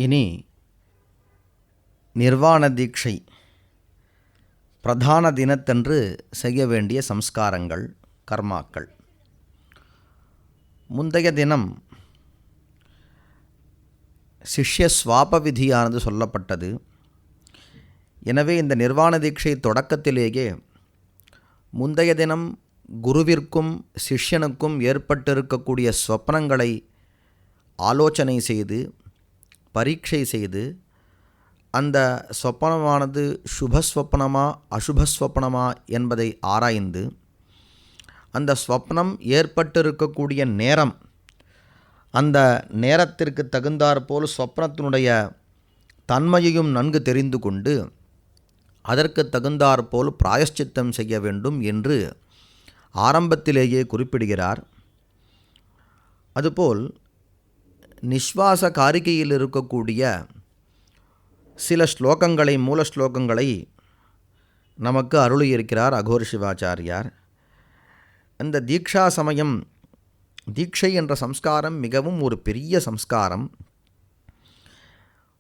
இனி நிர்வாண தீட்சை பிரதான தினத்தன்று செய்ய வேண்டிய சம்ஸ்காரங்கள், கர்மாக்கள். முந்தைய தினம் சிஷ்ய ஸ்வாப விதியானது சொல்லப்பட்டது. எனவே இந்த நிர்வாண தீட்சை தொடக்கத்திலேயே முந்தைய தினம் குருவிற்கும் சிஷ்யனுக்கும் ஏற்பட்டிருக்கக்கூடிய ஸ்வப்னங்களை ஆலோசனை செய்து பரீட்சை செய்து அந்த ஸ்வப்னமானது சுபஸ்வப்னமா அசுபஸ்வப்னமா என்பதை ஆராய்ந்து அந்த ஸ்வப்னம் ஏற்பட்டிருக்கக்கூடிய நேரம், அந்த நேரத்திற்கு தகுந்தாற்போல் ஸ்வப்னத்தினுடைய தன்மையையும் நன்கு தெரிந்து கொண்டு அதற்கு தகுந்தாற்போல் பிராயஷ்சித்தம் செய்ய வேண்டும் என்று ஆரம்பத்திலேயே குறிப்பிடுகிறார். அதுபோல் நிஸ்வாச காரிகையில் இருக்கக்கூடிய சில ஸ்லோகங்களை, மூல ஸ்லோகங்களை நமக்கு அருளியிருக்கிறார் அகோர சிவாச்சாரியார். அந்த தீக்ஷா சமயம், தீட்சை என்ற சம்ஸ்காரம் மிகவும் ஒரு பெரிய சம்ஸ்காரம்.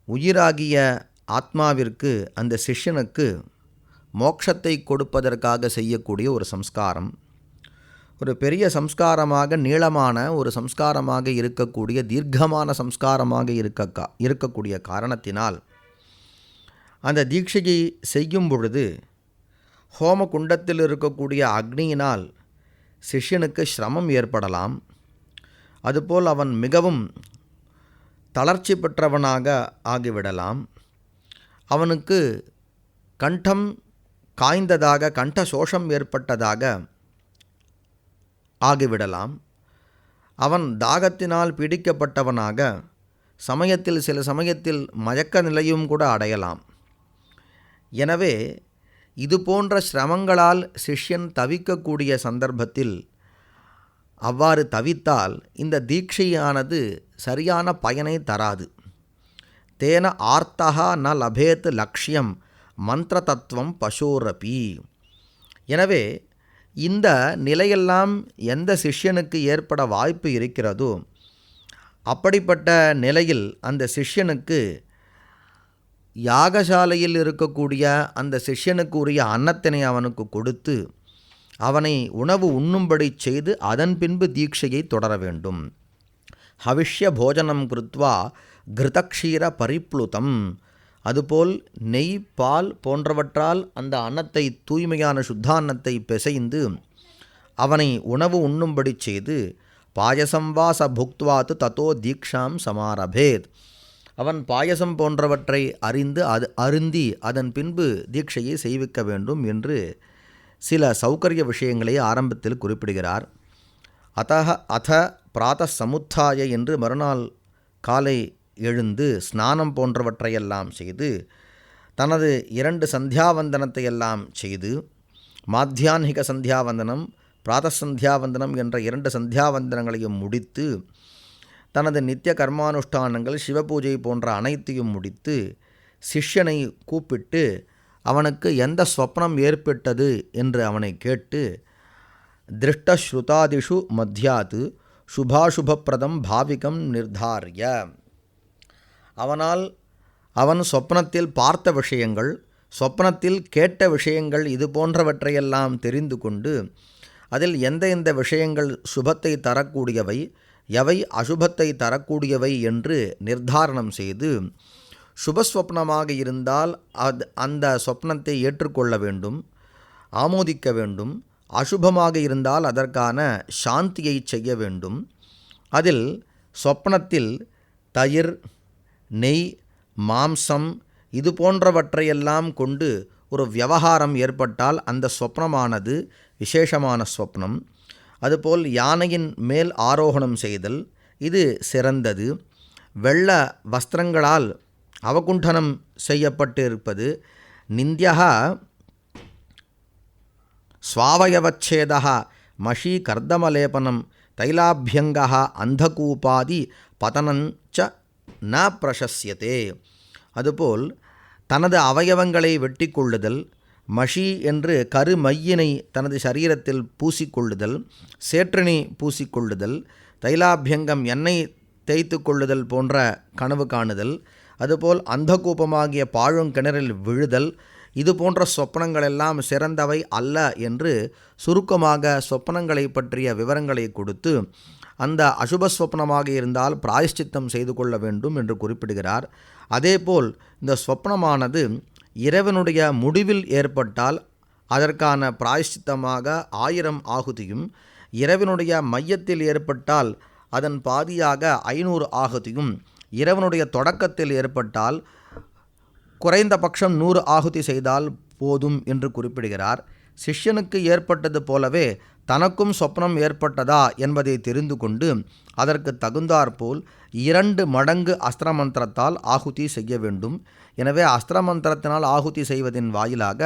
உயிராகிய ஆத்மாவிற்கு, அந்த சிஷ்யனுக்கு மோட்சத்தை கொடுப்பதற்காக செய்யக்கூடிய ஒரு சம்ஸ்காரம். ஒரு பெரிய சம்ஸ்காரமாக, நீளமான ஒரு சம்ஸ்காரமாக இருக்கக்கூடிய, தீர்க்கமான சம்ஸ்காரமாக இருக்கக்கூடிய காரணத்தினால் அந்த தீட்சையை செய்யும் பொழுது ஹோம குண்டத்தில் இருக்கக்கூடிய அக்னியினால் சிஷ்யனுக்கு சிரமம் ஏற்படலாம். அதுபோல் அவன் மிகவும் தளர்ச்சி பெற்றவனாக ஆகிவிடலாம். அவனுக்கு கண்டம் காய்ந்ததாக, கண்ட சோஷம் ஏற்பட்டதாக ஆகிவிடலாம். அவன் தாகத்தினால் பீடிக்கப்பட்டவனாக சில சமயத்தில் மயக்க நிலையும் கூட அடையலாம். எனவே இது போன்ற சிரமங்களால் சிஷ்யன் தவிக்கக்கூடிய சந்தர்ப்பத்தில், அவ்வாறு தவித்தால் இந்த தீட்சையானது சரியான பயனை தராது. தேன ஆர்த்தகா ந லபேத் லக்ஷ்யம் மந்திர தத்துவம் பசோரபி. எனவே இந்த நிலையெல்லாம் எந்த சிஷ்யனுக்கு ஏற்பட வாய்ப்பு இருக்கிறதோ அப்படிப்பட்ட நிலையில் அந்த சிஷ்யனுக்கு யாகசாலையில் இருக்கக்கூடிய அந்த சிஷ்யனுக்கு உரிய அன்னத்தினை அவனுக்கு கொடுத்து அவனை உணவு உண்ணும்படி செய்து அதன் பின்பு தீட்சையை தொடர வேண்டும். ஹவிஷ்ய போஜனம் கிருத்வா கிருதக்ஷீர பரிப்ளுதம். அதுபோல் நெய், பால் போன்றவற்றால் அந்த அன்னத்தை, தூய்மையான சுத்தான்னத்தை பிசைந்து அவனை உணவு உண்ணும்படி செய்து பாயசம் வாச புக்துவாத்து தத்தோ தீக்ஷாம் சமாரபேத். அவன் பாயசம் போன்றவற்றை அருந்தி அதன் பின்பு தீட்சையை செய்விக்க வேண்டும் என்று சில சௌகரிய விஷயங்களை ஆரம்பத்தில் குறிப்பிடுகிறார். அத பிராத சமுத்தாய என்று மறுநாள் காலை எழுந்து ஸ்நானம் போன்றவற்றையெல்லாம் செய்து தனது 2 சந்தியாவந்தனத்தை எல்லாம் செய்து, மாத்தியான்ஹிக சந்தியாவந்தனம், பிராத சந்தியாவந்தனம் என்ற 2 சந்தியாவந்தனங்களையும் முடித்து தனது நித்திய கர்மானுஷ்டானங்கள், சிவபூஜை போன்ற அனைத்தையும் முடித்து சிஷ்யனை கூப்பிட்டு அவனுக்கு எந்த ஸ்வப்னம் ஏற்பட்டது என்று அவனை கேட்டு திருஷ்டஸ்ருதாதிஷு மத்தியாத்து சுபாசுபப்பிரதம் பாவிகம் நிர்தாரிய. அவன் சொப்னத்தில் பார்த்த விஷயங்கள், சொப்னத்தில் கேட்ட விஷயங்கள், இது போன்றவற்றையெல்லாம் தெரிந்து கொண்டு அதில் எந்த விஷயங்கள் சுபத்தை தரக்கூடியவை, எவை அசுபத்தை தரக்கூடியவை என்று நிர்தாரணம் செய்து, சுபஸ்வப்னமாக இருந்தால் அந்த சொப்னத்தை ஏற்றுக்கொள்ள வேண்டும், ஆமோதிக்க வேண்டும். அசுபமாக இருந்தால் அதற்கான சாந்தியை செய்ய வேண்டும். அதில் சொப்னத்தில் தயிர், நெய், மாம்சம் இது போன்றவற்றையெல்லாம் கொண்டு ஒரு விவகாரம் ஏற்பட்டால் அந்த ஸ்வப்னமானது விசேஷமான ஸ்வப்னம். அதுபோல் யானையின் மேல் ஆரோகணம் செய்தல், இது சிறந்தது. வெள்ள வஸ்திரங்களால் அவகுண்டனம் செய்யப்பட்டு இருப்பது, நிந்தியா ஸ்வாவயவச்சேதா மஷி கர்தமலேபனம் தைலாபியங்கா அந்தகூபாதி பதனஞ்ச ந பிரசஸ்யதே. அதுபோல் தனது அவயவங்களை வெட்டி கொள்ளுதல், மஷி என்று கருமையினை தனது சரீரத்தில் பூசிக்கொள்ளுதல், சேற்றினை பூசிக்கொள்ளுதல், தைலாபியங்கம் எண்ணெய் தேய்த்து கொள்ளுதல் போன்ற கனவு காணுதல், அதுபோல் அந்தகூபமாகிய பாழுங்கிணறில் விழுதல், இது போன்ற சொப்பனங்களெல்லாம் சிறந்தவை அல்ல என்று சுருக்கமாக சொப்பனங்களை பற்றிய விவரங்களை கொடுத்து அந்த அசுபஸ்வப்னமாக இருந்தால் பிராயஷ்சித்தம் செய்து கொள்ள வேண்டும் என்று குறிப்பிடுகிறார். அதேபோல் இந்த சொப்னமானது இரவினுடைய முடிவில் ஏற்பட்டால் அதற்கான பிராயஷ்சித்தமாக 1000 ஆகுதியும், இரவினுடைய மையத்தில் ஏற்பட்டால் அதன் பாதியாக 500 ஆகுதியும், இரவனுடைய தொடக்கத்தில் ஏற்பட்டால் குறைந்தபட்சம் 100 ஆகுதி செய்தால் போதும் என்று குறிப்பிடுகிறார். சிஷ்யனுக்கு ஏற்பட்டது போலவே தனக்கும் சொப்னம் ஏற்பட்டதா என்பதை தெரிந்து கொண்டு அதற்கு தகுந்தாற்போல் 2 மடங்கு அஸ்திர மந்திரத்தால் ஆகுதி செய்ய வேண்டும். எனவே அஸ்திர மந்திரத்தினால் ஆகுதி செய்வதின் வாயிலாக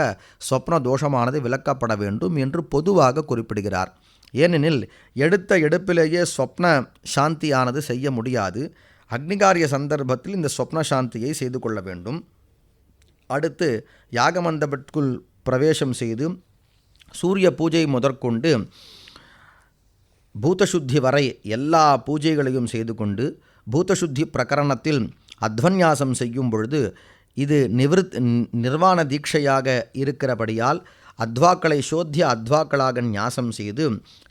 சொப்ன தோஷமானது விலக்கப்பட வேண்டும் என்று பொதுவாக குறிப்பிடுகிறார். ஏனெனில் எடுத்த எடுப்பிலேயே சொப்ன சாந்தியானது செய்ய முடியாது. அக்னிகாரிய சந்தர்ப்பத்தில் இந்த சொப்ன சாந்தியை செய்து கொள்ள வேண்டும். அடுத்து யாகமண்டபத்திற்குள் பிரவேசம் செய்து சூரிய பூஜை முதற்கொண்டு பூதசுத்தி வரை எல்லா பூஜைகளையும் செய்து கொண்டு பூதசுத்தி பிரகரணத்தில் அத்வன்யாசம் செய்யும் பொழுது இது நிர்வாண தீட்சையாக இருக்கிறபடியால் அத்வாக்களை சோத்திய அத்வாக்களாக ஞாசம் செய்து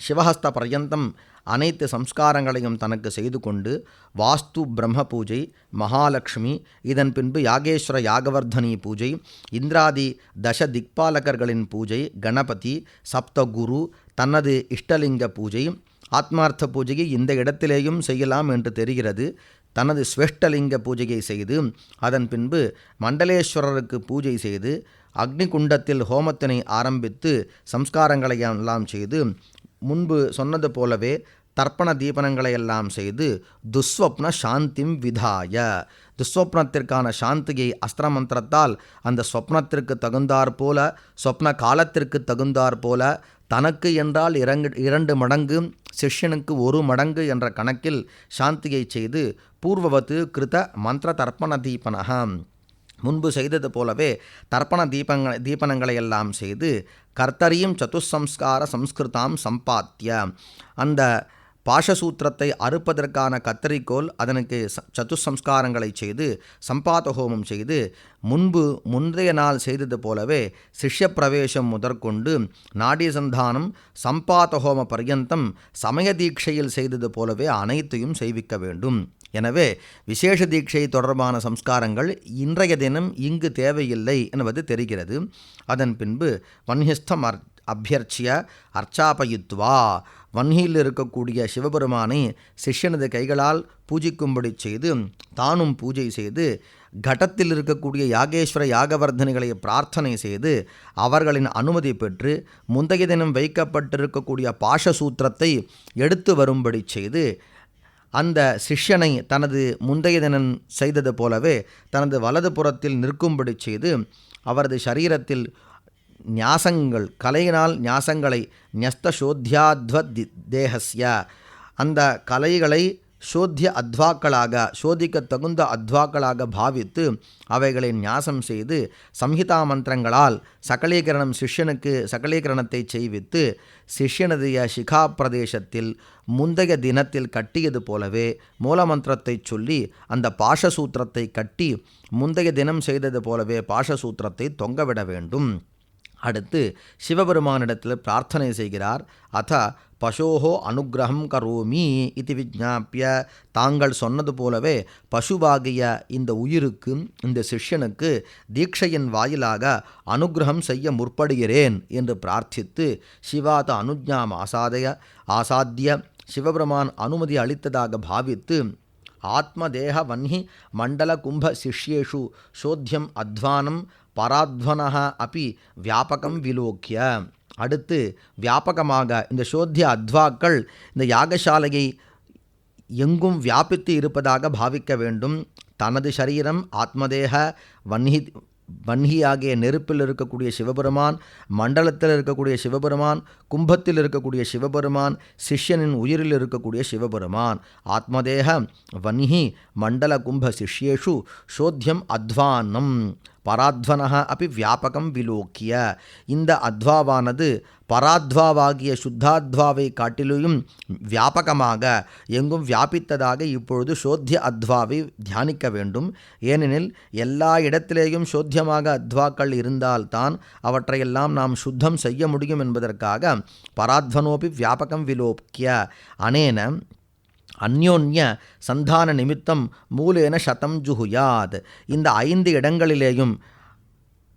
சிவஹஸ்த பர்யந்தம் அனைத்து சம்ஸ்காரங்களையும் தனக்கு செய்து கொண்டு வாஸ்து பிரம்ம பூஜை, மகாலட்சுமி, இதன் பின்பு யாகேஸ்வர யாகவர்தனி பூஜை, இந்திராதி தச திக்பாலகர்களின் பூஜை, கணபதி, சப்தகுரு, தனது இஷ்டலிங்க பூஜை, ஆத்மார்த்த பூஜையை இந்த இடத்திலேயும் செய்யலாம் என்று தெரிகிறது. தனது ஸ்வேஷ்டலிங்க பூஜையை செய்து அதன் பின்பு மண்டலேஸ்வரருக்கு பூஜை செய்து அக்னி குண்டத்தில் ஹோமத்தினை ஆரம்பித்து சம்ஸ்காரங்களை எல்லாம் செய்து முன்பு சொன்னது போலவே தர்ப்பண தீபனங்களை எல்லாம் செய்து துஸ்வப்ன சாந்திம் விதாய, துஸ்வப்னத்திற்கான சாந்தியை அஸ்திர மந்திரத்தால் அந்த ஸ்வப்னத்திற்கு தகுந்தாற் போல, சொப்ன காலத்திற்கு தகுந்தாற் போல, தனக்கு என்றால் 2 மடங்கு, சிஷ்யனுக்கு 1 மடங்கு என்ற கணக்கில் சாந்தியை செய்து பூர்வவத்து கிருத மந்திர தர்ப்பண தீபனக, முன்பு செய்தது போலவே தர்ப்பண தீபனங்களை எல்லாம் செய்து கர்த்தரியும் சதுசம்ஸ்கார சம்ஸ்கிருதாம் சம்பாத்திய, அந்த பாஷசூத்திரத்தை அறுப்பதற்கான கத்தரிக்கோல் அதனுக்கு சதுசம்ஸ்காரங்களை செய்து சம்பாத ஹோமம் செய்து முந்தைய நாள் செய்தது போலவே சிஷ்ய பிரவேசம் முதற்கொண்டு நாடி சந்தானம் சம்பாத ஹோம பர்யந்தம் சமய தீட்சையில் செய்தது போலவே அனைத்தையும் செய்விக்க வேண்டும். எனவே விசேஷ தீட்சை தொடர்பான சம்ஸ்காரங்கள் இன்றைய தினம் இங்கு தேவையில்லை என்பது தெரிகிறது. அதன் பின்பு வன்ஹிஸ்தம் அபியர்ச்சிய அர்ச்சாபயித்வா, வன்னியில் இருக்கக்கூடிய சிவபெருமானை சிஷ்யனது கைகளால் பூஜிக்கும்படி செய்து தானும் பூஜை செய்து கடத்தில் இருக்கக்கூடிய யாகேஸ்வர யாகவர்தனிகளை பிரார்த்தனை செய்து அவர்களின் அனுமதி பெற்று முந்தைய தினம் வைக்கப்பட்டிருக்கக்கூடிய பாஷசூத்திரத்தை எடுத்து வரும்படி செய்து அந்த சிஷ்யனை தனது முந்தைய தினம் செய்தது போலவே தனது வலது புறத்தில் நிற்கும்படி செய்து அவரது சரீரத்தில் ஞாசங்கள், கலையினால் ஞாசங்களை ஞஸ்த சோத்யாத்வத் தேகஸ்ய, அந்த கலைகளை சோத்திய அத்வாக்களாக, சோதிக்க தகுந்த அத்வாக்களாக பாவித்து அவைகளை ஞாசம் செய்து சம்ஹிதா மந்திரங்களால் சகலீகரணம், சிஷ்யனுக்கு சகலீகரணத்தை செய்வித்து சிஷ்யனதைய சிகா பிரதேசத்தில் முந்தைய தினத்தில் கட்டியது போலவே மூலமந்திரத்தை சொல்லி அந்த பாஷசூத்திரத்தை கட்டி முந்தைய தினம் செய்தது போலவே பாஷசூத்திரத்தை தொங்கவிட வேண்டும். அடுத்து சிவபெருமானிடத்தில் பிரார்த்தனை செய்கிறார். அத பசோஹோ அனுகிரகம் கரோமி இது விஜ்ஞாபிய, தாங்கள் சொன்னது போலவே பசுவாகிய இந்த உயிருக்கு, இந்த சிஷ்யனுக்கு தீட்சையின் வாயிலாக அனுகிரகம் செய்ய முற்படுகிறேன் என்று பிரார்த்தித்து சிவாத அனுஜ்ஞாம் ஆசாத்திய, சிவபெருமான் அனுமதி அளித்ததாக பாவித்து ஆத்மதேக வன்னி மண்டல கும்ப சிஷ்யேஷு சோத்தியம் அத்வானம் பராத்வனஹ அப்பி வியாபகம் விலோக்கிய, அடுத்து வியாபகமாக இந்த சோத்திய அத்வாக்கள் இந்த யாகசாலையை எங்கும் வியாபித்து இருப்பதாக பாவிக்க வேண்டும். தனது சரீரம் ஆத்மதேக வன்னியாகிய நெருப்பில் இருக்கக்கூடிய சிவபெருமான், மண்டலத்தில் இருக்கக்கூடிய சிவபெருமான், கும்பத்தில் இருக்கக்கூடிய சிவபெருமான், சிஷ்யனின் உயிரில் இருக்கக்கூடிய சிவபெருமான். ஆத்மதேக வன்ஹி மண்டல கும்ப சிஷ்யேஷு சோத்தியம் அத்வானம் பராத்வனः அப்படி வியாபகம் விலோக்கிய. இந்த அத்வாவானது பராத்வாவாகிய சுத்தாத்வாவை காட்டிலும் வியாபகமாக எங்கும் வியாபித்ததாக இப்பொழுது சோத்திய அத்வாவை தியானிக்க வேண்டும். ஏனெனில் எல்லா இடத்திலேயும் சோத்தியமாக அத்வாக்கள் இருந்தால்தான் அவற்றையெல்லாம் நாம் சுத்தம் செய்ய முடியும் என்பதற்காக பராத்வனோபி வியாபகம் விலோக்கிய அனேன அந்யோன்ய சந்தான நிமித்தம் மூலேன சதம் ஜுகுயாத். இந்த 5 இடங்களிலேயும்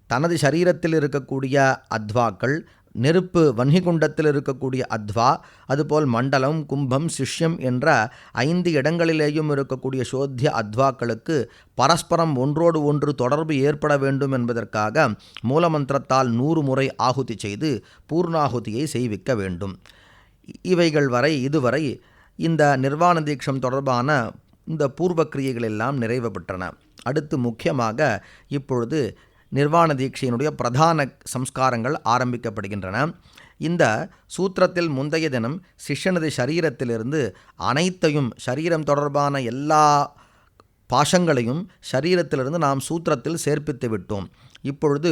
தனது சரீரத்தில் இருக்கக்கூடிய அத்வாக்கள், நெருப்பு வன்னிகுண்டத்தில் இருக்கக்கூடிய அத்வா, அதுபோல் மண்டலம், கும்பம், சிஷ்யம் என்ற 5 இடங்களிலேயும் இருக்கக்கூடிய சோத்திய அத்வாக்களுக்கு பரஸ்பரம் ஒன்றோடு ஒன்று தொடர்பு ஏற்பட வேண்டும் என்பதற்காக மூலமந்திரத்தால் 100 முறை ஆகுதி செய்து பூர்ணாகுதியை செய்விக்க வேண்டும். இதுவரை இந்த நிர்வாண தீட்சம் தொடர்பான இந்த பூர்வ கிரியைகள் எல்லாம் நிறைவு பெற்றன. அடுத்து முக்கியமாக இப்பொழுது நிர்வாண தீட்சையினுடைய பிரதான சம்ஸ்காரங்கள் ஆரம்பிக்கப்படுகின்றன. இந்த சூத்திரத்தில் முந்தைய தினம் சிஷ்யனது சரீரத்திலிருந்து அனைத்தையும், சரீரம் தொடர்பான எல்லா பாசங்களையும் சரீரத்திலிருந்து நாம் சூத்திரத்தில் சேர்ப்பித்து விட்டோம். இப்பொழுது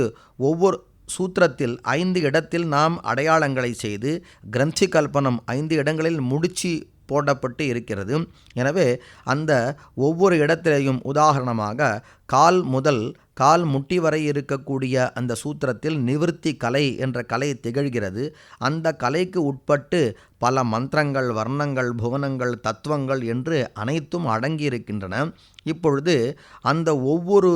ஒவ்வொரு சூத்திரத்தில் 5 இடத்தில் நாம் அடையாளங்களை செய்து கிரந்தி கல்பனம் 5 இடங்களில் முடிச்சு போடப்பட்டு இருக்கிறது. எனவே அந்த ஒவ்வொரு இடத்திலேயும் உதாரணமாக கால் முதல் கால் முட்டி வரை இருக்கக்கூடிய அந்த சூத்திரத்தில் நிவிருத்தி கலை என்ற கலை திகழ்கிறது. அந்த கலைக்கு உட்பட்டு பல மந்திரங்கள், வர்ணங்கள், புவனங்கள், தத்துவங்கள் என்று அனைத்தும் அடங்கியிருக்கின்றன. இப்பொழுது அந்த ஒவ்வொரு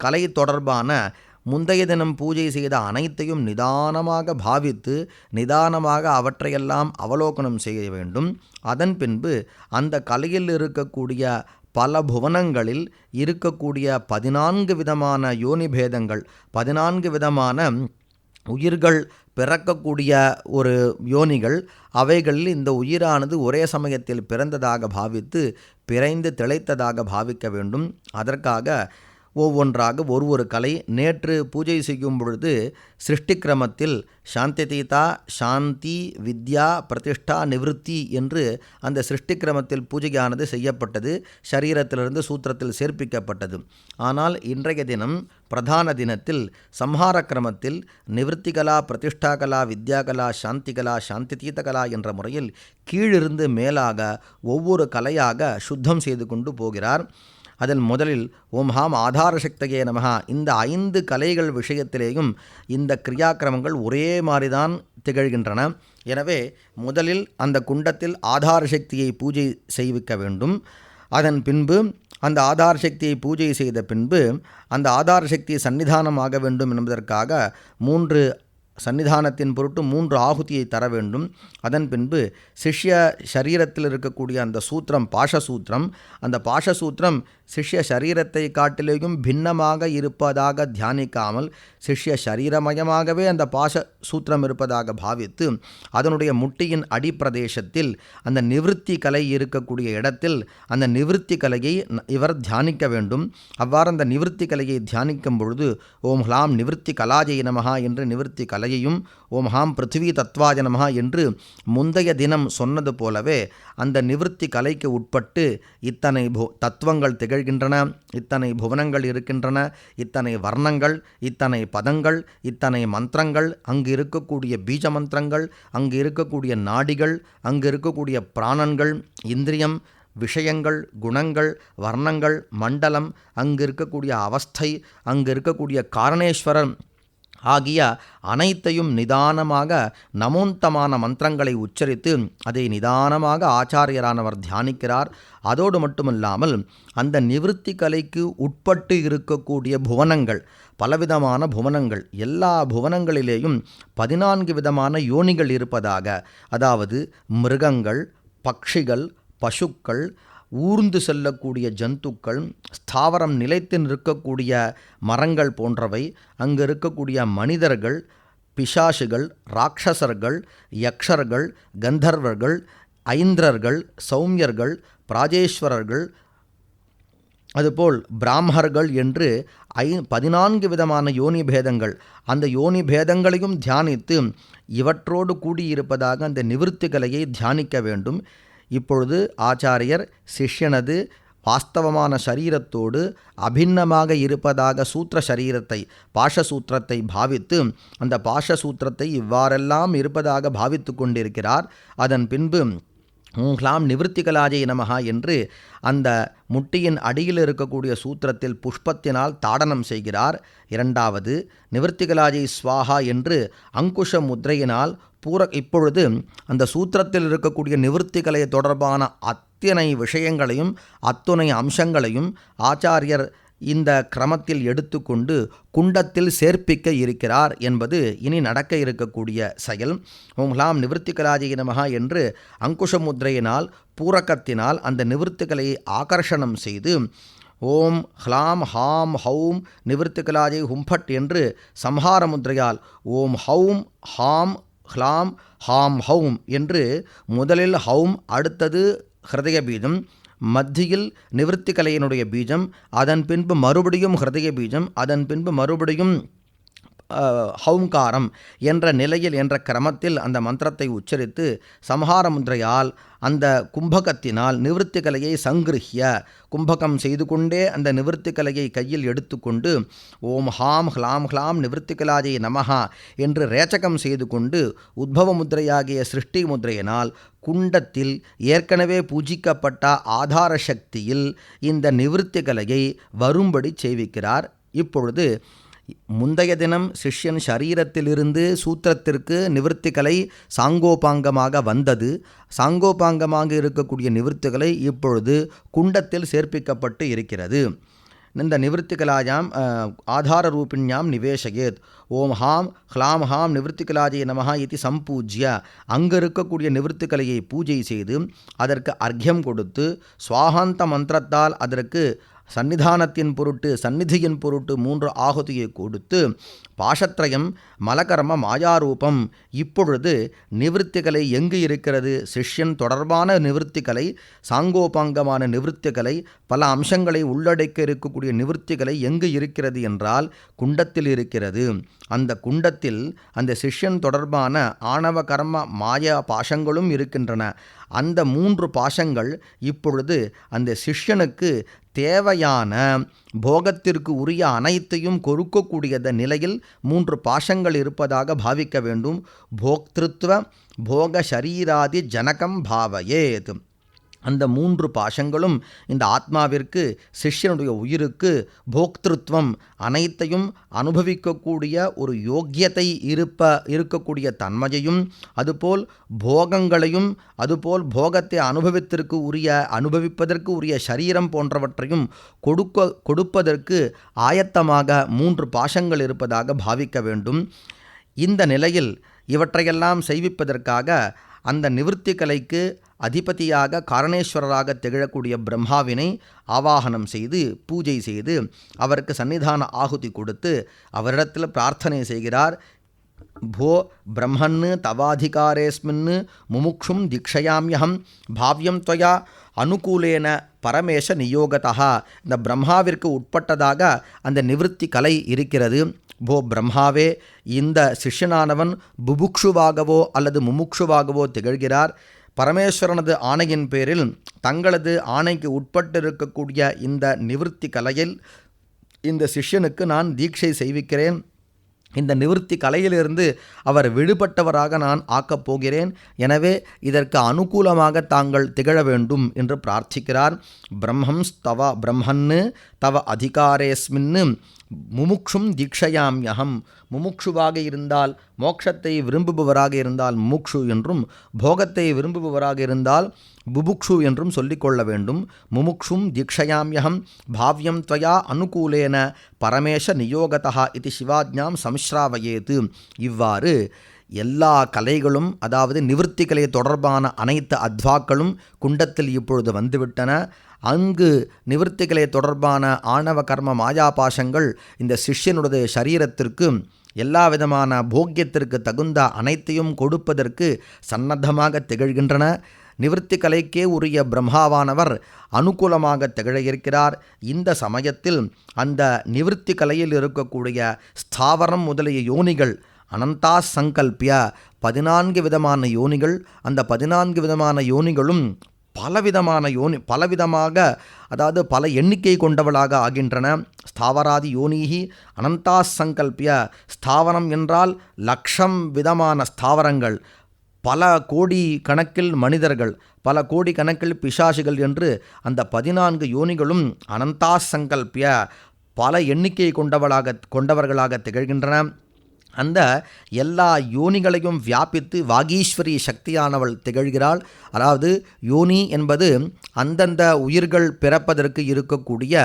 கலை தொடர்பான முந்தைய தினம் பூஜை செய்த அனைத்தையும் நிதானமாக பாவித்து நிதானமாக அவற்றையெல்லாம் அவலோகனம் செய்ய வேண்டும். அதன் பின்பு அந்த கலையில் இருக்கக்கூடிய பல புவனங்களில் இருக்கக்கூடிய 14 விதமான யோனிபேதங்கள், 14 விதமான உயிர்கள் பிறக்கக்கூடிய ஒரு யோனிகள், அவைகளில் இந்த உயிரானது ஒரே சமயத்தில் பிறந்ததாக பாவித்து பிறந்து திளைத்ததாக பாவிக்க வேண்டும். அதற்காக ஒவ்வொன்றாக ஒரு கலை நேற்று பூஜை செய்யும் பொழுது சிருஷ்டி கிரமத்தில் சாந்தி தீதா, சாந்தி, வித்யா, பிரதிஷ்டா, நிவிருத்தி என்று அந்த சிருஷ்டி கிரமத்தில் பூஜையானது செய்யப்பட்டது, சரீரத்திலிருந்து சூத்திரத்தில் சேர்ப்பிக்கப்பட்டது. ஆனால் இன்றைய தினம் பிரதான தினத்தில் சம்ஹார கிரமத்தில் நிவிருத்தி கலா, பிரதிஷ்டா கலா, வித்யா கலா, சாந்தி கலா, சாந்தி தீத கலா என்ற முறையில் கீழிருந்து மேலாக ஒவ்வொரு கலையாக சுத்தம் செய்து கொண்டு போகிறார். அதில் முதலில் ஓம் ஹாம் ஆதார சக்தியே நமஹா. இந்த 5 கலைகள் விஷயத்திலேயும் இந்த கிரியாக்கிரமங்கள் ஒரே மாதிரிதான் திகழ்கின்றன. எனவே முதலில் அந்த குண்டத்தில் ஆதார சக்தியை பூஜை செய்விக்க வேண்டும். அதன் பின்பு அந்த ஆதார சக்தியை பூஜை செய்த பின்பு அந்த ஆதார சக்தியை சன்னிதானமாக வேண்டும் என்பதற்காக 3 சன்னிதானத்தின் பொருட்டு 3 ஆகுதியை தர வேண்டும். அதன் பின்பு சிஷ்ய சரீரத்தில் இருக்கக்கூடிய அந்த சூத்திரம் பாஷசூத்திரம், அந்த பாஷசூத்திரம் சிஷ்ய சரீரத்தை காட்டிலேயும் பின்னமாக இருப்பதாக தியானிக்காமல் சிஷ்ய சரீரமயமாகவே அந்த பாஷ சூத்திரம் இருப்பதாக பாவித்து அதனுடைய முட்டியின் அடிப்பிரதேசத்தில் அந்த நிவிருத்தி கலை இருக்கக்கூடிய இடத்தில் அந்த நிவிருத்தி கலையை இவர் தியானிக்க வேண்டும். அவ்வாறு அந்த நிவிருத்தி கலையை தியானிக்கும் பொழுது ஓம் ஹ்லாம் நிவிருத்தி கலாஜை நமஹா என்று நிவிருத்தி கலையையும், ஓம் ஹாம் பிருத்திவி தத்வாஜ நமஹா என்று முந்தைய தினம் சொன்னது போலவே அந்த நிவிருத்தி கலைக்கு உட்பட்டு இத்தனை தத்துவங்கள் திகழ்கின்றன, இத்தனை புவனங்கள் இருக்கின்றன, இத்தனை வர்ணங்கள், இத்தனை பதங்கள், இத்தனை மந்திரங்கள், அங்கு இருக்கக்கூடிய பீஜ மந்திரங்கள், அங்கு இருக்கக்கூடிய நாடிகள், அங்கு இருக்கக்கூடிய பிராணன்கள், இந்திரியம், விஷயங்கள், குணங்கள், வர்ணங்கள், மண்டலம், அங்கு இருக்கக்கூடிய அவஸ்தை, அங்கு இருக்கக்கூடிய காரணேஸ்வரன் ஆகிய அனைத்தையும் நிதானமாக நமோந்தமான மந்திரங்களை உச்சரித்து அதை நிதானமாக ஆச்சாரியரானவர் தியானிக்கிறார். அதோடு மட்டுமல்லாமல் அந்த நிவிருத்தி கலைக்கு உட்பட்டு இருக்கக்கூடிய புவனங்கள், பலவிதமான புவனங்கள், எல்லா புவனங்களிலேயும் 14 விதமான யோனிகள் இருப்பதாக, அதாவது மிருகங்கள், பட்சிகள், பசுக்கள், ஊர்ந்து செல்லக்கூடிய ஜந்துக்கள், ஸ்தாவரம் நிலைத்து நிற்கக்கூடிய மரங்கள் போன்றவை, அங்கு இருக்கக்கூடிய மனிதர்கள், பிசாசுகள், ராட்சசர்கள், யக்ஷர்கள், கந்தர்வர்கள், ஐந்திரர்கள், சௌமியர்கள், பிராஜேஸ்வரர்கள், அதுபோல் பிராமணர்கள் என்று 14 விதமான யோனி பேதங்கள், அந்த யோனி பேதங்களையும் தியானித்து இவற்றோடு கூடியிருப்பதாக அந்த நிவிருத்தி கலையை தியானிக்க வேண்டும். இப்பொழுது ஆச்சாரியர் சிஷ்யனது வாஸ்தவமான சரீரத்தோடு அபின்னமாக இருப்பதாக சூத்திர சரீரத்தை பாஷசூத்திரத்தை பாவித்து அந்த பாஷசூத்திரத்தை இவ்வாறெல்லாம் இருப்பதாக பாவித்து கொண்டிருக்கிறார். அதன் பின்பு ஹ்லாம் நிவர்த்திகலாஜை நமஹா என்று அந்த முட்டியின் அடியில் இருக்கக்கூடிய சூத்திரத்தில் புஷ்பத்தினால் தாடனம் செய்கிறார். இரண்டாவது நிவர்த்திகலாஜை ஸ்வாஹா என்று அங்குஷ முத்ரையினால் இப்பொழுது அந்த சூத்திரத்தில் இருக்கக்கூடிய நிவர்த்திகலை தொடர்பான அத்தனை விஷயங்களையும் அத்துணை அம்சங்களையும் ஆச்சாரியர் இந்த கிரமத்தில் எடுத்துக்கொண்டு குண்டத்தில் சேர்ப்பிக்க இருக்கிறார் என்பது இனி நடக்க இருக்கக்கூடிய செயல். ஓம் ஹ்லாம் நிவர்த்திகலாஜை நமஹா என்று அங்குஷ முத்ரையினால் பூரக்கத்தினால் அந்த நிவர்த்திகலையை ஆகர்ஷணம் செய்து ஓம் ஹ்லாம் ஹாம் ஹௌம் நிவர்த்திகலாஜை ஹும்பட் என்று சம்ஹார முத்ரையால் ஓம் ஹௌம் ஹாம் ஹ்லாம் ஹாம் ஹௌம் என்று முதலில் ஹௌம், அடுத்தது ஹிருதய பீஜம், மத்தியில் நிவர்த்திகலையினுடைய பீஜம், அதன் பின்பு மறுபடியும் ஹிருதய பீஜம், அதன் பின்பு மறுபடியும் ஹௌங்காரம் என்ற நிலையில் என்ற கிரமத்தில் அந்த மந்திரத்தை உச்சரித்து சம்ஹார முத்ரையால் அந்த கும்பகத்தினால் நிவர்த்திகலையை சங்கிருஹ்ய கும்பகம் செய்து கொண்டே அந்த நிவர்த்திகலையை கையில் எடுத்துக்கொண்டு ஓம் ஹாம் ஹ்லாம் ஹ்லாம் நிவர்த்திகலாஜை நமஹா என்று ரேச்சகம் செய்து கொண்டு உத்பவ முத்ரையாகிய சிருஷ்டி முத்ரையினால் குண்டத்தில் ஏற்கனவே பூஜிக்கப்பட்ட ஆதார சக்தியில் இந்த நிவர்த்திகலையை வரும்படி செய்விக்கிறார். இப்பொழுது முந்தைய தினம் சிஷ்யன் சரீரத்திலிருந்து சூத்திரத்திற்கு நிவர்த்திகலை சாங்கோபாங்கமாக வந்தது. சாங்கோபாங்கமாக இருக்கக்கூடிய நிவர்த்திகளை இப்பொழுது குண்டத்தில் சேர்ப்பிக்கப்பட்டு இருக்கிறது. இந்த நிவர்த்திகலாயாம் ஆதார ரூபிண்யாம் நிவேஷயேத் ஓம் ஹாம் ஹ்லாம் ஹாம் நிவர்த்திகலாஜை நமஹா இது சம்பூஜ்ய அங்கு இருக்கக்கூடிய நிவர்த்திகலையை பூஜை செய்து அதற்கு அர்க்யம் கொடுத்து சுவாகாந்த மந்திரத்தால் அதற்கு சன்னிதானத்தின் பொருட்டு சந்நிதியின் பொருட்டு 3 ஆகுதியை கொடுத்து பாஷத்ரயம் மலகர்ம மாயாரூபம். இப்பொழுது நிவர்த்திகலை எங்கு இருக்கிறது? சிஷ்யன் தொடர்பான நிவர்த்திகலை, சாங்கோபாங்கமான நிவர்த்திகலை, பல அம்சங்களை உள்ளடக்க இருக்கக்கூடிய நிவர்த்திகலை எங்கு இருக்கிறது என்றால் குண்டத்தில் இருக்கிறது. அந்த குண்டத்தில் அந்த சிஷ்யன் தொடர்பான ஆணவ கர்ம மாயா பாசங்களும் இருக்கின்றன. அந்த 3 பாசங்கள் இப்பொழுது அந்த சிஷ்யனுக்கு தேவையான போகத்திற்கு உரிய அனைத்தையும் கொடுக்கக்கூடிய நிலையில் 3 பாசங்கள் இருப்பதாக பாவிக்க வேண்டும். போக்திருத்வ போக ஷரீராதி ஜனகம் பாவயேத். அந்த 3 பாசங்களும் இந்த ஆத்மாவிற்கு சிஷ்யனுடைய உயிருக்கு போக்திருத்வம் அனைத்தையும் அனுபவிக்கக்கூடிய ஒரு யோக்கியத்தை இருக்கக்கூடிய தன்மையையும் அதுபோல் போகங்களையும் அதுபோல் போகத்தை அனுபவிப்பதற்கு உரிய சரீரம் போன்றவற்றையும் கொடுப்பதற்கு ஆயத்தமாக 3 பாசங்கள் இருப்பதாக பாவிக்க வேண்டும். இந்த நிலையில் இவற்றையெல்லாம் செய்விப்பதற்காக அந்த நிவர்த்திகலைக்கு அதிபதியாக காரணேஸ்வரராக திகழக்கூடிய பிரம்மாவினை ஆவாகனம் செய்து பூஜை செய்து அவருக்கு சன்னிதான ஆகுதி கொடுத்து அவரிடத்தில் பிரார்த்தனை செய்கிறார். போ பிரம்மன்னு தவாதிகாரேஸ்மின்னு முமுக்ஷும் தீக்ஷயாம்யகம் பாவ்யம் त्वया அனுகூலேன பரமேஷ நியோகதா. இந்த பிரம்மாவிற்கு உட்பட்டதாக அந்த நிவர்த்தி கலை இருக்கிறது. போ பிரம்மாவே, இந்த சிஷ்யனானவன் புபுக்ஷுவாகவோ அல்லது முமுக்ஷுவாகவோ திகழ்கிறார். பரமேஸ்வரனது ஆணையின் பேரில் தங்களது ஆணைக்கு உட்பட்டிருக்கக்கூடிய இந்த நிவர்த்தி கலையில் இந்த சிஷ்யனுக்கு நான் தீட்சை செய்விக்கிறேன். இந்த நிவர்த்தி கலையிலிருந்து அவர் விடுபட்டவராக நான் ஆக்கப் போகிறேன். எனவே இதற்கு அனுகூலமாக தாங்கள் திகழ வேண்டும் என்று பிரார்த்திக்கிறார். பிரம்மன்னு தவ அதிகாரேஸ்மின்னு முமுக்ஷும் தீக்ஷயாம்யகம். முமுக்ஷுவாக இருந்தால் மோட்சத்தை விரும்புபவராக இருந்தால் முமுக்ஷு என்றும் போகத்தை விரும்புபவராக இருந்தால் புபுக்ஷு என்றும் சொல்லிக்கொள்ள வேண்டும். முமுக்ஷும் தீக்ஷயாம்யகம் பாவ்யம் त्वया அனுகூலேன பரமேஷ நியோகதா இது சிவாஜ்ஞாம் சம்ஸ்ராவயேது. இவ்வாறு எல்லா கலைகளும், அதாவது நிவர்த்தி கலை தொடர்பான அனைத்து அத்வாக்களும் குண்டத்தில் இப்பொழுது வந்துவிட்டன. அங்கு நிவர்த்திகளை தொடர்பான ஆணவ கர்ம மாயாபாசங்கள் இந்த சிஷ்யனுடைய சரீரத்திற்கு எல்லா விதமான போக்கியத்திற்கு தகுந்த அனைத்தையும் கொடுப்பதற்கு சன்னத்தமாக திகழ்கின்றன. நிவர்த்தி கலைக்கே உரிய பிரம்மாவானவர் அனுகூலமாக திகழ இருக்கிறார். இந்த சமயத்தில் அந்த நிவர்த்தி கலையில் இருக்கக்கூடிய ஸ்தாவரம் முதலிய யோனிகள் அனந்தா சங்கல்பிய 14 விதமான யோனிகள், அந்த 14 விதமான யோனிகளும் பலவிதமாக அதாவது பல எண்ணிக்கை கொண்டவளாக ஆகின்றன. ஸ்தாவராதி யோனிஹி அனந்தா சங்கல்பிய. ஸ்தாவரம் என்றால் லட்சம் விதமான ஸ்தாவரங்கள், பல கோடி கணக்கில் மனிதர்கள், பல கோடி கணக்கில் பிசாசுகள் என்று அந்த 14 யோனிகளும் அனந்தா சங்கல்பிய பல எண்ணிக்கை கொண்டவர்களாக திகழ்கின்றன. அந்த எல்லா யோனிகளையும் வியாபித்து வாகீஸ்வரி சக்தியானவள் திகழ்கிறாள். அதாவது யோனி என்பது அந்தந்த உயிர்கள் பிறப்பதற்கு இருக்கக்கூடிய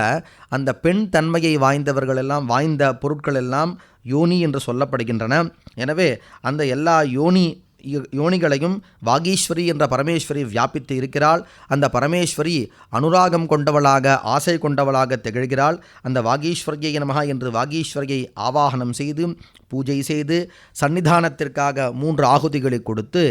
அந்த பெண் தன்மையை வாய்ந்த பொருட்கள் எல்லாம் யோனி என்று சொல்லப்படுகின்றன. எனவே அந்த எல்லா யோனிகளையும் வாகீஸ்வரி என்ற பரமேஸ்வரி வியாபித்து இருக்கிறாள். அந்த பரமேஸ்வரி அனுராகம் கொண்டவளாக, ஆசை கொண்டவளாக திகழ்கிறாள். அந்த வாகீஸ்வரியை நமஹ என்று வாகீஸ்வரியை ஆவாகனம் செய்து பூஜை செய்து சன்னிதானத்திற்காக 3 ஆகுதிகளை கொடுத்து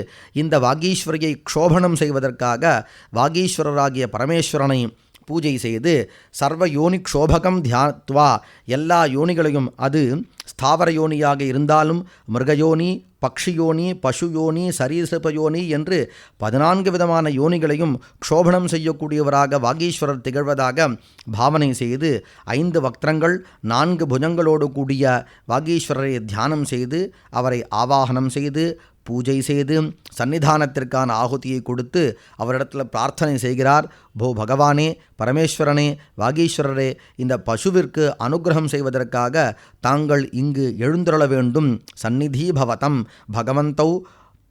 இந்த வாகீஸ்வரியை க்ஷோபணம் செய்வதற்காக வாகீஸ்வரராகிய பரமேஸ்வரனை பூஜை செய்து சர்வ யோனி க்ஷோபகம் தியாத்வா எல்லா யோனிகளையும், அது ஸ்தாவர யோனியாக இருந்தாலும் மிருகயோனி, பக்ஷியோனி, பசுயோனி, சரீசபயோனி என்று 14 விதமான யோனிகளையும் க்ஷோபணம் செய்யக்கூடியவராக வாகீஸ்வரர் திகழ்வதாக பாவனை செய்து 5 வக்திரங்கள் 4 புஜங்களோடு கூடிய வாகீஸ்வரரை தியானம் செய்து அவரை ஆவாகனம் செய்து பூஜை செய்து சன்னிதானத்திற்கான ஆகுதியை கொடுத்து அவரிடத்தில் பிரார்த்தனை செய்கிறார். போ பகவானே, பரமேஸ்வரனே, வாகீஸ்வரரே, இந்த பசுவிற்கு அனுகிரகம் செய்வதற்காக தாங்கள் இங்கு எழுந்தருள வேண்டும். சந்நிதி பவதம் பகவந்தௌ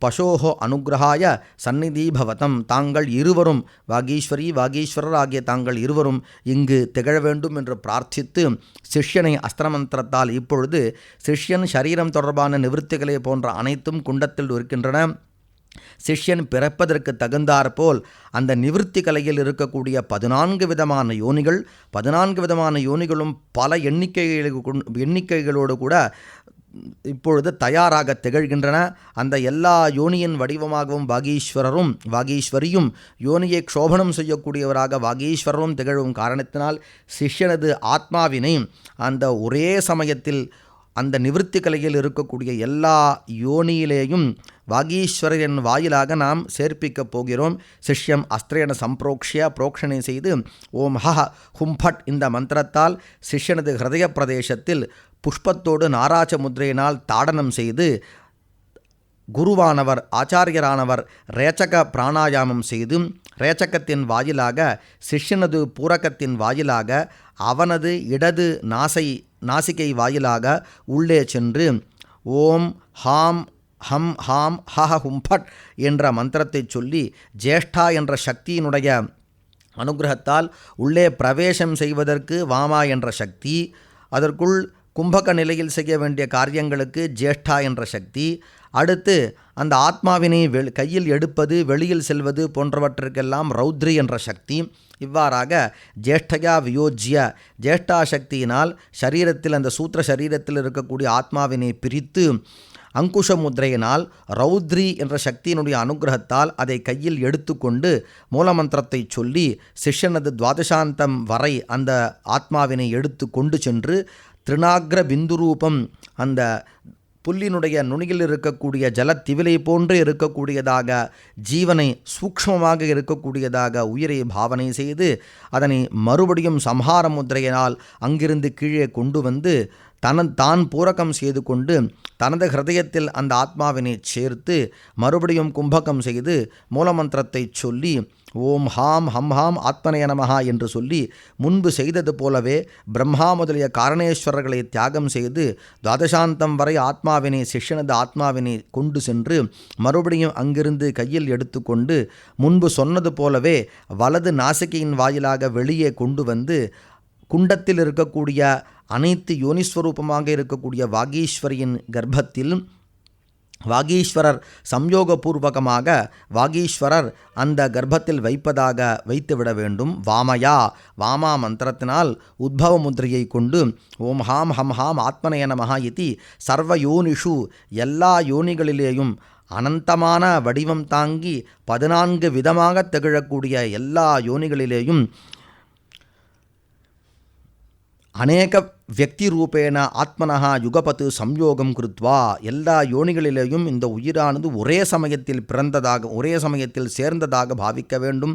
பசோஹோ அனுகிரகாய சந்நிதி பவதம். தாங்கள் இருவரும், வாகீஸ்வரர் ஆகிய தாங்கள் இருவரும் இங்கு திகழ வேண்டும் என்று பிரார்த்தித்து சிஷ்யனை அஸ்திரமந்திரத்தால் இப்பொழுது சிஷ்யன் சரீரம் தொடர்பான நிவர்த்திகளை போன்ற அனைத்தும் குண்டத்தில் இருக்கின்றன. சிஷ்யன் பிறப்பதற்கு தகுந்தாற்போல் அந்த நிவர்த்தி கலையில் இருக்கக்கூடிய 14 விதமான யோனிகள், 14 விதமான யோனிகளும் பல எண்ணிக்கைகளோடு கூட இப்பொழுது தயாராக திகழ்கின்றன. அந்த எல்லா யோனியின் வடிவமாகவும் வாகீஸ்வரியும் யோனியை க்ஷோபணம் செய்யக்கூடியவராக வாகீஸ்வரரும் திகழும் காரணத்தினால் சிஷ்யனது ஆத்மாவினை அந்த ஒரே சமயத்தில் அந்த நிவர்த்தி கலையில் இருக்கக்கூடிய எல்லா யோனியிலேயும் வாகீஸ்வரரின் வாயிலாக நாம் சேர்ப்பிக்கப் போகிறோம். சிஷ்யம் அஸ்திரேன சம்பிரோக்ஷிய புரோக்ஷனை செய்து ஓம் ஹ ஹும் ஃபட் இந்த மந்திரத்தால் சிஷ்யனது ஹிருதய பிரதேசத்தில் புஷ்பத்தோடு நாராச்ச முத்திரையினால் தாடனம் செய்து குருவானவர், ஆச்சாரியரானவர் ரேச்சக பிராணாயாமம் செய்து ரேச்சகத்தின் வாயிலாக சிஷ்யனது பூரகத்தின் வாயிலாக அவனது இடது நாசிகை வாயிலாக உள்ளே சென்று ஓம் ஹாம் ஹம் ஹாம் ஹஹ ஹும்பட் என்ற மந்திரத்தை சொல்லி ஜேஷ்டா என்ற சக்தியினுடைய அனுகிரகத்தால் உள்ளே பிரவேசம் செய்வதற்கு வாமா என்ற சக்தி, அதற்குள் கும்பக நிலையில் செய்ய வேண்டிய காரியங்களுக்கு ஜேஷ்டா என்ற சக்தி, அடுத்து அந்த ஆத்மாவினை கையில் எடுப்பது, வெளியில் செல்வது போன்றவற்றிற்கெல்லாம் ரௌத்ரி என்ற சக்தி. இவ்வாறாக ஜேஷ்டயா வியோஜ்ய ஜேஷ்டா சக்தியினால் சரீரத்தில், அந்த சூத்திர சரீரத்தில் இருக்கக்கூடிய ஆத்மாவினை பிரித்து அங்குஷ முத்திரையினால் ரௌத்ரி என்ற சக்தியினுடைய அனுகிரகத்தால் அதை கையில் எடுத்துக்கொண்டு மூலமந்திரத்தை சொல்லி சிஷ்யனது துவாதசாந்தம் வரை அந்த ஆத்மாவினை எடுத்து கொண்டு சென்று திருநாக்ர பிந்து ரூபம், அந்த புல்லினுடைய நுனியில் இருக்கக்கூடிய ஜலத்திவிலை போன்று இருக்கக்கூடியதாக, ஜீவனை சூக்ஷ்மமாக இருக்கக்கூடியதாக உயிரை பாவனை செய்து அதனை மறுபடியும் சம்ஹார முத்திரையினால் அங்கிருந்து கீழே கொண்டு வந்து தான் பூரகம் செய்து கொண்டு தனது ஹிருதயத்தில் அந்த ஆத்மாவினை சேர்த்து மறுபடியும் கும்பகம் செய்து மூலமந்திரத்தை சொல்லி ஓம் ஹாம் ஹம் ஹாம் ஆத்மனய நமஹா என்று சொல்லி முன்பு செய்தது போலவே பிரம்மா முதலிய காரணேஸ்வரர்களை தியாகம் செய்து துவாதசாந்தம் வரை ஆத்மாவினை, சிஷ்யனது ஆத்மாவினை கொண்டு சென்று மறுபடியும் அங்கிருந்து கையில் எடுத்துக்கொண்டு முன்பு சொன்னது போலவே வலது நாசிகையின் வாயிலாக வெளியே கொண்டு வந்து குண்டத்தில் இருக்கக்கூடிய அனைத்து யோனிஸ்வரூபமாக இருக்கக்கூடிய வாகீஸ்வரியின் கர்ப்பத்தில் வாகீஸ்வரர் சம்யோகபூர்வகமாக வாகீஸ்வரர் அந்த கர்ப்பத்தில் வைத்துவிட வேண்டும். வாமா மந்திரத்தினால் உத்பவ முத்திரையை கொண்டு ஓம் ஹாம் ஹம் ஹாம் ஆத்மனய நமஹா இதி சர்வ யோனிஷு எல்லா யோனிகளிலேயும் அனந்தமான வடிவம் தாங்கி 14 விதமாக திகழக்கூடிய எல்லா யோனிகளிலேயும் அநேக வியக்தி ரூபேன ஆத்மனஹா யுகபத்து சம்யோகம் கிருத்வா, எல்லா யோனிகளிலேயும் இந்த உயிரானது ஒரே சமயத்தில் பிறந்ததாக ஒரே சமயத்தில் சேர்ந்ததாக பாவிக்க வேண்டும்.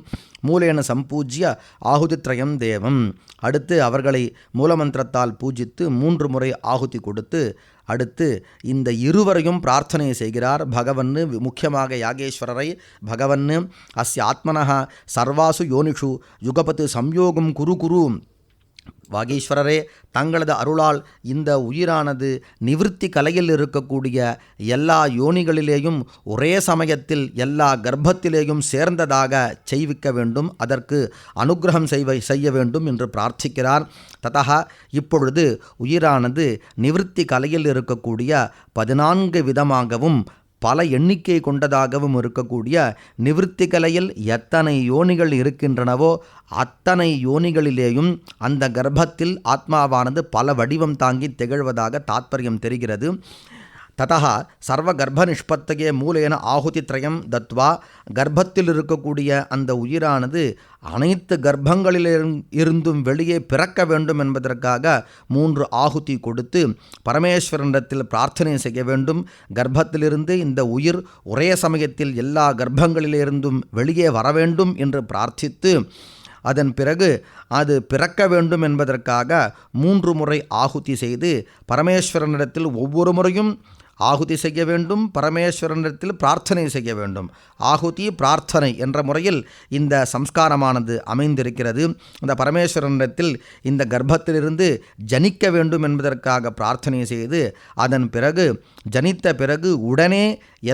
மூலேன சம்பூஜ்ய ஆகுதித்ரயம் தேவம். அடுத்து அவர்களை மூலமந்திரத்தால் பூஜித்து 3 முறை ஆகுதி கொடுத்து அடுத்து இந்த இருவரையும் பிரார்த்தனை செய்கிறார். பகவன்னு, முக்கியமாக யாகேஸ்வரரை, பகவன்னு அஸ்ய ஆத்மனஹ சர்வாசு யோனிஷு யுகபத்து சம்யோகம் குரு குரு. வாகீஸ்வரரே, தங்களது அருளால் இந்த உயிரானது நிவிருத்தி கலையில் இருக்கக்கூடிய எல்லா யோனிகளிலேயும் ஒரே சமயத்தில் எல்லா கர்ப்பத்திலேயும் சேர்ந்ததாக செய்விக்க வேண்டும், அதற்கு அனுகிரகம் செய்ய வேண்டும் என்று பிரார்த்திக்கிறார். ததா இப்பொழுது உயிரானது நிவிருத்தி கலையில் இருக்கக்கூடிய 14 விதமாகவும் பல எண்ணிக்கை கொண்டதாகவும் இருக்கக்கூடிய நிவிருத்தி கலையில் எத்தனை யோனிகள் இருக்கின்றனவோ அத்தனை யோனிகளிலேயும் அந்த கர்ப்பத்தில் ஆத்மாவானது பல வடிவம் தாங்கி திகழ்வதாக தாத்பரியம் தெரிகிறது. ததா சர்வ கர்ப்ப நிஷ்பத்தகே மூலேன ஆகுதித்ரயம் தத்வா, கர்ப்பத்தில் இருக்கக்கூடிய அந்த உயிரானது அனைத்து கர்ப்பங்களிலிருந்தும் வெளியே பிறக்க வேண்டும் என்பதற்காக 3 ஆகுதி கொடுத்து பரமேஸ்வரனிடத்தில் பிரார்த்தனை செய்ய வேண்டும். கர்ப்பத்திலிருந்து இந்த உயிர் ஒரே சமயத்தில் எல்லா கர்ப்பங்களிலிருந்தும் வெளியே வர வேண்டும் என்று பிரார்த்தித்து அதன் பிறகு அது பிறக்க வேண்டும் என்பதற்காக 3 முறை ஆகுதி செய்து பரமேஸ்வரனிடத்தில் ஒவ்வொரு முறையும் ஆகுதி செய்ய வேண்டும், பரமேஸ்வரனிடத்தில் பிரார்த்தனை செய்ய வேண்டும். ஆகுதி பிரார்த்தனை என்ற முறையில் இந்த சம்ஸ்காரமானது அமைந்திருக்கிறது. இந்த பரமேஸ்வரனிடத்தில் இந்த கர்ப்பத்திலிருந்து ஜனிக்க வேண்டும் என்பதற்காக பிரார்த்தனை செய்து அதன் பிறகு ஜனித்த பிறகு உடனே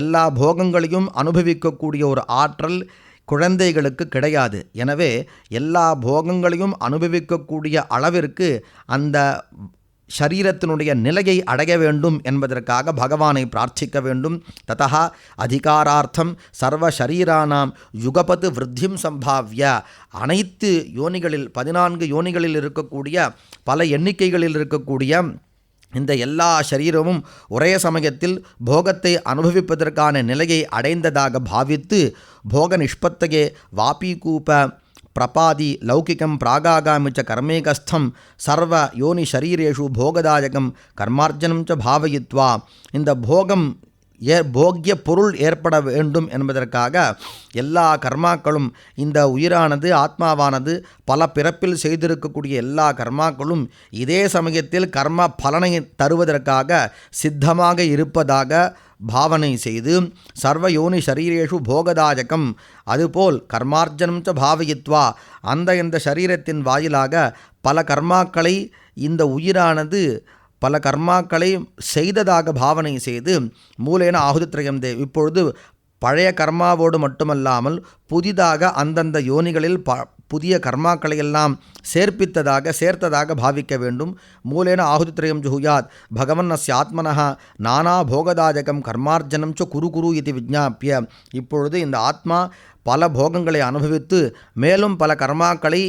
எல்லா போகங்களையும் அனுபவிக்கக்கூடிய ஒரு ஆற்றல் குழந்தைகளுக்கு கிடையாது. எனவே எல்லா போகங்களையும் அனுபவிக்கக்கூடிய அளவிற்கு அந்த ஷரீரத்தினுடைய நிலையை அடைய வேண்டும் என்பதற்காக பகவானை பிரார்த்திக்க வேண்டும். ததா அதிகாரார்த்தம் சர்வ ஷரீரானாம் யுகபத்து விருத்திம் சம்பாவ்ய, அனைத்து யோனிகளில் 14 யோனிகளில் இருக்கக்கூடிய பல எண்ணிக்கைகளில் இருக்கக்கூடிய இந்த எல்லா சரீரமும் ஒரே சமயத்தில் போகத்தை அனுபவிப்பதற்கான நிலையை அடைந்ததாக பாவித்து போக நிஷ்பத்தகே வாபீகூப பிரபாதி லௌகிகம் பிராகாகாமி ச கர்மேகஸ்தம் சர்வ யோனி ஷரீரேஷு போகதாயகம் கர்மார்ஜனம் ச பாவயித்வா, இந்த போக்கிய பொருள் ஏற்பட வேண்டும் என்பதற்காக எல்லா கர்மாக்களும் இந்த உயிரானது ஆத்மாவானது பல பிறப்பில் செய்திருக்கக்கூடிய எல்லா கர்மாக்களும் இதே சமயத்தில் கர்ம பலனை தருவதற்காக சித்தமாக இருப்பதாக பாவனை செய்து சர்வ யோனி ஷரீரேஷு போகதாயகம், அதுபோல் கர்மார்ஜனம் ச பாவயித்வா, இந்த சரீரத்தின் வாயிலாக பல கர்மாக்களை இந்த உயிரானது பல கர்மாக்களை செய்ததாக பாவனை செய்து மூலேன ஆகுதித்ரயம் தேவ். இப்பொழுது பழைய கர்மாவோடு மட்டுமல்லாமல் புதிதாக அந்தந்த யோனிகளில் புதிய கர்மாக்களை எல்லாம் சேர்த்ததாக பாவிக்க வேண்டும். மூலேன ஆகுதித்ரயம் ஜுஹுயாத் பகவன் அஸ்ய ஆத்மனஹ நானா போகதாயகம் கர்மார்ஜனம் ச குரு குரு இது விஜ்ஞாப்பிய. இப்பொழுது இந்த ஆத்மா பல போகங்களை அனுபவித்து மேலும் பல கர்மாக்களை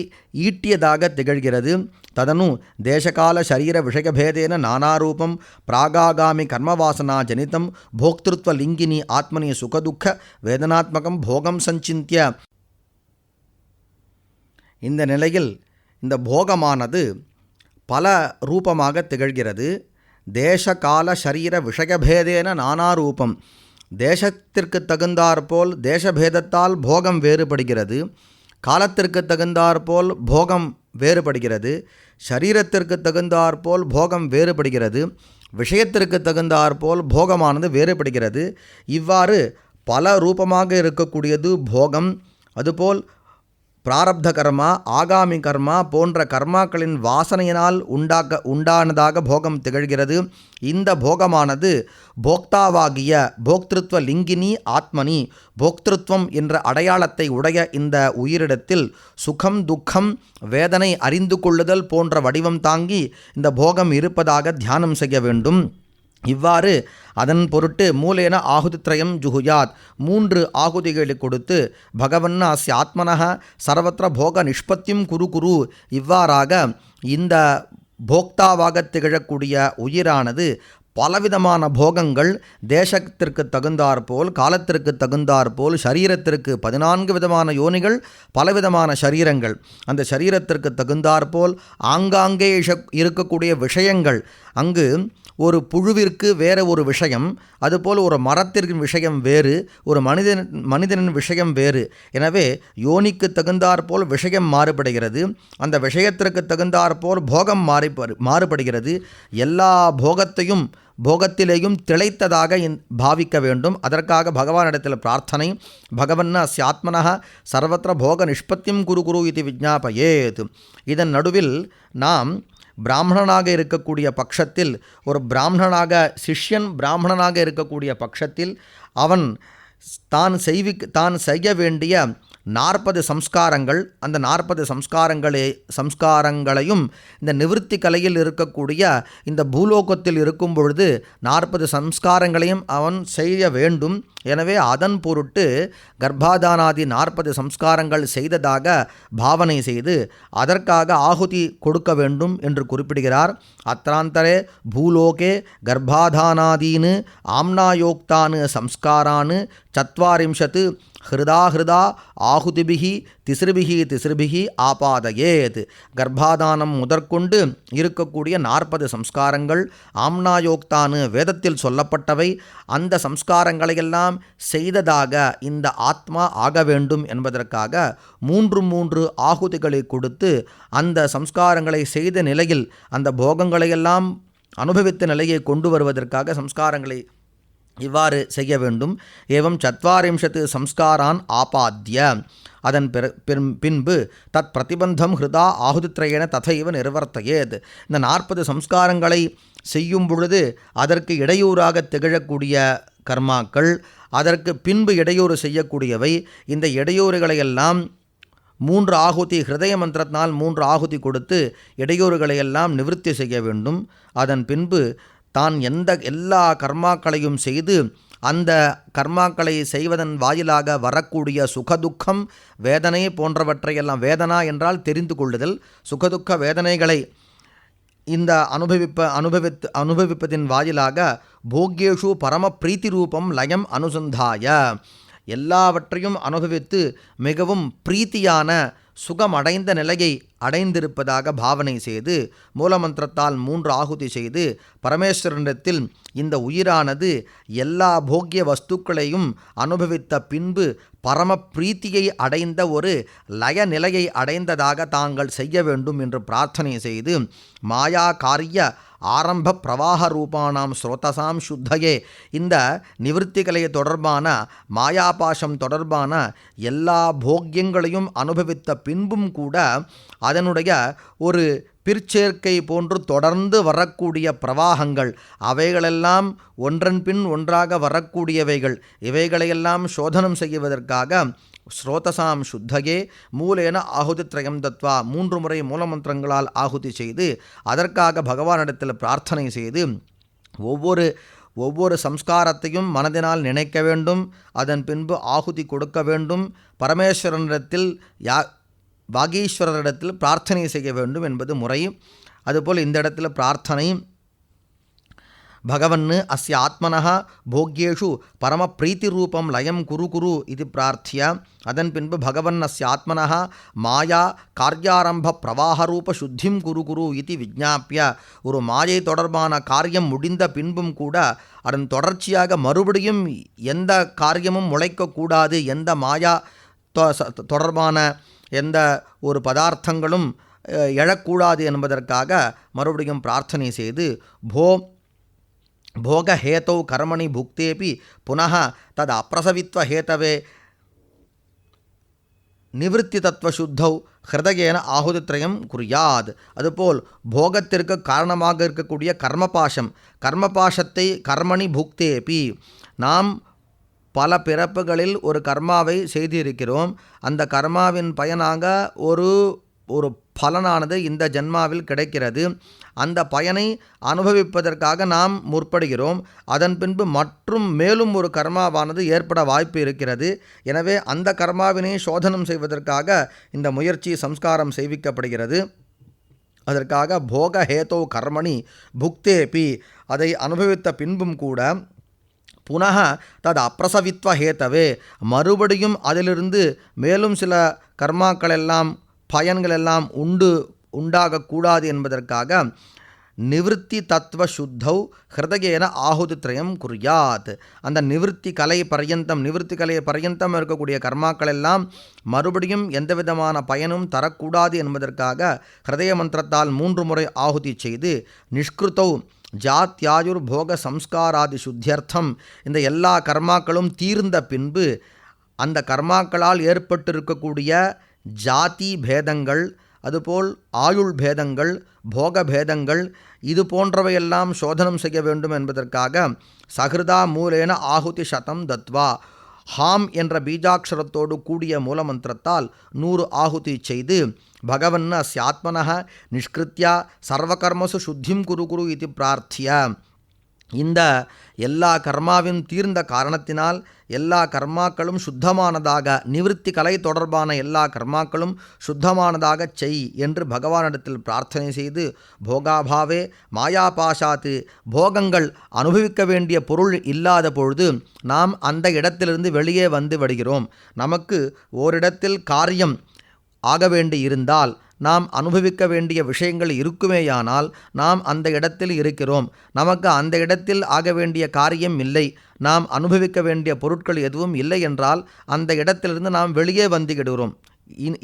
ஈட்டியதாக திகழ்கிறது. ததனு தேசகால சரீர விஷயபேதேன நானாரூபம் பிராகாகாமி கர்மவாசனா ஜனிதம் போக்திருத்வ லிங்கினி ஆத்மனி சுகதுக்க வேதனாத்மகம் போகம் சஞ்சிந்திய. இந்த நிலையில் இந்த போகமானது பல ரூபமாக திகழ்கிறது. தேசகால சரீர விஷயபேதேன நானாரூபம், தேசத்திற்கு தகுந்தாற்போல் தேசபேதத்தால் போகம் வேறுபடுகிறது, காலத்திற்கு தகுந்தாற்போல் போகம் வேறுபடுகிறது, சரீரத்திற்கு தகுந்தாற்போல் போகம் வேறுபடுகிறது, விஷயத்திற்கு தகுந்தாற்போல் போகமானது வேறுபடுகிறது. இவ்வாறு பல ரூபமாக இருக்கக்கூடியது போகம். அதுபோல் பிராரப்த கர்மா, ஆகாமி கர்மா போன்ற கர்மாக்களின் வாசனையினால் உண்டானதாக போகம் திகழ்கிறது. இந்த போகமானது போக்தாவாகிய போக்திருத்வ லிங்கினி ஆத்மனி, போக்திருத்வம் என்ற அடையாளத்தை உடைய இந்த உயிரிடத்தில் சுகம் துக்கம் வேதனை அறிந்து கொள்ளுதல் போன்ற வடிவம் தாங்கி இந்த போகம் இருப்பதாக தியானம் செய்ய வேண்டும். இவ்வாறு அதன் பொருட்டு மூலேன ஆகுதித்ரயம் ஜுஹுயாத் 3 ஆகுதிகளை கொடுத்து பகவன் அஸ்ய ஆத்மனஹ சர்வத்திர போக நிஷ்பத்தியும் குரு குரு, இவ்வாறாக இந்த போக்தாவாக திகழக்கூடிய உயிரானது பலவிதமான போகங்கள் தேசத்திற்கு தகுந்தாற்போல், காலத்திற்கு தகுந்தாற்போல், சரீரத்திற்கு 14 விதமான யோனிகள், பலவிதமான சரீரங்கள், அந்த சரீரத்திற்கு தகுந்தாற்போல் ஆங்காங்கே இருக்கக்கூடிய விஷயங்கள், அங்கு ஒரு புழுவிற்கு வேறு ஒரு விஷயம், அதுபோல் ஒரு மரத்திற்கு விஷயம் வேறு, ஒரு மனிதனின் விஷயம் வேறு. எனவே யோனிக்கு தகுந்தாற்போல் விஷயம் மாறுபடுகிறது, அந்த விஷயத்திற்கு தகுந்தாற்போல் போகம் மாறுபடுகிறது. எல்லா போகத்திலேயும் திளைத்ததாக பாவிக்க வேண்டும். அதற்காக பகவானிடத்தில் பிரார்த்தனை. பகவன்னா அஸ்யாத்மனः சர்வத்திர போக நிஷ்பத்தியம் குரு இது விஜ்ஞாபயேத். இதன் நடுவில் நாம் பிராமணனாக இருக்கக்கூடிய பட்சத்தில், ஒரு சிஷ்யன் பிராமணனாக இருக்கக்கூடிய பட்சத்தில் அவன் தான் செய்ய வேண்டிய 40 சம்ஸ்காரங்கள், அந்த 40 சம்ஸ்காரங்களையும் இந்த நிவிருத்தி கலையில் இருக்கக்கூடிய இந்த பூலோகத்தில் இருக்கும் பொழுது 40 சம்ஸ்காரங்களையும் அவன் செய்ய வேண்டும். எனவே அதன் பொருட்டு கர்ப்பாதானாதி 40 சம்ஸ்காரங்கள் செய்ததாக பாவனை செய்து அதற்காக ஆகுதி கொடுக்க வேண்டும் என்று குறிப்பிடுகிறார். அத்ராந்தரே பூலோகே கர்ப்பாதானாதீன் ஆம்னாயோக்தான் சம்ஸ்காரான் 40 ஹிருதா ஆகுதிபிகி திசிருபிகி ஆபாதயேத். கர்ப்பாதானம் முதற்கொண்டு இருக்கக்கூடிய 40 சம்ஸ்காரங்கள் ஆம்னாயோக்தானு வேதத்தில் சொல்லப்பட்டவை. அந்த சம்ஸ்காரங்களையெல்லாம் செய்ததாக இந்த ஆத்மா ஆக வேண்டும் என்பதற்காக 3 ஆகுதிகளை கொடுத்து அந்த சம்ஸ்காரங்களை செய்த நிலையில் அந்த போகங்களையெல்லாம் அனுபவித்த நிலையை கொண்டு வருவதற்காக சம்ஸ்காரங்களை இவ்வாறு செய்ய வேண்டும். ஏவம் 40 சம்ஸ்காரான் ஆபாத்திய. அதன் பின்பு தத் பிரதிபந்தம் ஹிருதா ஆகுதித்ரயேன ததைவ நிர்வர்த்தயேத். இந்த 40 சம்ஸ்காரங்களை செய்யும் பொழுது அதற்கு இடையூறாக திகழக்கூடிய கர்மாக்கள், அதற்கு பின்பு இடையூறு செய்யக்கூடியவை, இந்த இடையூறுகளையெல்லாம் 3 ஆகுதி ஹிருதய மந்திரத்தினால் 3 ஆகுதி கொடுத்து இடையூறுகளையெல்லாம் நிவர்த்தி செய்ய வேண்டும். அதன் பின்பு தான் எல்லா கர்மாக்களையும் செய்து அந்த கர்மாக்களை செய்வதன் வாயிலாக வரக்கூடிய சுகதுக்கம் வேதனை போன்றவற்றையெல்லாம், வேதனா என்றால் தெரிந்து கொள்ளுதல், சுகதுக்க வேதனைகளை இந்த அனுபவிப்பதின் வாயிலாக போக்யேஷு பரம பிரீத்தி ரூபம் லயம் அனுசந்தாய, எல்லாவற்றையும் அனுபவித்து மிகவும் பிரீத்தியான சுகமடைந்த நிலையை அடைந்திருப்பதாக பாவனை செய்து மூலமந்திரத்தால் 3 ஆகுதி செய்து பரமேஸ்வரனிடத்தில் இந்த உயிரானது எல்லா போக்கிய வஸ்துக்களையும் அனுபவித்த பின்பு பரம பிரீத்தியை அடைந்த ஒரு லய நிலையை அடைந்ததாக தாங்கள் செய்ய வேண்டும் என்று பிரார்த்தனை செய்து மாயா காரிய ஆரம்ப பிரவாக ரூபானாம் ஸ்ரோதசாம் சுத்தையே, இந்த நிவர்த்திகளை தொடர்பான மாயாபாசம் தொடர்பான எல்லா போக்கியங்களையும் அனுபவித்த பின்பும் கூட அதனுடைய ஒரு பிற்சேர்க்கை போன்று தொடர்ந்து வரக்கூடிய பிரவாகங்கள், அவைகளெல்லாம் ஒன்றன் பின் ஒன்றாக வரக்கூடியவைகள், இவைகளையெல்லாம் சோதனம் செய்வதற்காக ஸ்ரோதசாம் சுத்தகே மூலேன ஆகுதித்ரயம் தத்வா 3 முறை மூலமந்திரங்களால் ஆகுதி செய்து அதற்காக பகவானிடத்தில் பிரார்த்தனை செய்து ஒவ்வொரு சம்ஸ்காரத்தையும் மனதினால் நினைக்க வேண்டும். அதன் பின்பு ஆகுதி கொடுக்க வேண்டும். பரமேஸ்வரனிடத்தில் வாகீஸ்வரரிடத்தில் பிரார்த்தனை செய்ய வேண்டும் என்பது முறை. அதுபோல் இந்த இடத்துல பிரார்த்தனை பகவன் அஸ்ய ஆத்மனः போக்யேஷு பரம பிரீத்தி ரூபம் லயம் குரு இது பிரார்த்திய. அதன் பின்பு பகவன் அஸ்ய ஆத்மனः மாயா காரியாரம்ப பிரவாக ரூப சுத்திம் குரு இது விஜ்ஞாபிய. ஒரு மாயை தொடர்பான காரியம் முடிந்த பின்பும் கூட அதன் தொடர்ச்சியாக மறுபடியும் எந்த காரியமும் முளைக்கக்கூடாது, எந்த மாயா தொடர்பான எந்த ஒரு பதார்த்தங்களும் எழக்கூடாது என்பதற்காக மறுபடியும் பிரார்த்தனை செய்து போக ஹேதௌ கர்மணி புக்தேபி புனः தத் அப்பிரசவித்வ ஹேதவே நிவிருத்தி தத்துவ சுத்தௌ ஹிருதயேன ஆகுதித்ரயம் குறியாத். அதுபோல் போகத்திற்கு காரணமாக இருக்கக்கூடிய கர்மபாசத்தை கர்மணி புக்தேபி, நாம் பல பிறப்புகளில் ஒரு கர்மாவை செய்திருக்கிறோம். அந்த கர்மாவின் பயனாக ஒரு பலனானது இந்த ஜன்மாவில் கிடைக்கிறது. அந்த பயனை அனுபவிப்பதற்காக நாம் முற்படுகிறோம். அதன் பின்பு மேலும் ஒரு கர்மாவானது ஏற்பட வாய்ப்பு இருக்கிறது. எனவே அந்த கர்மாவினை சோதனம் செய்வதற்காக இந்த முயற்சி சம்ஸ்காரம் செய்விக்கப்படுகிறது. அதற்காக போக ஹேதோ கர்மணி புக்தேபி, அதை அனுபவித்த பின்பும் கூட புனக தது அப்பிரசவித்வ ஹேத்தவே, மறுபடியும் அதிலிருந்து மேலும் சில கர்மாக்கள் எல்லாம் பயன்கள் எல்லாம் உண்டாகக்கூடாது என்பதற்காக நிவிருத்தி தத்துவ சுத்தௌ ஹிருதயேன ஆகுதித்ரயம் குறியாத், அந்த நிவிருத்தி கலை பர்யந்தம் இருக்கக்கூடிய கர்மாக்கள் எல்லாம் மறுபடியும் எந்த விதமான பயனும் தரக்கூடாது என்பதற்காக ஹிருதய மந்திரத்தால் 3 முறை ஆகுதி செய்து நிஷ்கிருதௌ ஜாத்யாயுர் போக சம்ஸ்காராதி சுத்தியர்த்தம், இந்த எல்லா கர்மாக்களும் தீர்ந்த பின்பு அந்த கர்மாக்களால் ஏற்பட்டிருக்கக்கூடிய ஜாதி பேதங்கள், அதுபோல் ஆயுள் பேதங்கள், போக பேதங்கள், இது போன்றவையெல்லாம் சோதனம் செய்ய வேண்டும் என்பதற்காக சகிருதா மூலேன ஆகுதி சதம் தத்வா, ஹாம் என்ற பீஜாட்சரத்தோடு கூடிய மூலமந்திரத்தால் 100 ஆகுதி செய்து பகவன் அஸ்யாத்மனः நிஷ்கிருத்யா சர்வகர்மசு சுத்திம் குரு இது பிரார்த்திய, இந்த எல்லா கர்மாவின் தீர்ந்த காரணத்தினால் எல்லா கர்மாக்களும் சுத்தமானதாக, நிவிருத்தி கலை தொடர்பான எல்லா கர்மாக்களும் சுத்தமானதாக செய் என்று பகவானிடத்தில் பிரார்த்தனை செய்து போகாபாவே மாயாபாஷாத்து, போகங்கள் அனுபவிக்க வேண்டிய பொருள் இல்லாத பொழுது நாம் அந்த இடத்திலிருந்து வெளியே வந்து விடுகிறோம். நமக்கு ஓரிடத்தில் காரியம் ஆக வேண்டி இருந்தால், நாம் அனுபவிக்க வேண்டிய விஷயங்கள் இருக்குமேயானால் நாம் அந்த இடத்தில் இருக்கிறோம். நமக்கு அந்த இடத்தில் ஆக வேண்டிய காரியம் இல்லை, நாம் அனுபவிக்க வேண்டிய பொருட்கள் எதுவும் இல்லை என்றால் அந்த இடத்திலிருந்து நாம் வெளியே வந்துவிடுகிறோம்.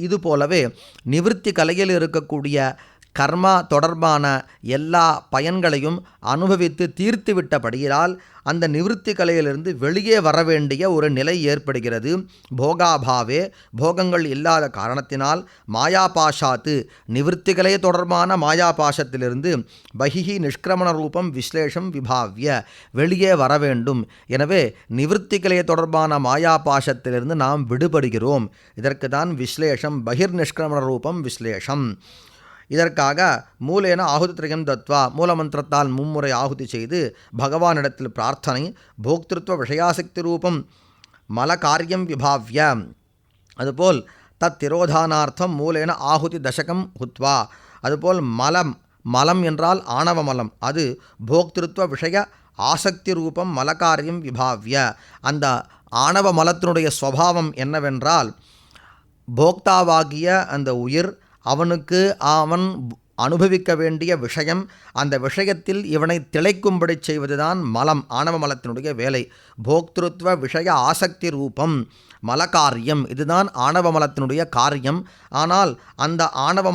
இது போலவே நிவிருத்தி கலையில் இருக்கக்கூடிய கர்மா தொடர்பான எல்லா பயன்களையும் அனுபவித்து தீர்த்துவிட்டபடியால் அந்த நிவிருத்தி கலையிலிருந்து வெளியே வர வேண்டிய ஒரு நிலை ஏற்படுகிறது. போகாபாவே, போகங்கள் இல்லாத காரணத்தினால் மாயாபாஷாத்து, நிவிருத்தி கலை தொடர்பான மாயாபாஷத்திலிருந்து பகிஹி நிஷ்கிரமண ரூபம் விஸ்லேஷம் விபாவ்ய, வெளியே வர வேண்டும். எனவே நிவிருத்தி கலை தொடர்பான மாயாபாஷத்திலிருந்து நாம் விடுபடுகிறோம். இதற்கு தான் விஸ்லேஷம், பகிர் நிஷ்கிரமண ரூபம் விஸ்லேஷம். இதற்காக மூலேன ஆகுதித்ரயம் தத்வா, மூலமந்திரத்தால் 3 முறை ஆகுதி செய்து பகவானிடத்தில் பிரார்த்தனை. போக்திருத்வ விஷயாசக்தி ரூபம் மல காரியம் விபாவ்ய, அதுபோல் தத் திரோதானார்த்தம் மூலேன ஆகுதி தசகம் ஹுத்வா, அதுபோல் மலம் என்றால் ஆணவ மலம், அது போக்திருத்வ விஷய ஆசக்தி ரூபம் மலகாரியம் விபாவ்ய. அந்த ஆணவ மலத்தினுடைய ஸ்வபாவம் என்னவென்றால், போக்தாவாகிய அந்த உயிர் அவனுக்கு அவன் அனுபவிக்க வேண்டிய விஷயம், அந்த விஷயத்தில் இவனை திளைக்கும்படி செய்வதுதான் மலம், ஆணவ மலத்தினுடைய வேலை. போக்திருத்வ விஷய ஆசக்தி ரூபம் மலகாரியம், இதுதான் ஆணவ மலத்தினுடைய காரியம். ஆனால் அந்த ஆணவ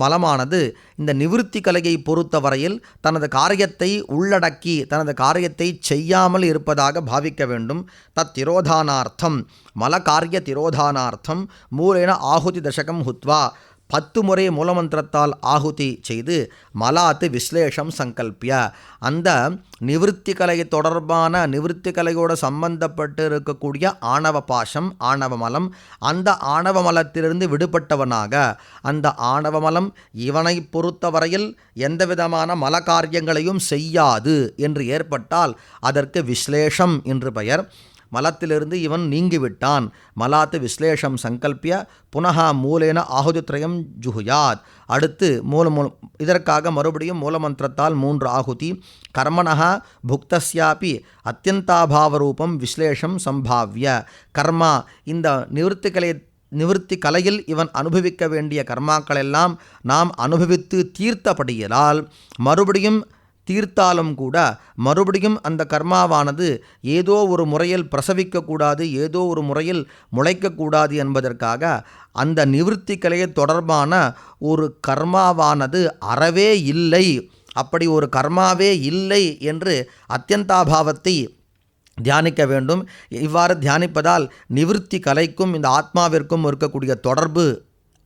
மலமானது இந்த நிவிருத்தி கலையை பொறுத்தவரையில் தனது காரியத்தை உள்ளடக்கி தனது காரியத்தை செய்யாமல் இருப்பதாக பாவிக்க வேண்டும். தத் திரோதானார்த்தம், மலகாரிய திரோதானார்த்தம் மூலேன ஆகுதி தசகம் ஹுத்வா, 10 முறை மூலமந்திரத்தால் ஆகுதி செய்து மலாத்து விஸ்லேஷம் சங்கல்பிய, அந்த நிவிருத்தி கலை தொடர்பான நிவிருத்தி கலையோடு சம்பந்தப்பட்டு இருக்கக்கூடிய ஆணவ பாசம், ஆணவ மலம், அந்த ஆணவ மலத்திலிருந்து விடுபட்டவனாக, அந்த ஆணவ மலம் இவனை பொறுத்தவரையில் எந்த விதமான மல காரியங்களையும் செய்யாது என்று ஏற்பட்டால் அதற்கு விஸ்லேஷம் என்று பெயர். மலத்திலிருந்து இவன் நீங்கிவிட்டான். மலாத்து விஸ்லேஷம் சங்கல்பிய புனக மூலேன ஆகுதித்ரயம் ஜுகுயாத். அடுத்து இதற்காக மறுபடியும் மூலமந்திரத்தால் 3 ஆகுதி. கர்மணः புக்தஸ்யாபி அத்தியந்தாபாவரூபம் விஸ்லேஷம் சம்பாவ்ய, கர்மா இந்த நிவிருத்தி கலையில் இவன் அனுபவிக்க வேண்டிய கர்மாக்களெல்லாம் நாம் அனுபவித்து தீர்த்தபடியால் மறுபடியும் தீர்த்தாலும் கூட மறுபடியும் அந்த கர்மாவானது ஏதோ ஒரு முறையில் பிரசவிக்கக்கூடாது, ஏதோ ஒரு முறையில் முளைக்கக்கூடாது என்பதற்காக அந்த நிவிருத்தி கலையை தொடர்பான ஒரு கர்மாவானது அறவே இல்லை, அப்படி ஒரு கர்மாவே இல்லை என்று அத்தியந்தாபாவத்தை தியானிக்க வேண்டும். இவ்வாறு தியானிப்பதால் நிவிருத்தி கலைக்கும் இந்த ஆத்மாவிற்கும் இருக்கக்கூடிய தொடர்பு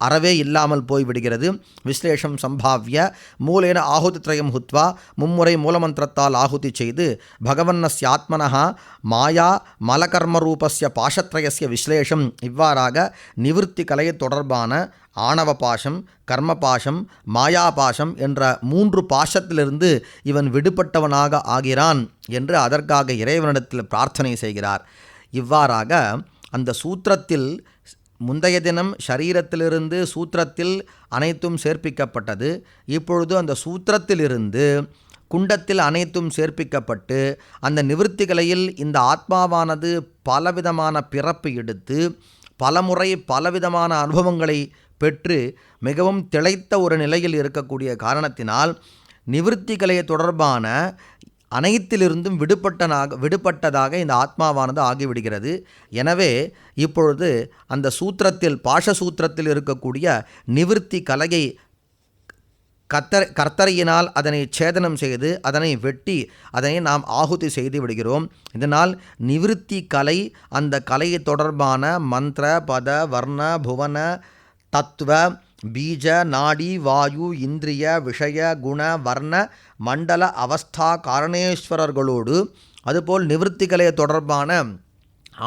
அறவே இல்லாமல் போய்விடுகிறது. விஸ்லேஷம் சம்பாவ்ய மூலேன ஆகுதித்ரயம் ஹுத்வா, 3 முறை மூலமந்திரத்தால் ஆகுதி செய்து பகவன்னஸ்ய ஆத்மனஹா மாயா மலகர்மரூபஸ்ய பாஷத்ரயஸ்ய விஸ்லேஷம், இவ்வாறாக நிவிருத்தி கலையை தொடர்பான ஆணவ பாசம், கர்மபாசம், மாயாபாசம் என்ற 3 பாசத்திலிருந்து இவன் விடுபட்டவனாக ஆகிறான் என்று அதற்காக இறைவனிடத்தில் பிரார்த்தனை செய்கிறார். இவ்வாறாக அந்த சூத்திரத்தில் முந்தைய தினம் ஷரீரத்திலிருந்து சூத்திரத்தில் அனைத்தும் சேர்ப்பிக்கப்பட்டது. இப்பொழுது அந்த சூத்திரத்திலிருந்து குண்டத்தில் அனைத்தும் சேர்ப்பிக்கப்பட்டு அந்த நிவிருத்தி கலையில் இந்த ஆத்மாவானது பலவிதமான பிறப்பு எடுத்து பலமுறை பலவிதமான அனுபவங்களை பெற்று மிகவும் திளைத்த ஒரு நிலையில் இருக்கக்கூடிய காரணத்தினால் நிவிருத்தி கலையை தொடர்பான அனைத்திலிருந்தும் விடுபட்டதாக இந்த ஆத்மாவானது ஆகிவிடுகிறது. எனவே இப்பொழுது அந்த சூத்திரத்தில் பாஷசூத்திரத்தில் இருக்கக்கூடிய நிவிருத்தி கலையை கர்த்தரையினால் அதனை சேதனம் செய்து அதனை வெட்டி அதனை நாம் ஆகுதி செய்து விடுகிறோம். இதனால் நிவிருத்தி கலை அந்த கலையை தொடர்பான மந்திர பத வர்ண புவன தத்துவ பீஜ நாடி வாயு இந்திரிய விஷய குண வர்ண மண்டல அவஸ்தா காரணேஸ்வரர்களோடு அதுபோல் நிவிருத்தி கலையை தொடர்பான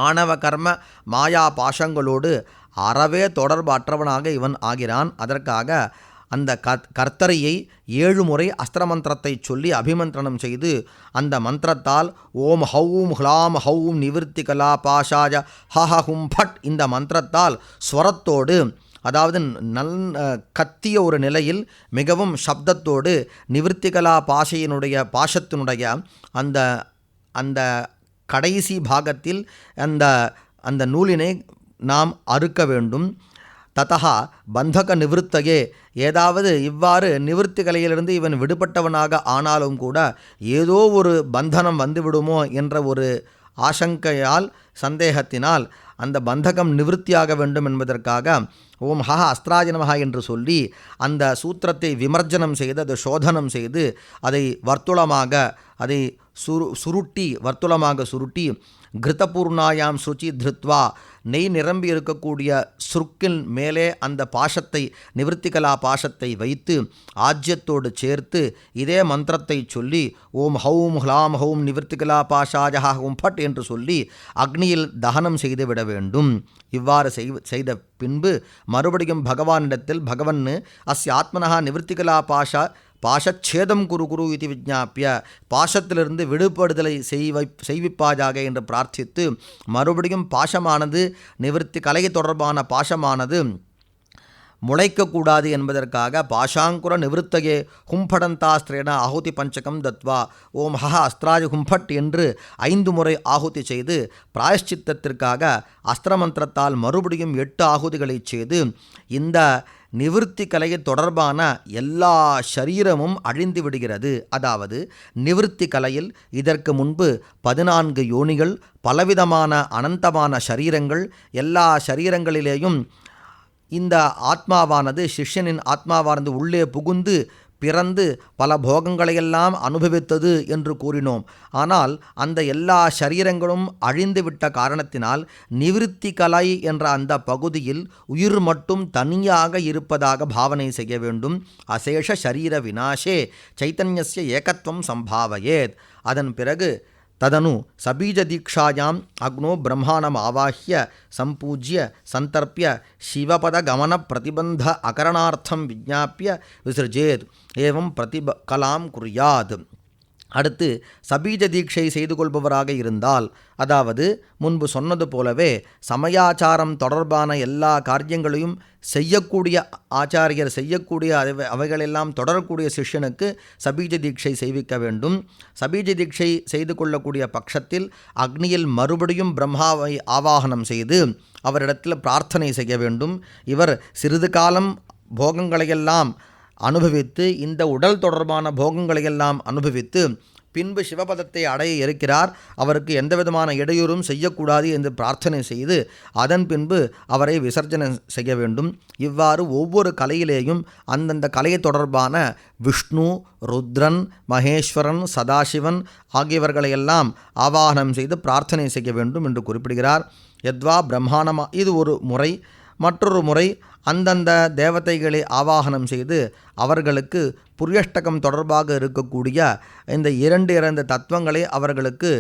ஆணவ கர்ம மாயா பாசங்களோடு அறவே தொடர்பற்றவனாக இவன் ஆகிறான். அதற்காக அந்த கர்த்தரையை 7 முறை அஸ்திர மந்திரத்தை சொல்லி அபிமந்திரணம் செய்து அந்த மந்திரத்தால் ஓம் ஹௌம் ஹ்லாம் ஹௌம் நிவிருத்தி கலா பாஷாய ஹஹும் ஃபட் இந்த மந்திரத்தால் ஸ்வரத்தோடு அதாவது கத்திய ஒரு நிலையில் மிகவும் சப்தத்தோடு நிவிருத்திகலா பாஷத்தினுடைய அந்த அந்த கடைசி பாகத்தில் அந்த நூலினை நாம் அறுக்க வேண்டும். ததா பந்தக நிவிருத்தையே ஏதாவது இவ்வாறு நிவிருத்தி கலையிலிருந்து இவன் விடுபட்டவனாக ஆனாலும் கூட ஏதோ ஒரு பந்தனம் வந்துவிடுமோ என்ற ஒரு ஆசங்கையால் சந்தேகத்தினால் அந்த பந்தகம் நிவிருத்தியாக வேண்டும் என்பதற்காக ஓம் ஹஹ அஸ்திராய நமஹ என்று சொல்லி அந்த சூத்திரத்தை விமர்ஜனம் செய்து அதை சோதனம் செய்து அதை வர்த்துளமாக அதை வர்த்துளமாக சுருட்டி கிருத்தபூர்ணாயாம் சுச்சி திருத்வா நெய் நிரம்பி இருக்கக்கூடிய சுருக்கின் மேலே அந்த பாஷத்தை நிவிருத்திகலா பாஷத்தை வைத்து ஆஜ்யத்தோடு சேர்த்து இதே மந்திரத்தை சொல்லி ஓம் ஹௌம் ஹ்லாம் ஹௌம் நிவிருத்திகலா பாஷாய ஹும் ஃபட் என்று சொல்லி அக்னியில் தகனம் செய்து விட வேண்டும். இவ்வாறு செய்த பின்பு மறுபடியும் பகவானிடத்தில் பகவன் அஸ்ய ஆத்மனஹா நிவிருத்திகலா பாஷச்சேதம் குரு இது விஜ்ஞாப்பிய பாஷத்திலிருந்து விடுபடுதலை செய்விப்பாயாக என்று பிரார்த்தித்து மறுபடியும் பாஷமானது நிவிருத்தி கலை தொடர்பான பாஷமானது முளைக்கக்கூடாது என்பதற்காக பாஷாங்குர நிவிருத்தையே ஹும்படந்தாஸ்திரேன ஆகுதி பஞ்சகம் தத்வா ஓம் ஹஹ அஸ்திராஜ ஹும்பட் என்று 5 முறை ஆகுதி செய்து பிராயஷ்சித்தத்திற்காக அஸ்திரமந்திரத்தால் மறுபடியும் 8 ஆகுதிகளை செய்து இந்த நிவிருத்தி கலையை தொடர்பான எல்லா சரீரமும் அழிந்து விடுகிறது. அதாவது நிவிருத்தி கலையில் இதற்கு முன்பு 14 யோனிகள் பலவிதமான அனந்தமான சரீரங்கள் எல்லா சரீரங்களிலேயும் இந்த ஆத்மாவானது சிஷ்யனின் ஆத்மாவானது உள்ளே புகுந்து பிறந்து பல போகங்களையெல்லாம் அனுபவித்தது என்று கூறினோம். ஆனால் அந்த எல்லா சரீரங்களும் அழிந்துவிட்ட காரணத்தினால் நிவிருத்தி கலை என்ற அந்த பகுதியில் உயிர் மட்டும் தனியாக இருப்பதாக பாவனை செய்ய வேண்டும். அசேஷ சரீர விநாசே சைத்தன்யஸ்ய ஏகத்துவம் சம்பாவயேத். அதன் பிறகு ததனு சபீஜ தீக்ஷாயாம் அக்னோ பிரம்மாணம் ஆவாஹ்ய சம்பூஜ்ய சந்தர்ப்பிய சிவபத கமன பிரதிபந்த அகரணார்த்தம் விஜ்ஞாப்பிய விசிருஜேத் ஏவம் கலாம் குறியாத். அடுத்து சபீஜ தீட்சை செய்து கொள்பவராக இருந்தால், அதாவது முன்பு சொன்னது போலவே சமயாச்சாரம் தொடர்பான எல்லா காரியங்களையும் செய்யக்கூடிய ஆச்சாரியர் செய்யக்கூடிய அவைகளெல்லாம் தொடரக்கூடிய சிஷ்யனுக்கு சபீஜ தீட்சை செய்விக்க வேண்டும். சபீஜ தீட்சை செய்து கொள்ளக்கூடிய பட்சத்தில் அக்னியில் மறுபடியும் பிரம்மாவை ஆவாகனம் செய்து அவரிடத்தில் பிரார்த்தனை செய்ய வேண்டும். இவர் சிறிது காலம் போகங்களையெல்லாம் அனுபவித்து இந்த உடல் தொடர்பான போகங்களையெல்லாம் அனுபவித்து பின்பு சிவபதத்தை அடைய இருக்கிறார். அவருக்கு எந்தவிதமான இடையூறும் செய்யக்கூடாது என்று பிரார்த்தனை செய்து அதன் பின்பு அவரை விசர்ஜனை செய்ய வேண்டும். இவ்வாறு ஒவ்வொரு கலையிலேயும் அந்தந்த கலையை தொடர்பான விஷ்ணு, ருத்ரன், மகேஸ்வரன், சதாசிவன் ஆகியவர்களையெல்லாம் ஆவாகனம் செய்து பிரார்த்தனை செய்ய வேண்டும் என்று குறிப்பிடுகிறார். யத்வா பிரம்மாணமா இது ஒரு முறை. மற்றொரு முறை அந்தந்த தேவதைகளை ஆவாகனம் செய்து அவர்களுக்கு புரியஷ்டகம் தொடர்பாக இருக்கக்கூடிய இந்த 2 தத்துவங்களை அவர்களுக்கு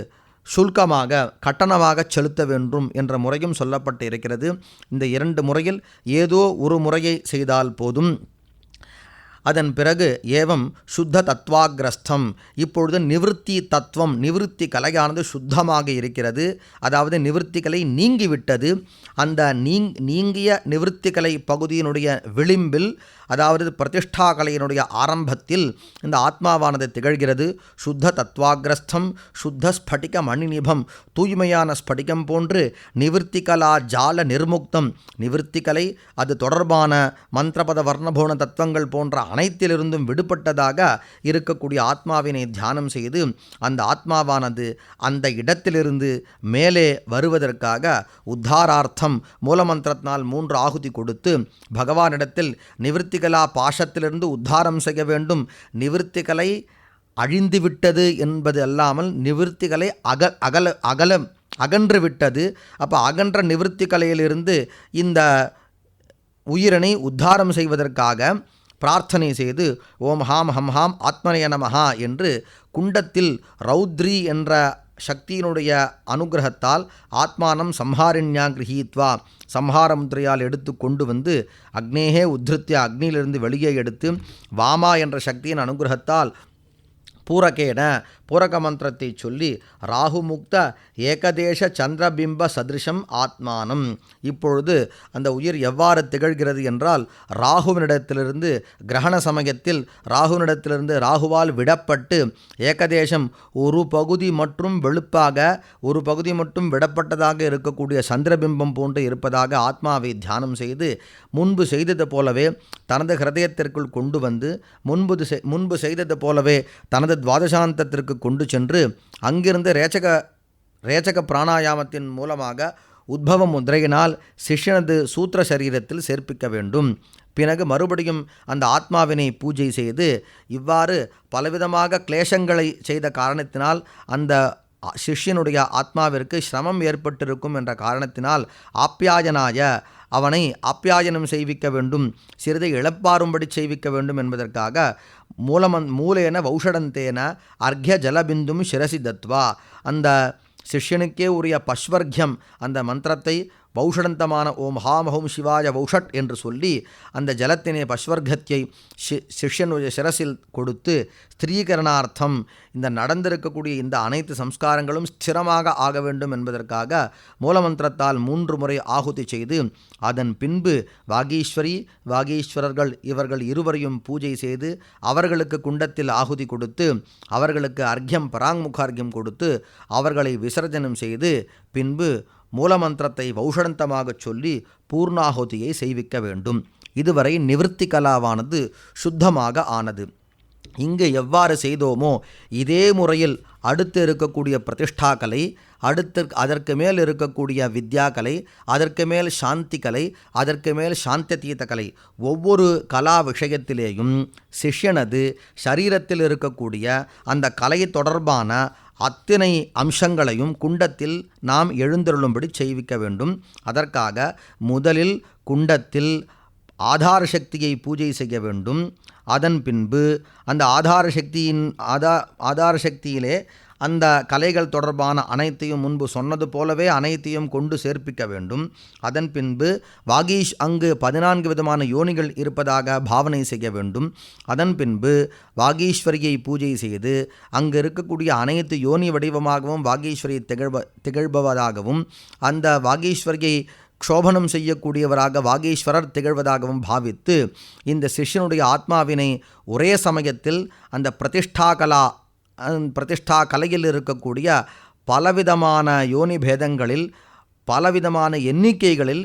சுல்கமாக கட்டணமாக செலுத்த வேண்டும் என்ற முறையும் சொல்லப்பட்டு இருக்கிறது. இந்த 2 முறையில் ஏதோ ஒரு முறையை செய்தால் போதும். அதன் பிறகு ஏவம் சுத்த தத்வாகிரஸ்தம், இப்பொழுது நிவிருத்தி தத்துவம், நிவிருத்தி கலையானது சுத்தமாக இருக்கிறது, அதாவது நிவிருத்தி கலை நீங்கிவிட்டது. அந்த நீங்கிய நிவிருத்தி கலை பகுதியினுடைய விளிம்பில், அதாவது பிரதிஷ்டா கலையினுடைய ஆரம்பத்தில் இந்த ஆத்மாவானது திகழ்கிறது. சுத்த தத்வாகிரஸ்தம், சுத்த ஸ்படிக மணிநிபம், தூய்மையான ஸ்படிகம் போன்று நிவிருத்தி கலா ஜால நிர்முக்தம், நிவிருத்தி கலை அது தொடர்பான மந்திரபத வர்ணபோன தத்துவங்கள் போன்ற அனைத்திலிருந்தும் விடுபட்டதாக இருக்கக்கூடிய ஆத்மாவினை தியானம் செய்து அந்த ஆத்மாவானது அந்த இடத்திலிருந்து மேலே வருவதற்காக உத்தாரார்த்தம் மூலமந்திரத்தினால் 3 ஆகுதி கொடுத்து பகவானிடத்தில் நிவிருத்திகலா பாஷத்திலிருந்து உத்தாரம் செய்ய வேண்டும். நிவிருத்திகளை அழிந்துவிட்டது என்பது அல்லாமல் நிவிருத்திகளை அகன்று விட்டது. அப்போ அகன்ற நிவிருத்தி கலையிலிருந்து இந்த உயிரினை உத்தாரம் செய்வதற்காக பிரார்த்தனை செய்து ஓம் ஹாம் ஹம் ஹாம் ஆத்மனய நமஹா என்று குண்டத்தில் ரௌத்ரி என்ற சக்தியினுடைய அனுகிரகத்தால் ஆத்மானம் சம்ஹாரிண்யா கிரஹீத்வா, சம்ஹார முத்திரையால் எடுத்து கொண்டு வந்து அக்னேகே உத்ருத்திய, அக்னியிலிருந்து வெளியே எடுத்து வாமா என்ற சக்தியின் அனுகிரகத்தால் பூரகேன, பூரக மந்திரத்தை சொல்லி ராகுமுக்த ஏகதேச சந்திரபிம்ப சதிருஷம் ஆத்மானம். இப்பொழுது அந்த உயிர் எவ்வாறு திகழ்கிறது என்றால், ராகுவினிடத்திலிருந்து கிரகண சமயத்தில் ராகுவால் விடப்பட்டு ஏகதேசம் ஒரு பகுதி மற்றும் வெளுப்பாக, ஒரு பகுதி மட்டும் விடப்பட்டதாக இருக்கக்கூடிய சந்திரபிம்பம் போன்று இருப்பதாக ஆத்மாவை தியானம் செய்து முன்பு செய்தது போலவே தனது ஹிருதயத்திற்குள் கொண்டு வந்து முன்பு செய்தது போலவே தனது துவாதசாந்தத்திற்கு கொண்டு சென்று அங்கிருந்து ரேச்சக பிராணாயாமத்தின் மூலமாக உத்பவ முத்திரையினால் சிஷ்யனது சூத்திர சரீரத்தில் சேர்ப்பிக்க வேண்டும். பிறகு மறுபடியும் அந்த ஆத்மாவினை பூஜை செய்து, இவ்வாறு பலவிதமாக கிளேசங்களை செய்த காரணத்தினால் அந்த சிஷ்யனுடைய ஆத்மாவிற்கு சிரமம் ஏற்பட்டிருக்கும் என்ற காரணத்தினால் ஆப்யாயனாய, அவனை ஆப்யாயனம் செய்விக்க வேண்டும், சிறிதை இழப்பாரும்படி செய்விக்க வேண்டும் என்பதற்காக மூலேன வௌஷடந்தேன அர்க்ய ஜலபிந்தும் சிரசி தத்வா, அந்த சிஷ்யனுக்கே உரிய பஸ்வர்க்யம் அந்த மந்திரத்தை வௌஷடந்தமான ஓம் ஹாம் ஹோம் சிவாய வௌஷட் என்று சொல்லி அந்த ஜலத்தினை பஸ்வர்க்கத்தை சிஷ்யனுடைய சிரசில் கொடுத்து ஸ்திரீகரணார்த்தம் இந்த நடந்திருக்கக்கூடிய இந்த அனைத்து சம்ஸ்காரங்களும் ஸ்திரமாக ஆக வேண்டும் என்பதற்காக மூலமந்திரத்தால் 3 முறை ஆகுதி செய்து அதன் பின்பு வாகீஸ்வரர்கள் இவர்கள் இருவரையும் பூஜை செய்து அவர்களுக்கு குண்டத்தில் ஆகுதி கொடுத்து அவர்களுக்கு அர்க்யம் பராங்முகார்க்யம் கொடுத்து அவர்களை விசர்ஜனம் செய்து பின்பு மூலமந்திரத்தை வௌஷடந்தமாகச் சொல்லி பூர்ணாகுதியை செய்விக்க வேண்டும். இதுவரை நிவிருத்தி கலாவானது சுத்தமாக ஆனது. இங்கு எவ்வாறு செய்தோமோ இதே முறையில் அடுத்து இருக்கக்கூடிய பிரதிஷ்டா கலை, அதற்கு மேல் இருக்கக்கூடிய வித்யா கலை, அதற்கு மேல் சாந்தி கலை, அதற்கு மேல் சாந்ததீத கலை, ஒவ்வொரு கலா விஷயத்திலேயும் சிஷ்யனது சரீரத்தில் இருக்கக்கூடிய அந்த கலை தொடர்பான அத்தனை அம்சங்களையும் குண்டத்தில் நாம் எழுந்தருளும்படி செய்விக்க வேண்டும். அதற்காக முதலில் குண்டத்தில் ஆதார சக்தியை பூஜை செய்ய வேண்டும். அதன் பின்பு அந்த ஆதார சக்தியிலே அந்த கலைகள் தொடர்பான அனைத்தையும் முன்பு சொன்னது போலவே அனைத்தையும் கொண்டு சேர்ப்பிக்க வேண்டும். அதன் பின்பு அங்கு 14 விதமான யோனிகள் இருப்பதாக பாவனை செய்ய வேண்டும். அதன் பின்பு வாகீஸ்வரியை பூஜை செய்து அங்கு இருக்கக்கூடிய அனைத்து யோனி வடிவமாகவும் வாகீஸ்வரி திகழ்பவதாகவும் அந்த வாகீஸ்வரியை க்ஷோபனம் செய்யக்கூடியவராக வாகீஸ்வரர் திகழ்வதாகவும் பாவித்து இந்த சிஷ்யனுடைய ஆத்மாவினை ஒரே சமயத்தில் அந்த பிரதிஷ்டா கலையில் இருக்கக்கூடிய பலவிதமான யோனி பேதங்களில் பலவிதமான எண்ணிக்கைகளில்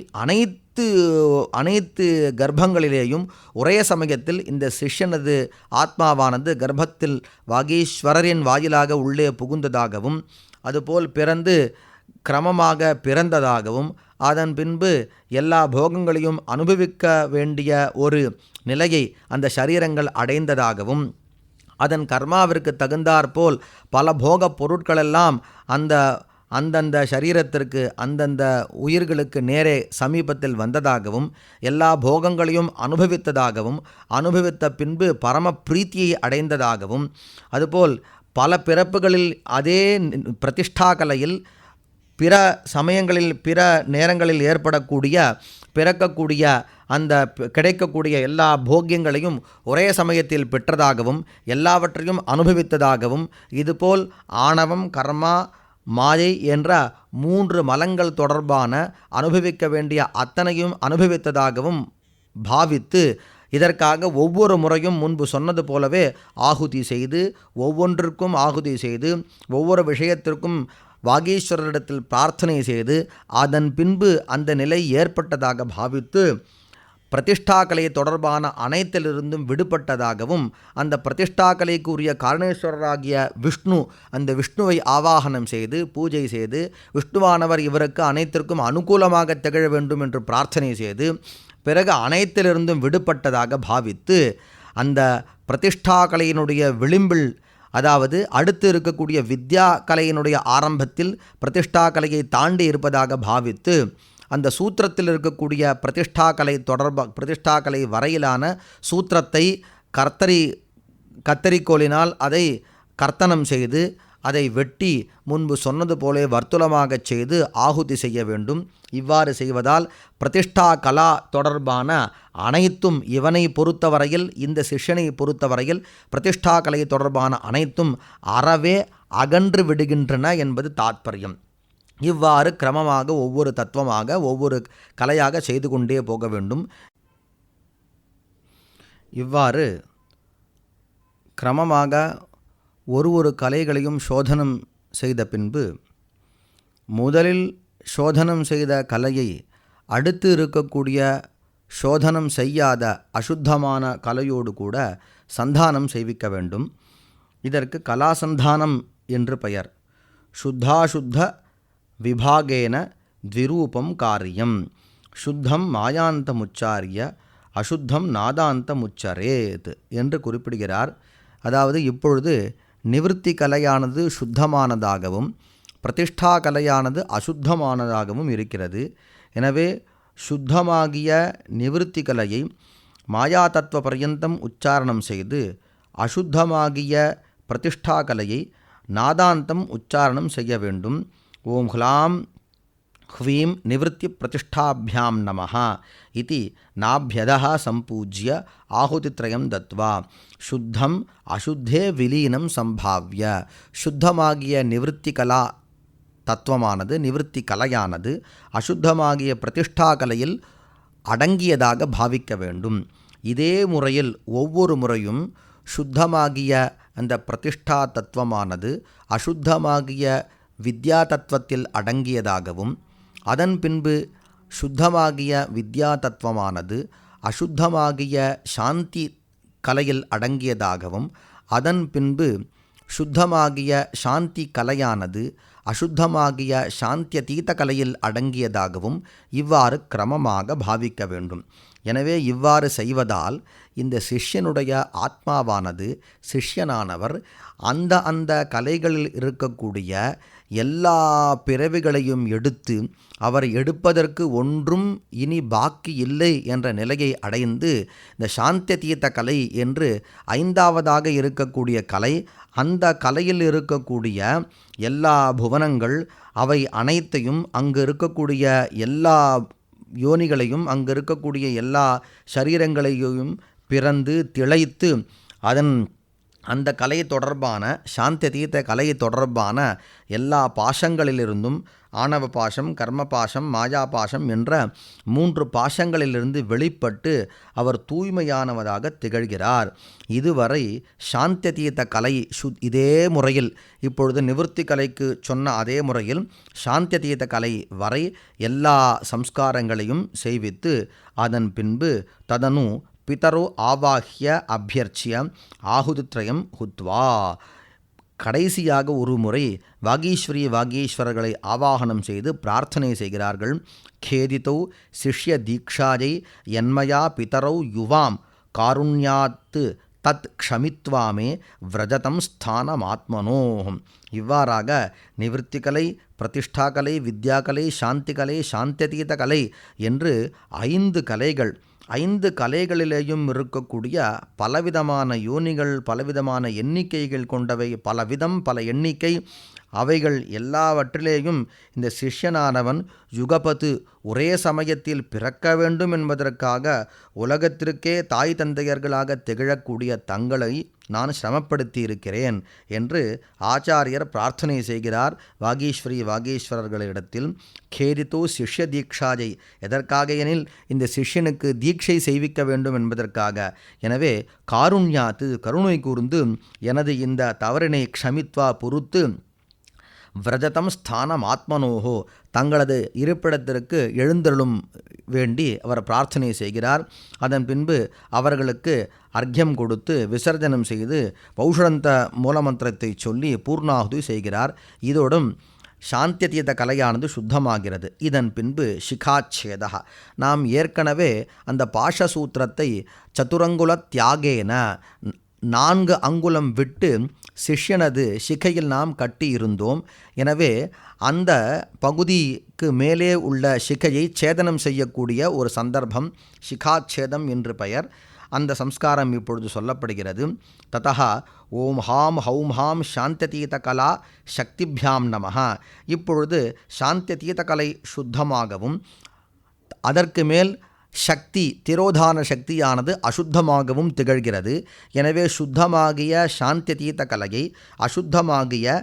அனைத்து கர்ப்பங்களிலேயும் ஒரே சமயத்தில் இந்த சிஷ்யனது ஆத்மாவானது கர்ப்பத்தில் வாகீஸ்வரரின் வாயிலாக உள்ளே புகுந்ததாகவும் அதுபோல் பிறந்து கிரமமாக பிறந்ததாகவும் அதன் பின்பு எல்லா போகங்களையும் அனுபவிக்க வேண்டிய ஒரு நிலையை அந்த சரீரங்கள் அடைந்ததாகவும் அதன் கர்மாவிற்கு தகுந்தாற்போல் பல போக பொருட்களெல்லாம் அந்தந்த சரீரத்திற்கு அந்தந்த உயிர்களுக்கு நேரே சமீபத்தில் வந்ததாகவும் எல்லா போகங்களையும் அனுபவித்ததாகவும் அனுபவித்த பின்பு பரம பிரீத்தியை அடைந்ததாகவும் அதுபோல் பல பிறப்புகளில் அதே பிரதிஷ்டா கலையில் பிற சமயங்களில் பிற நேரங்களில் பிறக்கக்கூடிய அந்த கிடைக்கக்கூடிய எல்லா போக்கியங்களையும் ஒரே சமயத்தில் பெற்றதாகவும் எல்லாவற்றையும் அனுபவித்ததாகவும், இதுபோல் ஆணவம், கர்மா, மாயை என்ற 3 மலங்கள் தொடர்பான அனுபவிக்க வேண்டிய அத்தனையும் அனுபவித்ததாகவும் பாவித்து, இதற்காக ஒவ்வொரு முறையும் முன்பு சொன்னது போலவே ஆகுதி செய்து, ஒவ்வொன்றிற்கும் ஆகுதி செய்து, ஒவ்வொரு விஷயத்திற்கும் வாகீஸ்வரரிடத்தில் பிரார்த்தனை செய்து, அதன் பின்பு அந்த நிலை ஏற்பட்டதாக பாவித்து, பிரதிஷ்டாக்கலை தொடர்பான அனைத்திலிருந்தும் விடுபட்டதாகவும், அந்த பிரதிஷ்டாக்கலைக்கு உரிய காரணேஸ்வரராகிய விஷ்ணு, அந்த விஷ்ணுவை ஆவாகனம் செய்து பூஜை செய்து, விஷ்ணுவானவர் இவருக்கு அனைத்திற்கும் அனுகூலமாக திகழ வேண்டும் என்று பிரார்த்தனை செய்து, பிறகு அனைத்திலிருந்தும் விடுபட்டதாக பாவித்து, அந்த பிரதிஷ்டாக்கலையினுடைய விளிம்பில், அதாவது அடுத்து இருக்கக்கூடிய வித்யா கலையினுடைய ஆரம்பத்தில் பிரதிஷ்டாக்கலையை தாண்டி இருப்பதாக பாவித்து, அந்த சூத்திரத்தில் இருக்கக்கூடிய பிரதிஷ்டாக்கலை வரையிலான சூத்திரத்தை கத்தரிக்கோலினால் அதை கர்த்தனம் செய்து, அதை வெட்டி முன்பு சொன்னது போலே வர்த்துலமாகச் செய்து ஆகுதி செய்ய வேண்டும். இவ்வாறு செய்வதால் பிரதிஷ்டா கலா தொடர்பான அனைத்தும், இவனை பொறுத்தவரையில், இந்த சிஷ்யனை பொறுத்தவரையில் பிரதிஷ்டா கலை தொடர்பான அனைத்தும் அறவே அகன்று விடுகின்றன என்பது தாத்பரியம். இவ்வாறு கிரமமாக ஒவ்வொரு தத்துவமாக ஒவ்வொரு கலையாக செய்து கொண்டே போக வேண்டும். இவ்வாறு கிரமமாக ஒரு கலைகளையும் சோதனம் செய்த பின்பு, முதலில் சோதனம் செய்த கலையை அடுத்து இருக்கக்கூடிய சோதனம் செய்யாத அசுத்தமான கலையோடு கூட சந்தானம் செய்விக்க வேண்டும். இதற்கு கலாசந்தானம் என்று பெயர். சுத்தாசுத்த விபாகேன த்விரூபம் காரியம். சுத்தம் மாயாந்தமுச்சாரிய அசுத்தம் நாதாந்தமுச்சரேத் என்று குறிப்பிடுகிறார். அதாவது இப்பொழுது நிவிருத்தி கலையானது சுத்தமானதாகவும் பிரதிஷ்டா கலையானது அசுத்தமானதாகவும் இருக்கிறது. எனவே சுத்தமாகிய நிவிருத்தி கலையை மாயா தத்துவ பர்யந்தம் உச்சாரணம் செய்து, அசுத்தமாகிய பிரதிஷ்டா கலையை நாதாந்தம் உச்சாரணம் செய்ய வேண்டும். ஓம் ஹ்லாம் ஹ்வீம் நிவிருத்தி பிரதிஷ்டாபியாம் நமஹ இதி நாபியதः சம்பூஜ்ய ஆகுதித்ரயம் தத்வா சுத்தம் அசுத்தே விலீனம் சம்பாவ்ய. சுத்தமாகிய நிவிருத்தி கலா தத்துவமானது, நிவிருத்தி கலையானது அசுத்தமாகிய பிரதிஷ்டா கலையில் அடங்கியதாக பாவிக்க வேண்டும். இதே முறையில் ஒவ்வொரு முறையும் சுத்தமாகிய அந்த பிரதிஷ்டா தத்துவமானது அசுத்தமாகிய வித்யா தத்துவத்தில் அடங்கியதாகவும், அதன் பின்பு சுத்தமாகிய வித்யா தத்துவமானது அசுத்தமாகிய சாந்தி கலையில் அடங்கியதாகவும், அதன் பின்பு சுத்தமாகிய சாந்தி கலையானது அசுத்தமாகிய சாந்தியதீத கலையில் அடங்கியதாகவும் இவ்வாறு கிரமமாக பாவிக்க வேண்டும். எனவே இவ்வாறு செய்வதால் இந்த சிஷ்யனுடைய ஆத்மாவானது, சிஷ்யனானவர் அந்த கலைகளில் இருக்கக்கூடிய எல்லா பிறவிகளையும் எடுத்து, அவர் எடுப்பதற்கு ஒன்றும் இனி பாக்கி இல்லை என்ற நிலையை அடைந்து, இந்த சாந்தியதீத கலை என்று 5வதாக இருக்கக்கூடிய கலை, அந்த கலையில் இருக்கக்கூடிய எல்லா புவனங்கள், அவை அனைத்தையும், அங்கு இருக்கக்கூடிய எல்லா யோனிகளையும், அங்கு இருக்கக்கூடிய எல்லா சரீரங்களையும் பிறந்து திளைத்து, அந்த கலை தொடர்பான சாந்தியதீத கலை தொடர்பான எல்லா பாசங்களிலிருந்தும், ஆணவ பாசம், கர்ம பாசம், மாயா பாசம் என்ற 3 பாசங்களிலிருந்து வெளிப்பட்டு அவர் தூய்மையானவதாக திகழ்கிறார். இதுவரை சாந்தியதீத கலை இதே முறையில், இப்பொழுது நிவிருத்தி கலைக்கு சொன்ன அதே முறையில் சாந்தியதீத கலை வரை எல்லா சம்ஸ்காரங்களையும் செய்வித்து, அதன் பின்பு ததனு பிதரோ ஆவாஹ்ய அபியர்ச்சிய ஆகுதித்ரயம் ஹுத்வா, கடைசியாக ஒரு முறை வாகீஸ்வரர்களை ஆவாகனம் செய்து பிரார்த்தனை செய்கிறார்கள். கேதிதௌ சிஷ்ய தீக்ஷாயை யன்மயா பிதரௌ யுவாம் காருண்யாத்து தத் க்ஷமித்வாமே விரஜதம் ஸ்தானமாத்மனோஹம். இவ்வாறாக நிவிருத்தி கலை, பிரதிஷ்டா கலை, வித்யாகலை, சாந்தி கலை, சாந்தியதீத கலை என்று 5 கலைகள், 5 கலைகளிலேயும் இருக்கக்கூடிய பலவிதமான யோனிகள், பலவிதமான எண்ணிக்கைகள் கொண்டவை, பல எண்ணிக்கை அவைகள் எல்லாவற்றிலேயும் இந்த சிஷ்யனானவன் யுகபத்து ஒரே சமயத்தில் பிறக்க வேண்டும் என்பதற்காக உலகத்திற்கே தாய் தந்தையர்களாக திகழக்கூடிய தங்களை நான் சிரமப்படுத்தி இருக்கிறேன் என்று ஆச்சாரியர் பிரார்த்தனை செய்கிறார் வாகீஸ்வரர்களிடத்தில். கேதித்தோ சிஷ்ய தீக்ஷாஜை, எதற்காக எனில் இந்த சிஷ்யனுக்கு தீட்சை செய்விக்க வேண்டும் என்பதற்காக. எனவே காருண்யாத்து, கருணை கூர்ந்து எனது இந்த தவறினை க்ஷமித்வா பொறுத்து விரஜதம் ஸ்தானம் ஆத்மனோகோ, தங்களது இருப்பிடத்திற்கு எழுந்தருளும் வேண்டி அவர் பிரார்த்தனை செய்கிறார். அதன் பின்பு அவர்களுக்கு அர்க்யம் கொடுத்து விசர்ஜனம் செய்து பௌஷரந்த மூலமந்திரத்தை சொல்லி பூர்ணாகுதி செய்கிறார். இதோடும் சாந்தியதீத கலையானது சுத்தமாகிறது. இதன் பின்பு சிகாச்சேதா, நாம் ஏற்கனவே அந்த பாஷசூத்திரத்தை சதுரங்குல தியாகேன 4 அங்குலம் விட்டு சிஷ்யனது சிகையில் நாம் கட்டி இருந்தோம். எனவே அந்த பகுதிக்கு மேலே உள்ள சிகையை சேதனம் செய்யக்கூடிய ஒரு சந்தர்ப்பம் சிகாச்சேதம் என்று பெயர். அந்த சம்ஸ்காரம் இப்பொழுது சொல்லப்படுகிறது. ததா ஓம் ஹாம் ஹௌம் ஹாம் சாந்தியதீத கலா சக்திபியாம் நமஹ. இப்பொழுது சாந்தியதீத கலை சுத்தமாகவும் அதற்கு மேல் சக்தி திரோதான சக்தியானது அசுத்தமாகவும் திகழ்கிறது. எனவே சுத்தமாகிய சாந்தியதீத கலையை அசுத்தமாகிய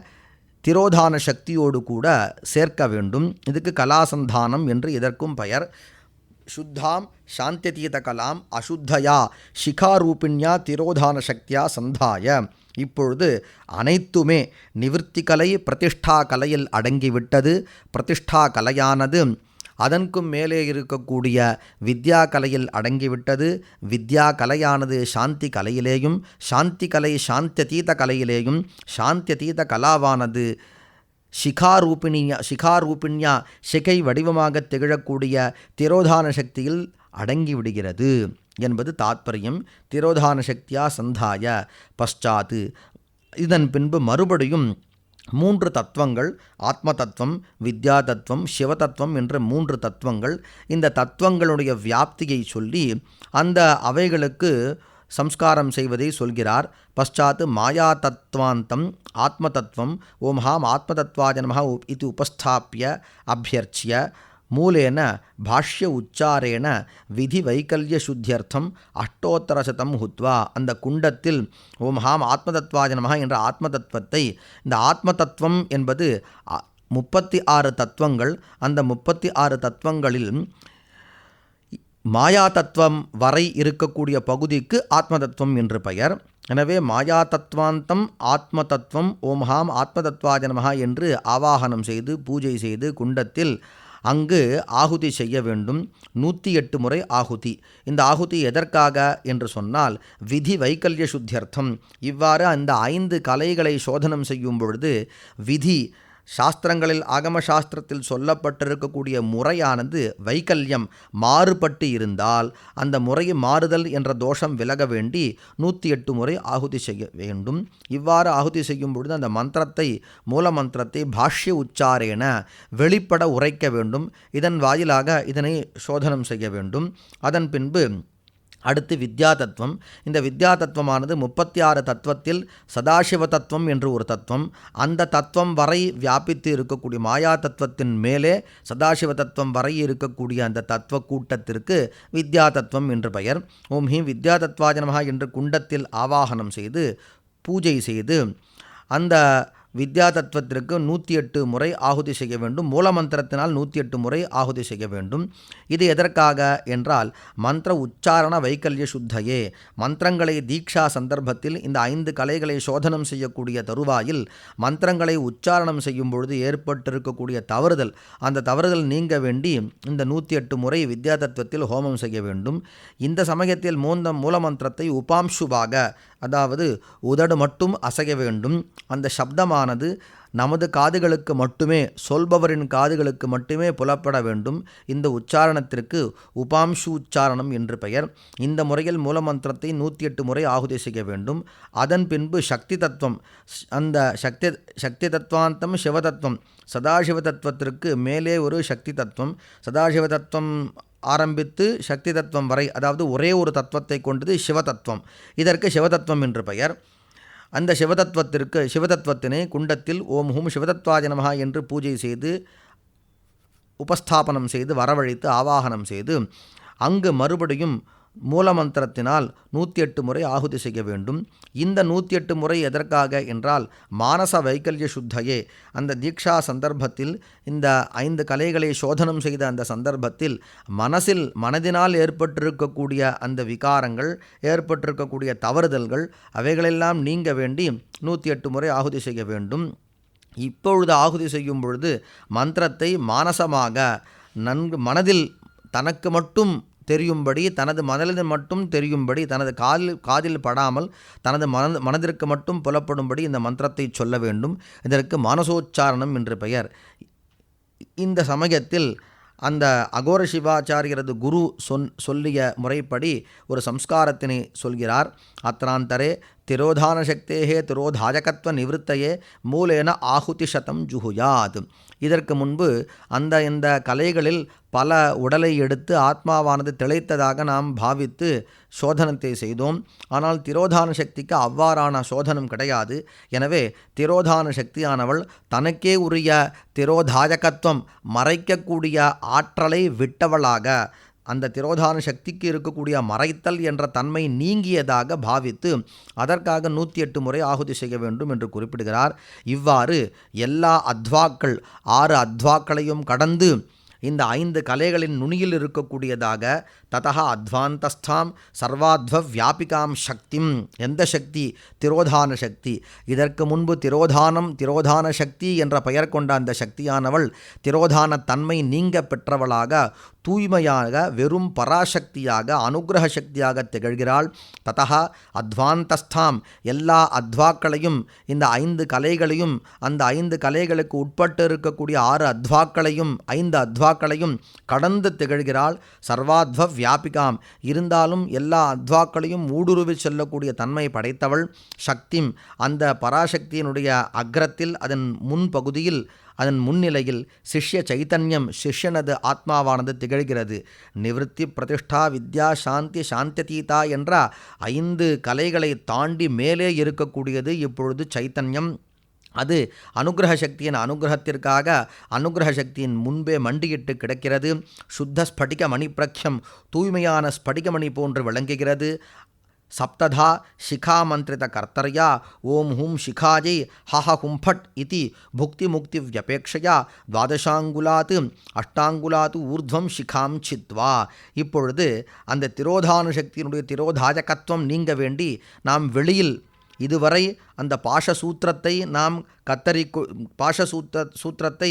திரோதான சக்தியோடு கூட சேர்க்க வேண்டும். இதுக்கு கலாசந்தானம் என்று இதற்கும் பெயர். சுத்தாம் சாந்தியதீத கலாம் அசுத்தயா சிகாரூபிண்யா திரோதான சக்தியா சந்தாய. இப்பொழுது அனைத்துமே நிவிற்த்தி கலை பிரதிஷ்டா கலையில் அடங்கிவிட்டது. பிரதிஷ்டா கலையானது அதற்கும் மேலே இருக்கக்கூடிய வித்யா கலையில் அடங்கிவிட்டது. வித்யா கலையானது சாந்தி கலையிலேயும், சாந்தி கலை சாந்தியதீத கலையிலேயும், சாந்தியதீத கலாவானது சிகாரூபிணியா சிகை வடிவமாக திகழக்கூடிய திரோதான சக்தியில் அடங்கிவிடுகிறது என்பது தாத்பரியம். திரோதான சக்தியா சந்தாய பశ్చాத். இதன் பின்பு மறுபடியும் 3 தத்துவங்கள், ஆத்ம தத்துவம், வித்யா தத்துவம், சிவதத்துவம் என்ற 3 தத்துவங்கள். இந்த தத்துவங்களுடைய வியாப்தியை சொல்லி அந்த அவைகளுக்கு சம்ஸ்காரம் செய்வதை சொல்கிறார். பశ్చాத் மாயா தத்வாந்தம் ஆத்ம தத்துவம் ஓம் ஹாம் ஆத்ம தத்வாய நமஹ இது உபஸ்தாபிய அபியர்ச்சிய மூலேன பாஷ்ய உச்சாரேண விதி வைக்கல்ய சுத்தியர்த்தம் அஷ்டோத்தரசதம் ஹுத்வா. அந்த குண்டத்தில் ஓம் ஹாம் ஆத்மதத்வாய நமஹ என்ற ஆத்ம தத்துவத்தை, இந்த ஆத்ம தத்துவம் என்பது 36 தத்துவங்கள். அந்த 36 தத்துவங்களில் மாயா தத்துவம் வரை இருக்கக்கூடிய பகுதிக்கு ஆத்ம தத்துவம் என்று பெயர். எனவே மாயா தத்வாந்தம் ஆத்ம தத்துவம் ஓம் ஹாம் ஆத்ம தத்வாய நமஹ என்று ஆவாகனம் செய்து பூஜை செய்து குண்டத்தில் அங்கு ஆகுதி செய்ய வேண்டும். 108 முறை ஆகுதி. இந்த ஆகுதி எதற்காக என்று சொன்னால் விதி வைக்கல்ய சுத்தியர்த்தம். இவ்வாறு அந்த 5 கலைகளை சோதனம் செய்யும் பொழுது விதி சாஸ்திரங்களில் ஆகம சாஸ்திரத்தில் சொல்லப்பட்டிருக்கக்கூடிய முறையானது வைக்கல்யம் மாறுபட்டு இருந்தால் அந்த முறை மாறுதல் என்ற தோஷம் விலக வேண்டி 108 முறை ஆகுதி செய்ய வேண்டும். இவ்வாறு ஆகுதி செய்யும் பொழுது அந்த மந்திரத்தை, மூல மந்திரத்தை பாஷ்ய உச்சாரேன வெளிப்பட உரைக்க வேண்டும். இதன் வாயிலாக இதனை சோதனம் செய்ய வேண்டும். அதன் பின்பு அடுத்து வித்யா தத்துவம். இந்த வித்யா தத்துவமானது 36 தத்துவத்தில் சதாசிவ தத்துவம் என்று ஒரு தத்துவம். அந்த தத்துவம் வரை வியாபித்து இருக்கக்கூடிய மாயா தத்துவத்தின் மேலே சதாசிவ தத்துவம் வரை இருக்கக்கூடிய அந்த தத்துவ கூட்டத்திற்கு வித்யா தத்துவம் என்று பெயர். ஓம் ஹீம் வித்யா தத்வாய நமஹ என்று குண்டத்தில் ஆவாகனம் செய்து பூஜை செய்து அந்த வித்யா தத்துவத்திற்கு 108 முறை ஆகுதி செய்ய வேண்டும். மூலமந்திரத்தினால் 108 முறை ஆகுதி செய்ய வேண்டும். இது எதற்காக என்றால் மந்திர உச்சாரண வைக்கல்ய சுத்தையே. மந்திரங்களை தீக்ஷா சந்தர்ப்பத்தில் இந்த 5 கலைகளை சோதனம் செய்யக்கூடிய தருவாயில் மந்திரங்களை உச்சாரணம் செய்யும் பொழுது ஏற்பட்டிருக்கக்கூடிய தவறுதல், அந்த தவறுதல் நீங்க வேண்டி இந்த 108 முறை வித்யா தத்துவத்தில் ஹோமம் செய்ய வேண்டும். இந்த சமயத்தில் மூலமந்திரத்தை உபாம்சுவாக, அதாவது உதடு மட்டும் அசைய வேண்டும். அந்த சப்தமானது நமது காதுகளுக்கு மட்டுமே, சொல்பவரின் காதுகளுக்கு மட்டுமே புலப்பட வேண்டும். இந்த உச்சாரணத்திற்கு உபாம்சு உச்சாரணம் என்று பெயர். இந்த முறையில் மூலமந்திரத்தை 108 முறை ஆகுதி செய்ய வேண்டும். அதன் பின்பு சக்தி தத்துவம், அந்த சக்தி தத்துவாந்தம் சிவதத்துவம், சதாசிவ தத்துவத்திற்கு மேலே ஒரு சக்தி தத்துவம், சதாசிவ தத்துவம் ஆரம்பித்து சக்தி தத்துவம் வரை, அதாவது ஒரே ஒரு தத்துவத்தை கொண்டது சிவதத்துவம். இதற்கு சிவதத்துவம் என்று பெயர். அந்த சிவதத்துவத்தினை குண்டத்தில் ஓம் ஹூம் சிவதத்வாய நமஹ என்று பூஜை செய்து உபஸ்தாபனம் செய்து வரவழைத்து ஆவாகனம் செய்து அங்கு மறுபடியும் மூலமந்திரத்தினால் 108 முறை ஆகுதி செய்ய வேண்டும். இந்த 108 முறை எதற்காக என்றால் மானச வைக்கல்ய சுத்தையே, அந்த தீக்ஷா சந்தர்ப்பத்தில் இந்த 5 கலைகளை சோதனம் செய்த அந்த சந்தர்ப்பத்தில் மனதினால் ஏற்பட்டிருக்கக்கூடிய அந்த விகாரங்கள், ஏற்பட்டிருக்கக்கூடிய தவறுதல்கள் அவைகளெல்லாம் நீங்க வேண்டி 108 முறை ஆகுதி செய்ய வேண்டும். இப்பொழுது ஆகுதி செய்யும் பொழுது மந்திரத்தை மானசமாக நன்கு மனதில் தனக்கு மட்டும் தெரியும்படி, தனது மனதில் மட்டும் தெரியும்படி, தனது காதில் படாமல் தனது மனதிற்கு மட்டும் புலப்படும்படி இந்த மந்திரத்தை சொல்ல வேண்டும். இதற்கு மானசோச்சாரணம் என்று பெயர். இந்த சமயத்தில் அந்த அகோர சிவாச்சாரியரது குரு சொல்லிய முறைப்படி ஒரு சம்ஸ்காரத்தினை சொல்கிறார். அத்ராந்தரே திரோதான சக்தேகே திரோதாஜகத்வ நிவர்த்தையே மூலேன ஆகுதி சதம் ஜுகுயாத். இதற்கு முன்பு இந்த கலைகளில் பல உடலை எடுத்து ஆத்மாவானது திளைத்ததாக நாம் பாவித்து சோதனத்தை செய்தோம். ஆனால் திரோதான சக்திக்கு அவ்வாறான சோதனம் கிடையாது. எனவே திரோதான சக்தியானவள் தனக்கே உரிய திரோதாஜகத்துவம் மறைக்கக்கூடிய ஆற்றலை விட்டவளாக, அந்த திரோதான சக்திக்கு இருக்கக்கூடிய மறைத்தல் என்ற தன்மை நீங்கியதாக பாவித்து அதற்காக 108 முறை ஆகுதி செய்ய வேண்டும் என்று குறிப்பிடுகிறார். இவ்வாறு எல்லா அத்வாக்கள் 6 அத்வாக்களையும் கடந்து இந்த 5 கலைகளின் நுனியில் இருக்கக்கூடியதாக ததா அத்வாந்தஸ்தாம் சர்வாத்வ வியாபிகாம் சக்திம், எந்த சக்தி? திரோதான சக்தி. இதற்கு முன்பு திரோதான சக்தி என்ற பெயர் கொண்ட அந்த சக்தியானவள் திரோதான தன்மை நீங்க பெற்றவளாக தூய்மையாக வெறும் பராசக்தியாக அனுகிரக சக்தியாக திகழ்கிறாள். ததா அத்வாந்தஸ்தாம், எல்லா அத்வாக்களையும் இந்த 5 கலைகளையும் அந்த 5 கலைகளுக்கு உட்பட்டு இருக்கக்கூடிய 6 அத்வாக்களையும் 5 அத்வாக்களையும் கடந்து திகழ்கிறாள். சர்வாத்வ வியாபிகாம், இருந்தாலும் எல்லா அத்வாக்களையும் ஊடுருவி செல்லக்கூடிய தன்மை படைத்தவள் சக்திம். அந்த பராசக்தியினுடைய அக்ரத்தில், அதன் முன்பகுதியில், அதன் முன்னிலையில் சிஷ்ய சைத்தன்யம், சிஷ்யனது ஆத்மாவானது திகழ்கிறது. நிவர்த்தி பிரதிஷ்டா வித்யா சாந்தி சாந்தியதீதா என்ற 5 கலைகளை தாண்டி மேலே இருக்கக்கூடியது இப்பொழுது சைத்தன்யம். அது அனுகிரக சக்தியின் அனுகிரகத்திற்காக அனுகிரக சக்தியின் முன்பே மண்டியிட்டு கிடக்கிறது. சுத்த ஸ்படிக மணி பிரக்ஷம், தூய்மையான ஸ்படிகமணி போன்று விளங்குகிறது. சப்ததா சிகா மந்திரித கர்த்தர்யா ஓம் ஹூம் சிகாஜை ஹஹ ஹும்பட் இதி புக்தி முக்தி வியபேட்சையா துவாதசாங்குலாத்து அஷ்டாங்குலாத்து ஊர்த்வம் சிகாம் சித்வா. இப்பொழுது அந்த திரோதான சக்தியினுடைய திரோதாஜகத்துவம் நீங்க வேண்டி நாம் வெளியில் இதுவரை அந்த பாஷசூத்திரத்தை நாம் பாஷசூத்திரத்தை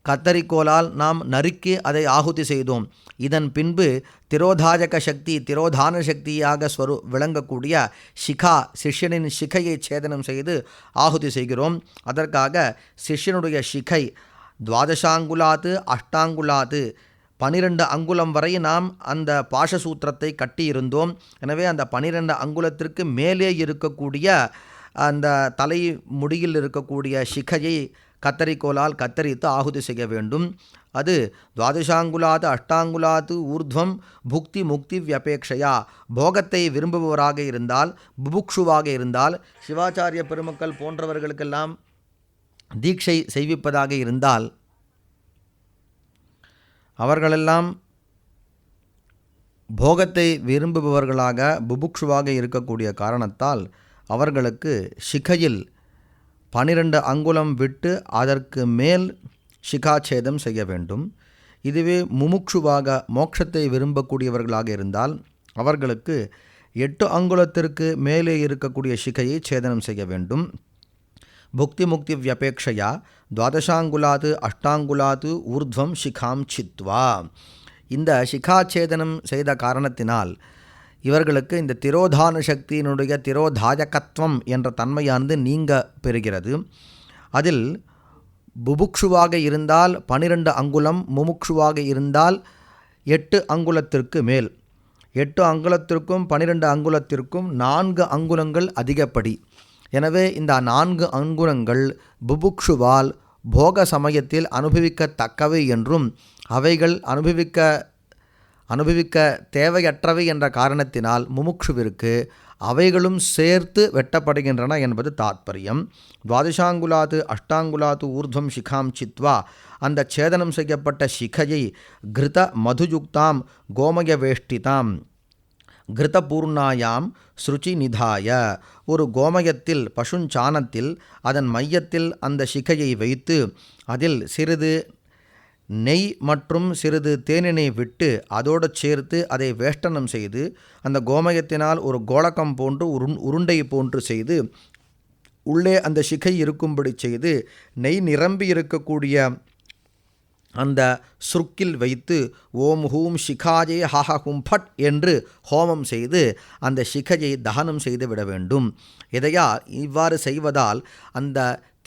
கத்தரிக்கோலால் நாம் நறுக்கி அதை ஆகுதி செய்தோம். இதன் பின்பு திரோதாஜக சக்தி, திரோதான சக்தியாக விளங்கக்கூடிய சிகா, சிஷ்யனின் சிகையை சேதனம் செய்து ஆகுதி செய்கிறோம். அதற்காக சிஷ்யனுடைய சிகை துவாதசாங்குலாத்து அஷ்டாங்குலாத்து 12 அங்குலம் வரை நாம் அந்த பாஷசூத்திரத்தை கட்டியிருந்தோம். எனவே அந்த 12 அங்குலத்திற்கு மேலே இருக்கக்கூடிய அந்த தலை முடியில் இருக்கக்கூடிய சிகையை கத்தரிக்கோலால் கத்தரித்து ஆகுதி செய்ய வேண்டும். அது துவாதசாங்குலாத்து அஷ்டாங்குலாத்து ஊர்த்வம் புக்தி முக்தி வியபேட்சையா, போகத்தை விரும்புபவராக இருந்தால், புபுக்ஷுவாக இருந்தால், சிவாச்சாரிய பெருமக்கள் போன்றவர்களுக்கெல்லாம் தீட்சை செய்விப்பதாக இருந்தால் அவர்களெல்லாம் போகத்தை விரும்புபவர்களாக புபுக்ஷுவாக இருக்கக்கூடிய காரணத்தால் அவர்களுக்கு சிகையில் 12 அங்குலம் விட்டு அதற்கு மேல் சிகாச்சேதம் செய்ய வேண்டும். இதுவே முமுக்ஷுவாக மோட்சத்தை விரும்பக்கூடியவர்களாக இருந்தால் அவர்களுக்கு 8 அங்குலத்திற்கு மேலே இருக்கக்கூடிய சிகையை சேதனம் செய்ய வேண்டும். புக்தி முக்தி வியபேட்சையா துவாதசாங்குலாத்து அஷ்டாங்குலாத்து ஊர்த்வம் சிகாம் சித்வா. இந்த சிகாச்சேதனம் செய்த காரணத்தினால் இவர்களுக்கு இந்த திரோதான சக்தியினுடைய திரோதாஜகத்துவம் என்ற தன்மையானது நீங்க பெறுகிறது. அதில் புபுக்ஷுவாக இருந்தால் 12 அங்குலம், முமுக்ஷுவாக இருந்தால் 8 அங்குலத்திற்கு மேல். 8 அங்குலத்திற்கும் 12 அங்குலத்திற்கும் 4 அங்குலங்கள் அதிகப்படி. எனவே இந்த 4 அங்குலங்கள் புபுக்ஷுவால் போக சமயத்தில் அனுபவிக்கத்தக்கவை என்றும் அவைகள் அனுபவிக்க தேவையற்றவை என்ற காரணத்தினால் முமுக்ஷுவிற்கு அவைகளும் சேர்த்து வெட்டப்படுகின்றன என்பது தாத்பரியம். துவாதசாங்குலாத்து அஷ்டாங்குலாத்து ஊர்துவம் சிகாம் சித்வா, அந்த சேதனம் செய்யப்பட்ட சிகையை கிருத மதுயுக்தாம் கோமய வேஷ்டிதாம் கிருதபூர்ணாயாம் ஸ்ருச்சி நிதாய, ஒரு கோமயத்தில் பசுஞ்சாணத்தில் அதன் மையத்தில் அந்த சிகையை வைத்து அதில் சிறிது நெய் மற்றும் சிறிது தேனினை விட்டு அதோடு சேர்த்து அதை வேஷ்டனம் செய்து அந்த கோமயத்தினால் ஒரு கோளக்கம் போன்று உருண்டை போன்று செய்து உள்ளே அந்த சிகை இருக்கும்படி செய்து நெய் நிரம்பி இருக்கக்கூடிய அந்த சுருக்கில் வைத்து ஓம் ஹூம் சிகாயே ஹஹ ஹும் ஃபட் என்று ஹோமம் செய்து அந்த சிகையை தகனம் செய்து விட வேண்டும். இதையா இவ்வாறு செய்வதால் அந்த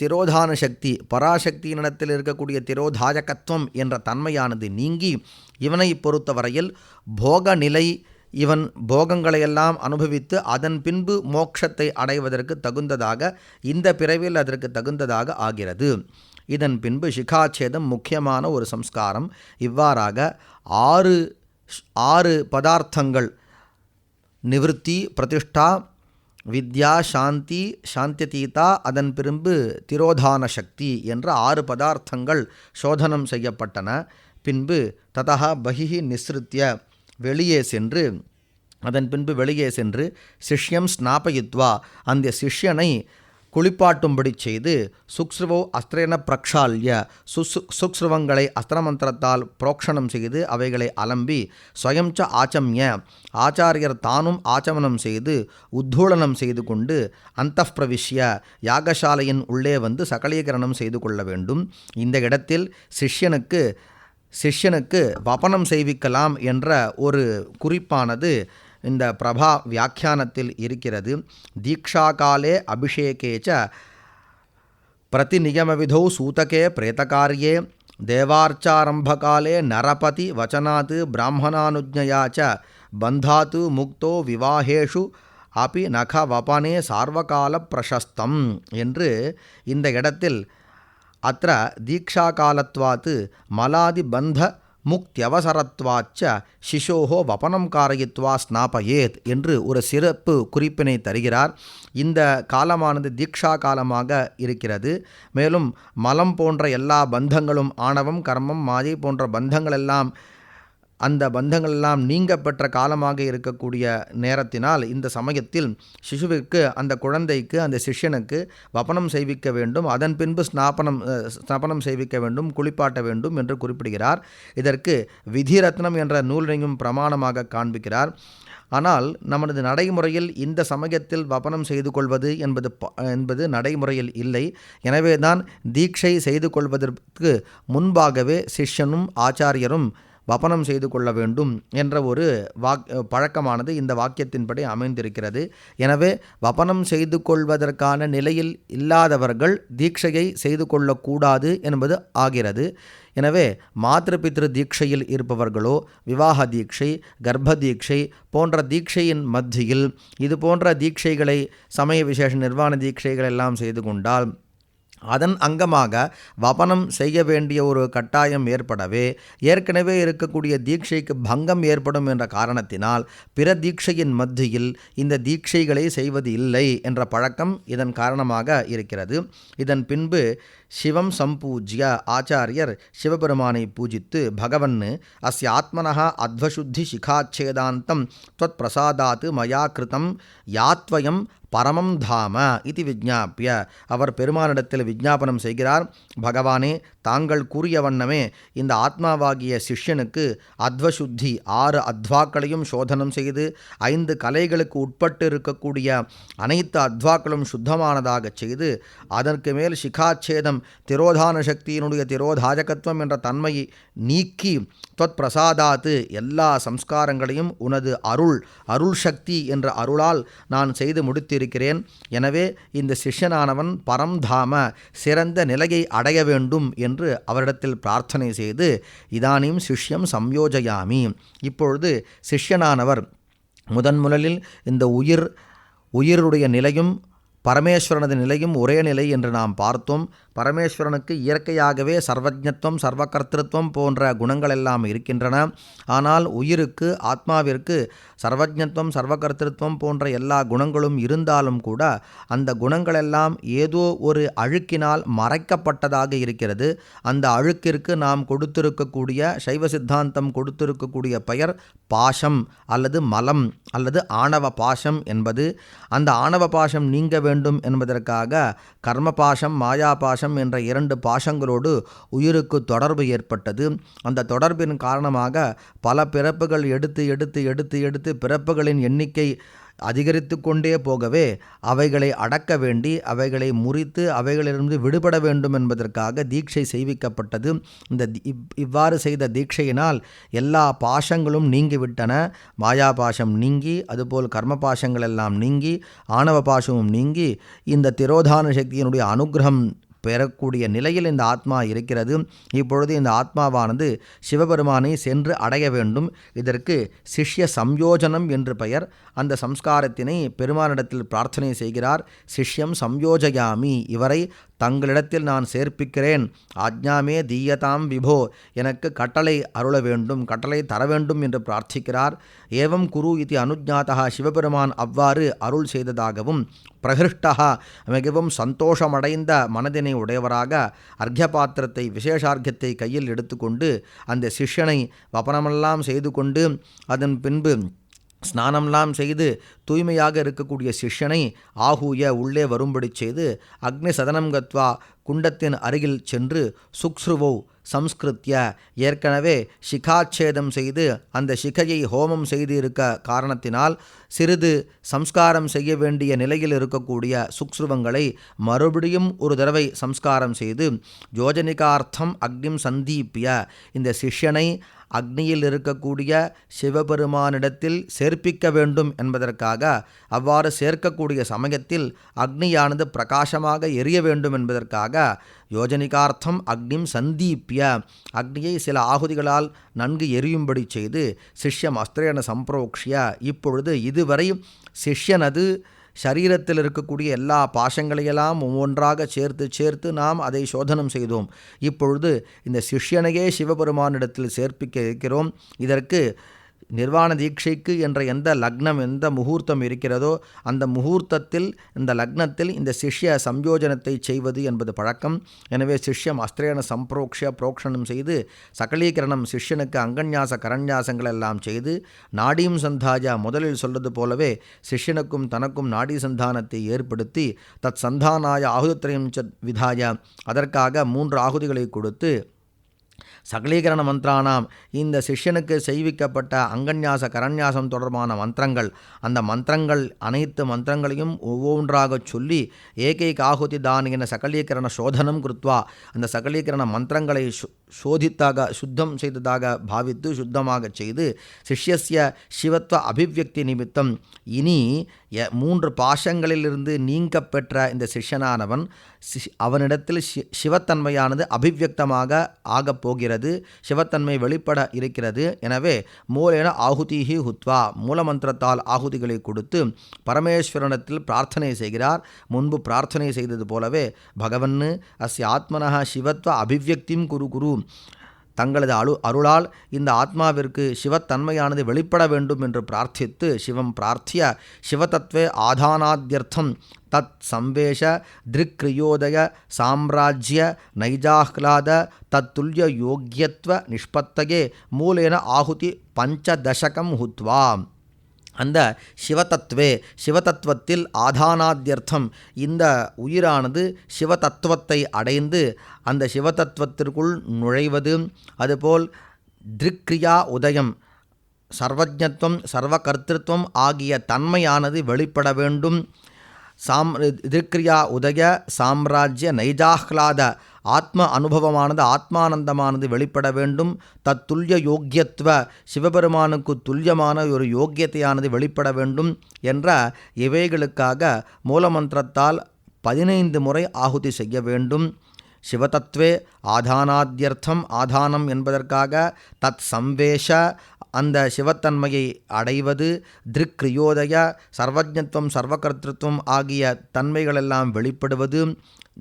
திரோதான சக்தி, பராசக்தியினிடத்தில் இருக்கக்கூடிய திரோதாயகத்துவம் என்ற தன்மையானது நீங்கி இவனை பொறுத்தவரையில் போக நிலை, இவன் போகங்களையெல்லாம் அனுபவித்து அதன் பின்பு மோட்சத்தை அடைவதற்கு தகுந்ததாக, இந்த பிறவியில் அதற்கு தகுந்ததாக ஆகிறது. இதன் பின்பு சிகாச்சேதம் முக்கியமான ஒரு சம்ஸ்காரம். இவ்வாறாக ஆறு பதார்த்தங்கள் நிவிருத்தி, பிரதிஷ்டா, வித்யா, சாந்தி, சாந்தியதீதா, அதன் பின்பு திரோதான சக்தி என்ற 6 பதார்த்தங்கள் சோதனம் செய்யப்பட்டன. பின்பு ததா பகிஹி நிஸ்ருத்திய, வெளியே சென்று, அதன் பின்பு வெளியே சென்று சிஷ்யம் ஸ்நாபயித்வா, அந்த சிஷ்யனை குளிப்பாட்டும்படி செய்து சுக்ஸ்ருவோ அஸ்திரேன பிரக்ஷால்ய, சுக்ஸ்ருவங்களை அஸ்திரமந்திரத்தால் புரோக்ஷணம் செய்து அவைகளை அலம்பி ஸ்வயம்ச ஆச்சம்ய, ஆச்சாரியர் தானும் ஆச்சமனம் செய்து உத்தூளனம் செய்து கொண்டு அந்தப்பிரவிஷ்ய, யாகசாலையின் உள்ளே வந்து சகலீகரணம் செய்து கொள்ள வேண்டும். இந்த இடத்தில் சிஷ்யனுக்கு வபனம் செய்விக்கலாம் என்ற ஒரு குறிப்பானது இந்த பிரபா வியாக்கியானத்தில் இருக்கிறது. தீக்ஷா காலே அபிஷேகேச்ச பிரதிநியமவிதௌ சூதகே பிரேதகாரியே தேவார்ச்சாரம்பகாலே நரபதி வச்சனாத் பிராமணானுஜ்ஞயா ச பந்தாத் முக்தோ விவாஹேஷு அபி நக வபனே சார்வகால பிரசஸ்தம் என்று இந்த இடத்தில் அத்த தீக்ஷா காலத்வாத் மலாதி பந்த முக்தியவசரத்வாச்ச சிசோஹோ வபனம் காரயித்வா ஸ்நாபயேத் என்று ஒரு சிறப்பு குறிப்பினை தருகிறார். இந்த காலமானது தீக்ஷா காலமாக இருக்கிறது. மேலும் மலம் போன்ற எல்லா பந்தங்களும், ஆணவம், கர்மம், மாயை போன்ற பந்தங்களெல்லாம், அந்த பந்தங்களெல்லாம் நீங்க பெற்ற காலமாக இருக்கக்கூடிய நேரத்தினால் இந்த சமயத்தில் சிசுவிற்கு, அந்த குழந்தைக்கு, அந்த சிஷ்யனுக்கு வபனம் செய்விக்க வேண்டும். அதன் பின்பு ஸ்நாபனம் செய்விக்க வேண்டும், குளிப்பாட்ட வேண்டும் என்று குறிப்பிடுகிறார். இதற்கு விதிரத்னம் என்ற நூலினையும் பிரமாணமாக காண்பிக்கிறார். ஆனால் நமது நடைமுறையில் இந்த சமயத்தில் வபனம் செய்து கொள்வது என்பது நடைமுறையில் இல்லை. எனவேதான் தீட்சை செய்து கொள்வதற்கு முன்பாகவே சிஷ்யனும் ஆச்சாரியரும் வபனம் செய்து கொள்ள வேண்டும் என்ற ஒரு பழக்கமானது இந்த வாக்கியத்தின்படி அமைந்திருக்கிறது. எனவே வபனம் செய்து கொள்வதற்கான நிலையில் இல்லாதவர்கள் தீட்சையை செய்து கொள்ளக்கூடாது என்பது ஆகிறது. எனவே மாத்ருபித்ரு தீட்சையில் இருப்பவர்களோ விவாக தீட்சை, கர்ப்ப தீட்சை போன்ற தீட்சையின் மத்தியில் இது போன்ற தீட்சைகளை, சமய விசேஷ நிர்வாண தீட்சைகள் எல்லாம் செய்து கொண்டால் அதன் அங்கமாக வபனம் செய்ய வேண்டிய ஒரு கட்டாயம் ஏற்படவே ஏற்கனவே இருக்கக்கூடிய தீட்சைக்கு பங்கம் ஏற்படும் என்ற காரணத்தினால் பிற தீட்சையின் மத்தியில் இந்த தீட்சைகளை செய்வது இல்லை என்ற பழக்கம் இதன் காரணமாக இருக்கிறது. இதன் பின்பு சிவம் சம்பூஜ்ய, ஆச்சாரியர் சிவபெருமானை பூஜித்து பகவன் அஸ்ய ஆத்மனः அத்வசுத்தி சிகாச்சேதாந்தம் त्वत् பிரசாதாத் மயா கிருதம் யாத்வயம் பரமம் தாம இது விஜ்ஞாபிய, அவர் பெருமானிடத்தில் விஜ்ஞாபனம் செய்கிறார். பகவானே, தாங்கள் கூறிய வண்ணமே இந்த ஆத்மாவாகிய சிஷ்யனுக்கு அத்வசுத்தி 6 அத்வாக்களையும் சோதனம் செய்து 5 கலைகளுக்கு உட்பட்டு இருக்கக்கூடிய அனைத்து அத்வாக்களும் சுத்தமானதாக செய்து அதற்கு மேல் சிகாச்சேதம், திரோதான சக்தியினுடைய திரோதாஜகத்துவம் என்ற தன்மையை நீக்கி தொத் பிரசாதாத்து எல்லா சம்ஸ்காரங்களையும் உனது அருள் சக்தி என்ற அருளால் நான் செய்து முடித்திருக்கிறேன். எனவே இந்த சிஷ்யனானவன் பரம்தாம, சிறந்த நிலையை அடைய வேண்டும் என்று அவரிடத்தில் பிரார்த்தனை செய்து இதானியும் சிஷ்யம் சம்யோஜயாமி, இப்பொழுது சிஷ்யனானவர் முதலில் இந்த உயிருடைய நிலையும் பரமேஸ்வரனது நிலையும் ஒரே நிலை என்று நாம் பார்த்தோம். பரமேஸ்வரனுக்கு இயற்கையாகவே சர்வஜ்ஞத்துவம் சர்வகர்த்திருவம் போன்ற குணங்கள் எல்லாம் இருக்கின்றன. ஆனால் உயிருக்கு ஆத்மாவிற்கு சர்வஜ்ஞத்துவம் சர்வகர்த்திருவம் போன்ற எல்லா குணங்களும் இருந்தாலும் கூட அந்த குணங்களெல்லாம் ஏதோ ஒரு அழுக்கினால் மறைக்கப்பட்டதாக இருக்கிறது. அந்த அழுக்கிற்கு நாம் கொடுத்திருக்கக்கூடிய சைவ சித்தாந்தம் கொடுத்திருக்கக்கூடிய பெயர் பாசம் அல்லது மலம் அல்லது ஆணவ பாசம் என்பது. அந்த ஆணவ பாசம் நீங்க வேண்டும் என்பதற்காக கர்ம பாசம் மாயா பாசம் என்ற 2 பாசங்களோடு உயிருக்கு தொடர்பு ஏற்பட்டது. அந்த தொடர்பின் காரணமாக பல பிறப்புகள் எடுத்து பிறப்புகளின் எண்ணிக்கை அதிகரித்து கொண்டே போகவே அவைகளை அடக்க வேண்டி அவைகளை முறித்து அவைகளிலிருந்து விடுபட வேண்டும் என்பதற்காக தீட்சை செய்விக்கப்பட்டது. இந்த இவ்வாறு செய்த தீட்சையினால் எல்லா பாசங்களும் நீங்கிவிட்டன. மாயா பாசம் நீங்கி, அதுபோல் கர்ம பாசங்கள் எல்லாம் நீங்கி, ஆணவ பாசமும் நீங்கி, இந்த திரோதான சக்தியினுடைய அனுகிரகம் பெறக்கூடிய நிலையில் இந்த ஆத்மா இருக்கிறது. இப்பொழுது இந்த ஆத்மாவானது சிவபெருமானை சென்று அடைய வேண்டும். இதற்கு சிஷ்ய சம்யோஜனம் என்று பெயர். அந்த சம்ஸ்காரத்தினை பெருமானிடத்தில் பிரார்த்தனை செய்கிறார். சிஷ்யம் சம்யோஜயாமி, இவரை தங்களிடத்தில் நான் சேர்ப்பிக்கிறேன். ஆஜ்ஞாமே தீயதாம் விபோ, எனக்கு கட்டளை அருள வேண்டும், கட்டளை தர வேண்டும் என்று பிரார்த்திக்கிறார். ஏவம் குரு இது அனுஜாதா, சிவபெருமான் அவ்வாறு அருள் செய்ததாகவும், பிரகிருஷ்டா மிகவும் சந்தோஷமடைந்த மனதினை உடையவராக அர்க்ய பாத்திரத்தை விசேஷார்க்கியத்தை கையில் எடுத்துக்கொண்டு அந்த சிஷ்யனை வபனமெல்லாம் செய்து கொண்டு அதன் பின்பு ஸ்நானம்லாம் செய்து தூய்மையாக இருக்கக்கூடிய சிஷ்யனை ஆகூய உள்ளே வரும்படி செய்து அக்னி சதனம் கத்வா குண்டத்தின் அருகில் சென்று சுக்ஸ்ருவோ சம்ஸ்கிருத்திய, ஏற்கனவே சிகாச்சேதம் செய்து அந்த சிகையை ஹோமம் செய்து இருக்க காரணத்தினால் சிறிது சம்ஸ்காரம் செய்ய வேண்டிய நிலையில் இருக்கக்கூடிய சுக்ஸ்ருவங்களை மறுபடியும் ஒரு தடவை சம்ஸ்காரம் செய்து யோஜனிகார்த்தம் அக்னிம் சந்தீப்பிய, இந்த சிஷ்யனை அக்னியில் இருக்கக்கூடிய சிவபெருமானிடத்தில் சேர்ப்பிக்க வேண்டும் என்பதற்காக அவ்வாறு சேர்க்கக்கூடிய சமயத்தில் அக்னியானது பிரகாசமாக எரிய வேண்டும் என்பதற்காக யோஜனிகார்த்தம் அக்னிம் சந்தீப்பிய, அக்னியை சில ஆகுதிகளால் நன்கு எரியும்படி செய்து சிஷ்யம் அஸ்திரேன சம்பிரோக்ஷிய, இப்பொழுது இதுவரை சிஷ்யனது சரீரத்தில் இருக்கக்கூடிய எல்லா பாசங்களையெல்லாம் ஒவ்வொன்றாக சேர்த்து நாம் அதை சோதனம் செய்தோம். இப்பொழுது இந்த சிஷ்யனையே சிவபெருமானிடத்தில் சேர்ப்பிக்க இருக்கிறோம். இதற்கு நிர்வாண தீட்சைக்கு என்ற எந்த லக்னம் எந்த முகூர்த்தம் இருக்கிறதோ அந்த முகூர்த்தத்தில் இந்த லக்னத்தில் இந்த சிஷ்ய சம்யோஜனத்தை செய்வது என்பது பழக்கம். எனவே சிஷ்யம் அஸ்திரேன சம்பிரோக்ஷ புரோக்ஷணம் செய்து சகலீகரணம் சிஷ்யனுக்கு அங்கன்யாச கரண்யாசங்கள் எல்லாம் செய்து நாடியும் சந்தாயா, முதலில் சொல்வது போலவே சிஷ்யனுக்கும் தனக்கும் நாடி சந்தானத்தை ஏற்படுத்தி தத் சந்தானாய ஆகுதித்ரயம் விதாய, அதற்காக 3 ஆகுதிகளை கொடுத்து சகலீகரண மந்திரானாம், இந்த சிஷ்யனுக்கு செய்விக்கப்பட்ட அங்கன்யாச கரண்யாசம் தொடர்பான மந்திரங்கள், அந்த மந்திரங்கள் அனைத்து மந்திரங்களையும் ஒவ்வொன்றாக சொல்லி ஏகைக ஆகுதி தானின சகலீகரண சோதனம் கிருத்வா, அந்த சகலீகரண மந்திரங்களை சோதித்தாக சுத்தம் செய்ததாக பாவித்து சுத்தமாக செய்து சிஷ்யஸ்ய சிவத்வ அபிவியக்தி நிமித்தம் இனி 3 பாசங்களிலிருந்து நீங்க பெற்ற இந்த சிஷ்யனானவன் அவனிடத்தில் சிவத்தன்மையானது அபிவியக்தமாக ஆகப் போகிறது, சிவத்தன்மை வெளிப்பட இருக்கிறது. எனவே மூலேன ஆகுதிஹி ஹுத்வா, மூலமந்திரத்தால் ஆகுதிகளை கொடுத்து பரமேஸ்வரனிடத்தில் பிரார்த்தனை செய்கிறார். முன்பு பிரார்த்தனை செய்தது போலவே பகவன்னு அஸ்ய ஆத்மனஹ சிவத்வ அபிவியக்திம் குரு குரு, தங்களது அருளால் இந்த ஆத்மாவிற்கு சிவத்தன்மையானது வெளிப்பட வேண்டும் என்று பிரார்த்தித்து சிவம் பிரார்த்திய சிவதத்வே ஆதானாத்யர்த்தம் தத் சம்வேஷ திருக்ரியோதய சாம்ராஜ்ய நைஜாஹ்லாத தத்துல்ய யோக்யத்வ நிஷ்பத்தகே மூலேன ஆகுதி 15 ஹுத்வா. அந்த சிவதத்துவத்தில் ஆதானாத்யர்த்தம், இந்த உயிரானது சிவதத்துவத்தை அடைந்து அந்த சிவதத்துவத்திற்குள் நுழைவது, அதுபோல் திருக்ரியா உதயம் சர்வஜத்துவம் சர்வகர்த்திருவம் ஆகிய தன்மையானது வெளிப்பட வேண்டும். திருக்ரியா உதய சாம்ராஜ்ய நைஜாஹ்லாத ஆத்ம அனுபவமானது ஆத்மானந்தமானது வெளிப்பட வேண்டும். தத்துல்ய யோக்கியத்துவ சிவபெருமானுக்கு துல்லியமான ஒரு யோக்கியத்தையானது வெளிப்பட வேண்டும் என்ற இவைகளுக்காக மூலமந்திரத்தால் 15 முறை ஆகுதி செய்ய வேண்டும். சிவதத்துவே ஆதானாத்யர்த்தம், ஆதானம் என்பதற்காக தத் சம்வேஷ, அந்த சிவத்தன்மையை அடைவது, திருக்ரியோதய, சர்வஜத்துவம் சர்வகர்த்திருவம் ஆகிய தன்மைகளெல்லாம் வெளிப்படுவது,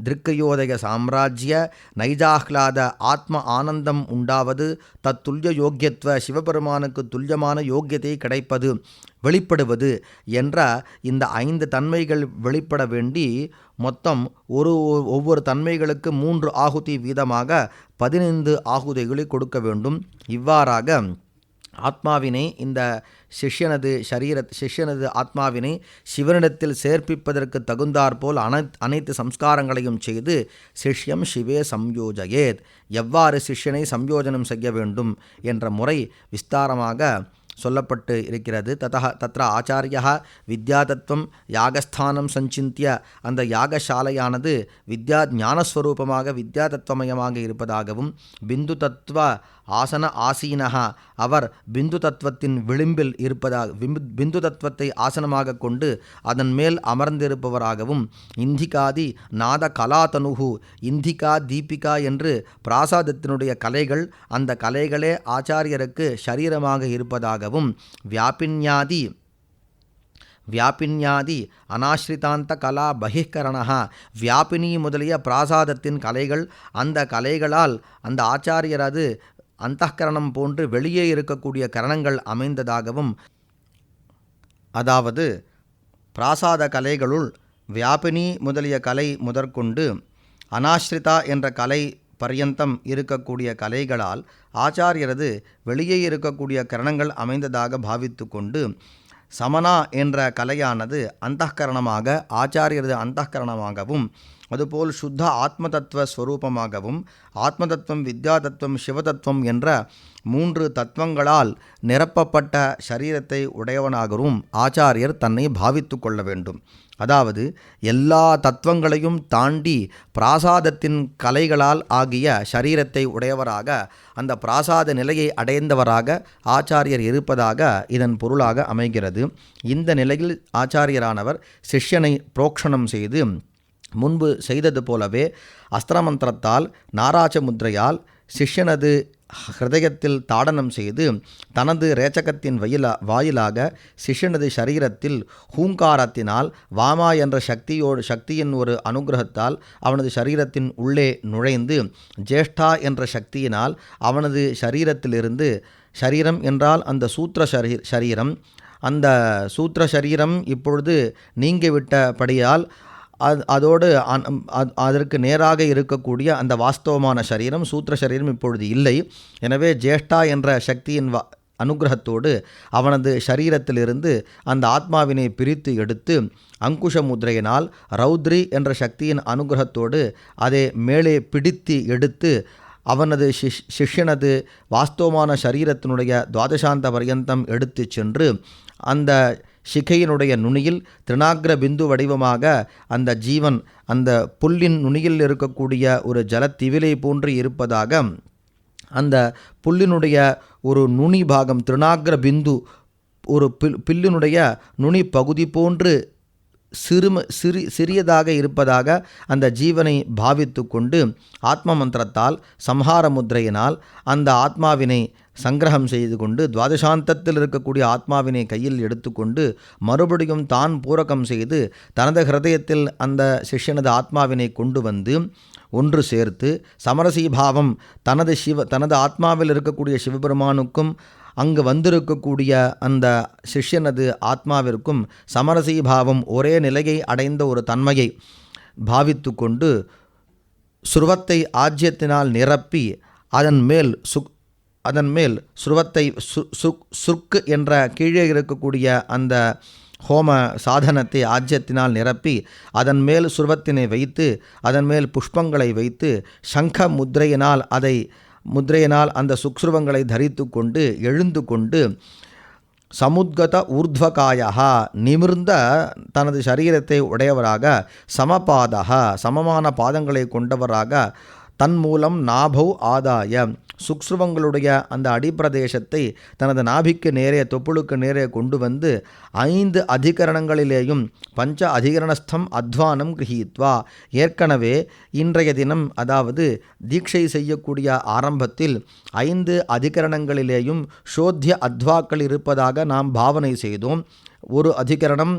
திருக்கயோதய சாம்ராஜ்ய நைஜாஹ்லாத ஆத்ம ஆனந்தம் உண்டாவது, தத்துல்ய யோக்கியத்துவ சிவபெருமானுக்கு துல்லியமான யோக்கியத்தை கிடைப்பது, வெளிப்படுவது என்ற இந்த 5 தன்மைகள் வெளிப்பட வேண்டி மொத்தம் ஒவ்வொரு தன்மைகளுக்கு 3 ஆகுதி வீதமாக 15 ஆகுதிகளை கொடுக்க வேண்டும். இவ்வாறாக ஆத்மாவினை, இந்த சிஷ்யனது ஆத்மாவினை சிவனிடத்தில் சேர்ப்பிப்பதற்கு தகுந்தாற்போல் அனைத்து சம்ஸ்காரங்களையும் செய்து சிஷ்யம் சிவே சம்யோஜயேத், எவ்வாறு சிஷ்யனை சம்யோஜனம் செய்ய வேண்டும் என்ற முறை விஸ்தாரமாக சொல்லப்பட்டு இருக்கிறது. தத்ர ஆச்சாரியா வித்யாதத்துவம் யாகஸ்தானம் சஞ்சிந்திய, அந்த யாகசாலையானது ஞானஸ்வரூபமாக வித்யாதத்துவமயமாக இருப்பதாகவும், பிந்து தத்துவ ஆசன ஆசீனஹா, அவர் பிந்து தத்துவத்தின் விளிம்பில் பிந்து தத்துவத்தை ஆசனமாக கொண்டு அதன் மேல் அமர்ந்திருப்பவராகவும், இந்திகாதி நாத கலாதனுகு, இந்திகா தீபிகா என்று பிராசாதத்தினுடைய கலைகள், அந்த கலைகளே ஆச்சாரியருக்கு சரீரமாக இருப்பதாகவும், வியாபின்யாதி அனாஸ்ரிதாந்த கலா பகிஷ்கரணா, வியாபினி முதலிய பிராசாதத்தின் கலைகள், அந்த கலைகளால் அந்த ஆச்சாரியரது அந்தఃகரணம் போன்று வெளியே இருக்கக்கூடிய கரணங்கள் அமைந்ததாகவும், அதாவது பிராசாத கலைகளுள் வியாபினி முதலிய கலை முதற்கொண்டு அனாஸ்ரிதா என்ற கலை பர்யந்தம் இருக்கக்கூடிய கலைகளால் ஆச்சாரியரது வெளியே இருக்கக்கூடிய கரணங்கள் அமைந்ததாக பாவித்து கொண்டு, சமனா என்ற கலையானது அந்தःகரணமாக ஆச்சாரியரது அந்தःகரணமாகவும், அதுபோல் சுத்த ஆத்மதத்துவ ஸ்வரூபமாகவும், ஆத்மதத்துவம் வித்யாதத்துவம் சிவதத்துவம் என்ற 3 தத்துவங்களால் நிரப்பப்பட்ட சரீரத்தை உடையவனாகவும் ஆச்சாரியர் தன்னை பாவித்து கொள்ள வேண்டும். அதாவது எல்லா தத்துவங்களையும் தாண்டி பிராசாதத்தின் கலைகளால் ஆகிய சரீரத்தை உடையவராக, அந்த பிராசாத நிலையை அடைந்தவராக ஆச்சாரியர் இருப்பதாக இதன் பொருளாக அமைகிறது. இந்த நிலையில் ஆச்சாரியரானவர் சிஷ்யனை புரோக்ஷணம் செய்து முன்பு செய்தது போலவே அஸ்திரமந்திரத்தால் நாராஜ முத்ரையால் சிஷ்யனது ஹிருதயத்தில் தாடனம் செய்து தனது ரேச்சகத்தின் வாயிலாக சிஷ்யனது சரீரத்தில் ஹூங்காரத்தினால் வாமா என்ற சக்தியின் ஒரு அனுகிரகத்தால் அவனது சரீரத்தின் உள்ளே நுழைந்து, ஜேஷ்டா என்ற சக்தியினால் அவனது சரீரத்திலிருந்து, சரீரம் என்றால் அந்த சூத்திர சரீரம், அந்த சூத்திர சரீரம் இப்பொழுது நீங்கிவிட்டபடியால் அதோடு அதற்கு நேராக இருக்கக்கூடிய அந்த வாஸ்தவமான சரீரம், சூத்திர சரீரம் இப்பொழுது இல்லை. எனவே ஜேஷ்டா என்ற சக்தியின் அனுகிரகத்தோடு அவனது சரீரத்திலிருந்து அந்த ஆத்மாவினை பிரித்து எடுத்து அங்குஷ முத்ரையினால் ரௌத்ரி என்ற சக்தியின் அனுகிரகத்தோடு அதை மேலே பிடித்து எடுத்து அவனது சிஷ்யனது வாஸ்தவமான சரீரத்தினுடைய துவாதசாந்த பர்யந்தம் எடுத்து சென்று அந்த சிகையினுடைய நுனியில் திருநாக்ர பிந்து வடிவமாக அந்த ஜீவன் அந்த புல்லின் நுனியில் இருக்கக்கூடிய ஒரு ஜலத்திவிலை போன்று இருப்பதாக, அந்த புல்லினுடைய ஒரு நுனி பாகம் திருநாக்ர பிந்து ஒரு பில்லினுடைய நுனி பகுதி போன்று சிறியதாக இருப்பதாக அந்த ஜீவனை பாவித்து கொண்டு ஆத்ம மந்திரத்தால் சம்ஹார முத்ரையினால் அந்த ஆத்மாவினை சங்கிரகம் செய்து கொண்டு துவாதசாந்தத்தில் இருக்கக்கூடிய ஆத்மாவினை கையில் எடுத்துக்கொண்டு மறுபடியும் தான் பூரகம் செய்து தனது ஹிருதயத்தில் அந்த சிஷ்யனது ஆத்மாவினை கொண்டு வந்து ஒன்று சேர்த்து சமரசீபாவம் தனது ஆத்மாவில் இருக்கக்கூடிய சிவபெருமானுக்கும் அங்கு வந்திருக்கக்கூடிய அந்த சிஷ்யனது ஆத்மாவிற்கும் சமரசீபாவம் ஒரே நிலையை அடைந்த ஒரு தன்மையை பாவித்து கொண்டு சுருவத்தை ஆஜ்யத்தினால் நிரப்பி அதன் மேல் சுருவத்தை சுர்க்கு என்ற கீழே இருக்கக்கூடிய அந்த ஹோம சாதனத்தை ஆஜ்யத்தினால் நிரப்பி அதன் மேல் சுருவத்தினை வைத்து அதன் மேல் புஷ்பங்களை வைத்து சங்க முத்ரையினால் அந்த சுக்ஸ்ருவங்களை தரித்து கொண்டு எழுந்து கொண்டு சமுத்கத ஊர்த்வகாயா நிமிர்ந்த தனது சரீரத்தை உடையவராக சமபாதா சமமான பாதங்களை கொண்டவராக தன் மூலம் நாபௌ ஆதாய சுக்ஸ்ருவங்களுடைய அந்த அடிப்பிரதேசத்தை தனது நாபிக்கு நேரே தொப்புளுக்கு நேரே கொண்டு வந்து 5 அதிகரணங்களிலேயும் பஞ்ச அதிகரணஸ்தம் அத்வானம் கிரஹீத்வா ஏற்கனவே இன்றைய தினம் அதாவது தீட்சை செய்யக்கூடிய ஆரம்பத்தில் 5 அதிகரணங்களிலேயும் சோத்திய அத்வாக்கள் இருப்பதாக நாம் பாவனை செய்தோம். ஒரு அதிகரணம்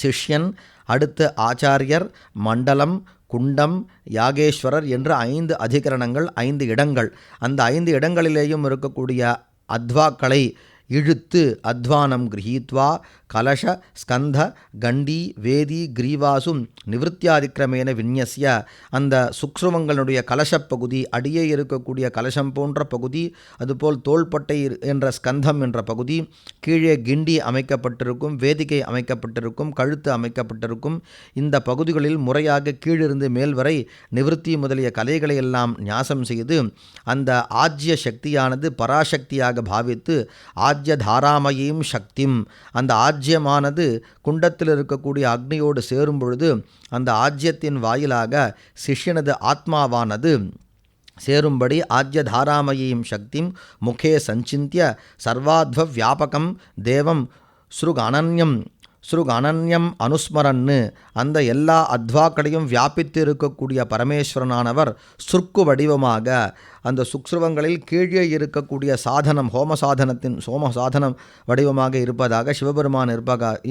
சிஷ்யன், அடுத்து ஆச்சாரியர், மண்டலம், குண்டம், யாகேஸ்வரர் என்ற 5 அதிகரணங்கள், 5 இடங்கள். அந்த 5 இடங்களிலேயும் இருக்கக்கூடிய அத்வாக்களை இழுத்து அத்வானம் கிரஹீத்வா கலச ஸ்கந்த கண்டி வேதி கிரீவாசும் நிவத்தியாதிக்கிரமேன விநியசிய அந்த சுக்ஸ்ருவங்களுடைய கலசப்பகுதி, அடியே இருக்கக்கூடிய கலசம் போன்ற பகுதி, அதுபோல் தோள்பட்டை என்ற ஸ்கந்தம் என்ற பகுதி, கீழே கிண்டி அமைக்கப்பட்டிருக்கும், வேதிகை அமைக்கப்பட்டிருக்கும், கழுத்து அமைக்கப்பட்டிருக்கும். இந்த பகுதிகளில் முறையாக கீழிருந்து மேல் வரை நிவர்த்தி முதலிய கலைகளை எல்லாம் ஞாசம் செய்து அந்த ஆஜ்ய சக்தியானது பராசக்தியாக பாவித்து ஆஜ்ய தாராமயீம் சக்திம் அந்த ஆஜ்யமானது குண்டத்தில் இருக்கக்கூடிய அக்னியோடு சேரும் பொழுது அந்த ஆஜ்யத்தின் வாயிலாக சிஷ்யனது ஆத்மாவானது சேரும்படி ஆஜ்ய தாராமயீம் சக்திம் முகே சஞ்சிந்திய சர்வாத்வ வியாபகம் தேவம் ஸ்ருகணன்யம் அனுஸ்மரன்னு அந்த எல்லா அத்வாக்களையும் வியாபித்து இருக்கக்கூடிய பரமேஸ்வரனானவர் சுருக்கு வடிவமாக அந்த சுக்ஸ்ருவங்களில் கீழே இருக்கக்கூடிய சாதனம் சோமசாதனம் வடிவமாக இருப்பதாக சிவபெருமான்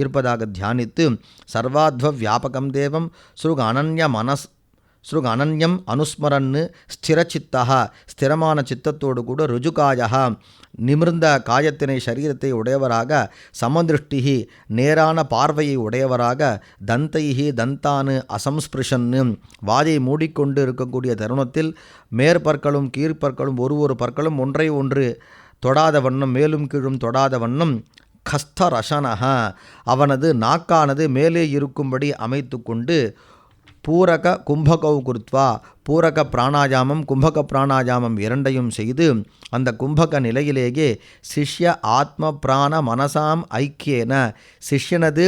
இருப்பதாக தியானித்து சர்வாத்வ வியாபகம் தேவம் ஸ்ருகணன்யம் அனுஸ்மரன்னு ஸ்திரச்சித்தா ஸ்திரமான சித்தத்தோடு கூட ருஜுகாயா நிமிர்ந்த காயத்தினை சரீரத்தை உடையவராக சமதிருஷ்டிகி நேரான பார்வையை உடையவராக தந்தைகி தந்தானு அசம்ஸ்பிருஷன்னு வாயை மூடிக்கொண்டு இருக்கக்கூடிய தருணத்தில் மேற்பற்களும் கீழ்ப்பற்களும் ஒரு பற்களும் ஒன்றை ஒன்று தொடாத வண்ணம் மேலும் கீழும் தொடாத வண்ணம் கஸ்தரசனக அவனது நாக்கானது மேலே இருக்கும்படி அமைத்து கொண்டு பூரக கும்பகௌ குருத்வா பூரக பிராணாயாமம் கும்பக பிராணாயாமம் இரண்டையும் செய்து அந்த கும்பக நிலையிலேயே சிஷ்ய ஆத்ம பிராண மனசாம் ஐக்கியேன சிஷ்யனது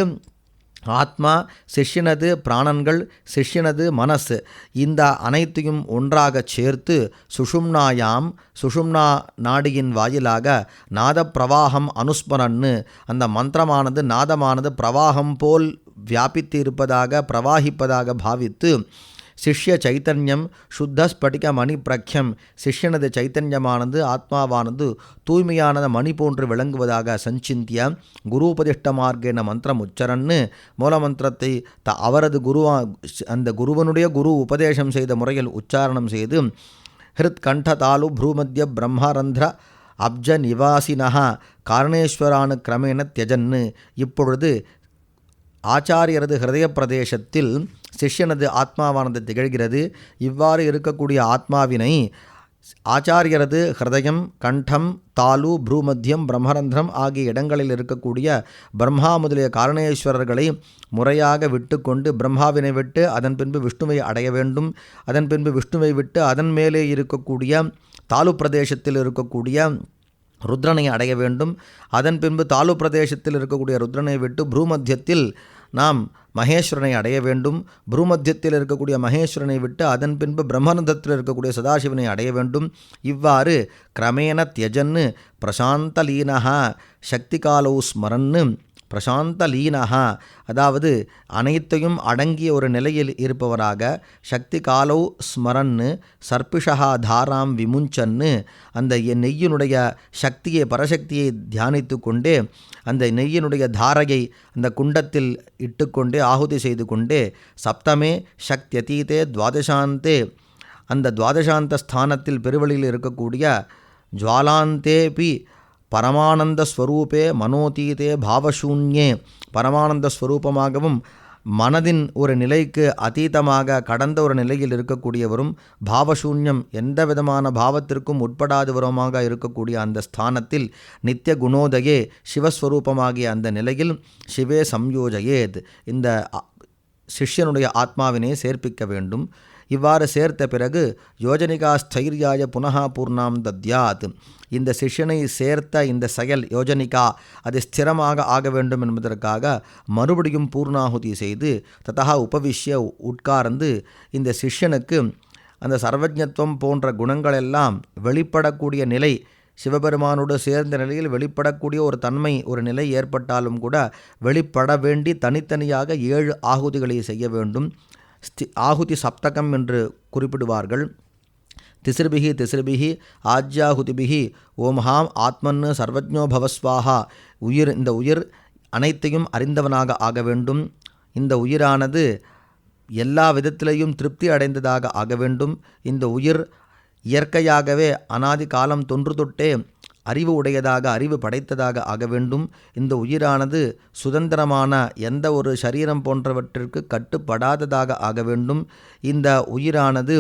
ஆத்மா, சிஷ்யனது பிராணன்கள், சிஷ்யனது மனசு இந்த அனைத்தையும் ஒன்றாக சேர்த்து சுஷும்னா நாடியின் வாயிலாக நாத பிரவாகம் அனுஸ்மரன்னு அந்த மந்திரமானது நாதமானது பிரவாகம் போல் வியாபித்து இருப்பதாக பிரவாகிப்பதாக பாவித்து சிஷ்ய சைத்தன்யம் சுத்த ஸ்படிக மணி பிரக்யம் சிஷ்யனது சைத்தன்யமானது ஆத்மாவானது தூய்மையானது மணி போன்று விளங்குவதாக சஞ்சிந்திய குருபதிஷ்ட மார்க்கேன மந்திரம் உச்சரன்னு மூலமந்திரத்தை அவரது அந்த குருவனுடைய குரு உபதேசம் செய்த முறையில் உச்சாரணம் செய்து ஹிருத் கண்ட தாலு ப்ரூமத்திய பிரம்மரந்திர அப்ஜ நிவாசினஹா காரணேஸ்வரானு கிரமேண தியஜன்னு இப்பொழுது ஆச்சாரியரது ஹிருதய பிரதேசத்தில் சிஷ்யனது ஆத்மாவானது திகழ்கிறது. இவ்வாறு இருக்கக்கூடிய ஆத்மாவினை ஆச்சாரியரது ஹிருதயம், கண்டம், தாலு, ப்ரூமத்தியம், பிரம்மரந்திரம் ஆகிய இடங்களில் இருக்கக்கூடிய பிரம்மா முதலிய காரணேஸ்வரர்களை முறையாக விட்டு கொண்டு பிரம்மாவினை விட்டு அதன் பின்பு விஷ்ணுவை அடைய வேண்டும். அதன் பின்பு விஷ்ணுவை விட்டு அதன் மேலே இருக்கக்கூடிய தாலு பிரதேசத்தில் இருக்கக்கூடிய ருத்ரனை அடைய வேண்டும். அதன் பின்பு தாலு பிரதேசத்தில் இருக்கக்கூடிய ருத்ரனை விட்டு ப்ரூமத்தியத்தில் நாம் மகேஸ்வரனை அடைய வேண்டும். ப்ரூமத்தியத்தில் இருக்கக்கூடிய மகேஸ்வரனை விட்டு அதன் பின்பு பிரம்மரந்தத்தில் இருக்கக்கூடிய சதாசிவனை அடைய வேண்டும். இவ்வாறு கிரமேண தியஜன்னு பிரசாந்தலீனஹா சக்தி காலௌ ஸ்மரன்னு பிரசாந்தலீனஹா அதாவது அனைத்தையும் அடங்கிய ஒரு நிலையில் இருப்பவராக சக்தி காலௌ ஸ்மரன்னு சர்பிஷா தாராம் விமுஞ்சன்னு அந்த நெய்யினுடைய சக்தியை பரசக்தியை தியானித்து கொண்டே அந்த நெய்யினுடைய தாரையை அந்த குண்டத்தில் இட்டுக்கொண்டே ஆகுதி செய்து கொண்டே சப்தமே சக்தியதீதே துவாதசாந்தே அந்த துவாதசாந்த ஸ்தானத்தில் பெருவெளியில் இருக்கக்கூடிய ஜுவாலாந்தேபி பரமானந்த ஸ்வரூபே மனோதீதே பாவசூன்யே பரமானந்த ஸ்வரூபமாகவும் மனதின் ஒரு நிலைக்கு அதீதமாக கடந்த ஒரு நிலையில் இருக்கக்கூடியவரும் பாவசூன்யம் எந்த விதமான பாவத்திற்கும் உட்படாதவருமாக இருக்கக்கூடிய அந்த ஸ்தானத்தில் நித்திய குணோதயே சிவஸ்வரூபமாகிய அந்த நிலையில் சிவே சம்யோஜயேத் இந்த சிஷ்யனுடைய ஆத்மாவினை சேர்ப்பிக்க வேண்டும். இவ்வாறு சேர்த்த பிறகு யோஜனிகா ஸ்தைரியாய புனகா பூர்ணாம் தத்யாத் இந்த சிஷ்யனை சேர்த்த இந்த செயல் யோஜனிகா அது ஸ்திரமாக ஆக வேண்டும் என்பதற்காக மறுபடியும் பூர்ணாகுதி செய்து ததா உபவிஷ்ய உட்கார்ந்து இந்த சிஷ்யனுக்கு அந்த சர்வஜத்துவம் போன்ற குணங்களெல்லாம் வெளிப்படக்கூடிய நிலை, சிவபெருமானோடு சேர்ந்த நிலையில் வெளிப்படக்கூடிய ஒரு தன்மை, ஒரு நிலை ஏற்பட்டாலும் கூட வெளிப்பட வேண்டி தனித்தனியாக 7 ஆகுதிகளை செய்ய வேண்டும். ஆகுதி சப்தகம் என்று குறிப்பிடுவார்கள். திசிர்பிகி திசிர்பிகி ஆஜ்யாகுதிபிகி ஓம்ஹாம் ஆத்மன்னு சர்வஜ்ஞோ பவஸ்வாஹா. இந்த உயிர் அனைத்தையும் அறிந்தவனாக ஆக வேண்டும். இந்த உயிரானது எல்லா விதத்திலையும் திருப்தி அடைந்ததாக ஆக வேண்டும். இந்த உயிர் இயற்கையாகவே அனாதி காலம் தொன்று தொட்டே அறிவு உடையதாக, அறிவு படைத்ததாக ஆக வேண்டும். இந்த உயிரானது சுதந்திரமான எந்த ஒரு சரீரம் போன்றவற்றிற்கு கட்டுப்படாததாக ஆக வேண்டும். இந்த உயிரானது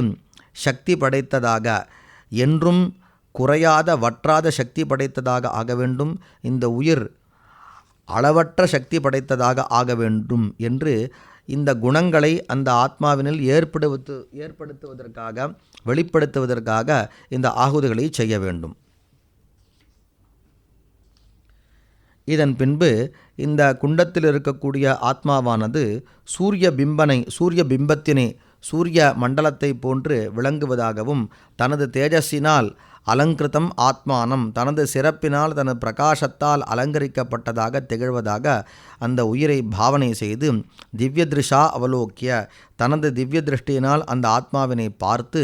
சக்தி படைத்ததாக, என்றும் குறையாத வற்றாத சக்தி படைத்ததாக ஆக வேண்டும். இந்த உயிர் அளவற்ற சக்தி படைத்ததாக ஆக வேண்டும் என்று இந்த குணங்களை அந்த ஆத்மாவினில் ஏற்படுத்துவதற்காக, வெளிப்படுத்துவதற்காக இந்த ஆகுதிகளை செய்ய வேண்டும். இதன் பின்பு இந்த குண்டத்தில் இருக்கக்கூடிய ஆத்மாவானது சூரிய பிம்பத்தினை சூரிய மண்டலத்தை போன்று விளங்குவதாகவும், தனது தேஜஸினால் அலங்கிருத்தம் ஆத்மானம், தனது சிறப்பினால் தனது பிரகாசத்தால் அலங்கரிக்கப்பட்டதாக திகழ்வதாக அந்த உயிரை பாவனை செய்து திவ்ய திருஷா அவலோக்கிய, தனது திவ்ய திருஷ்டியினால் அந்த ஆத்மாவினை பார்த்து,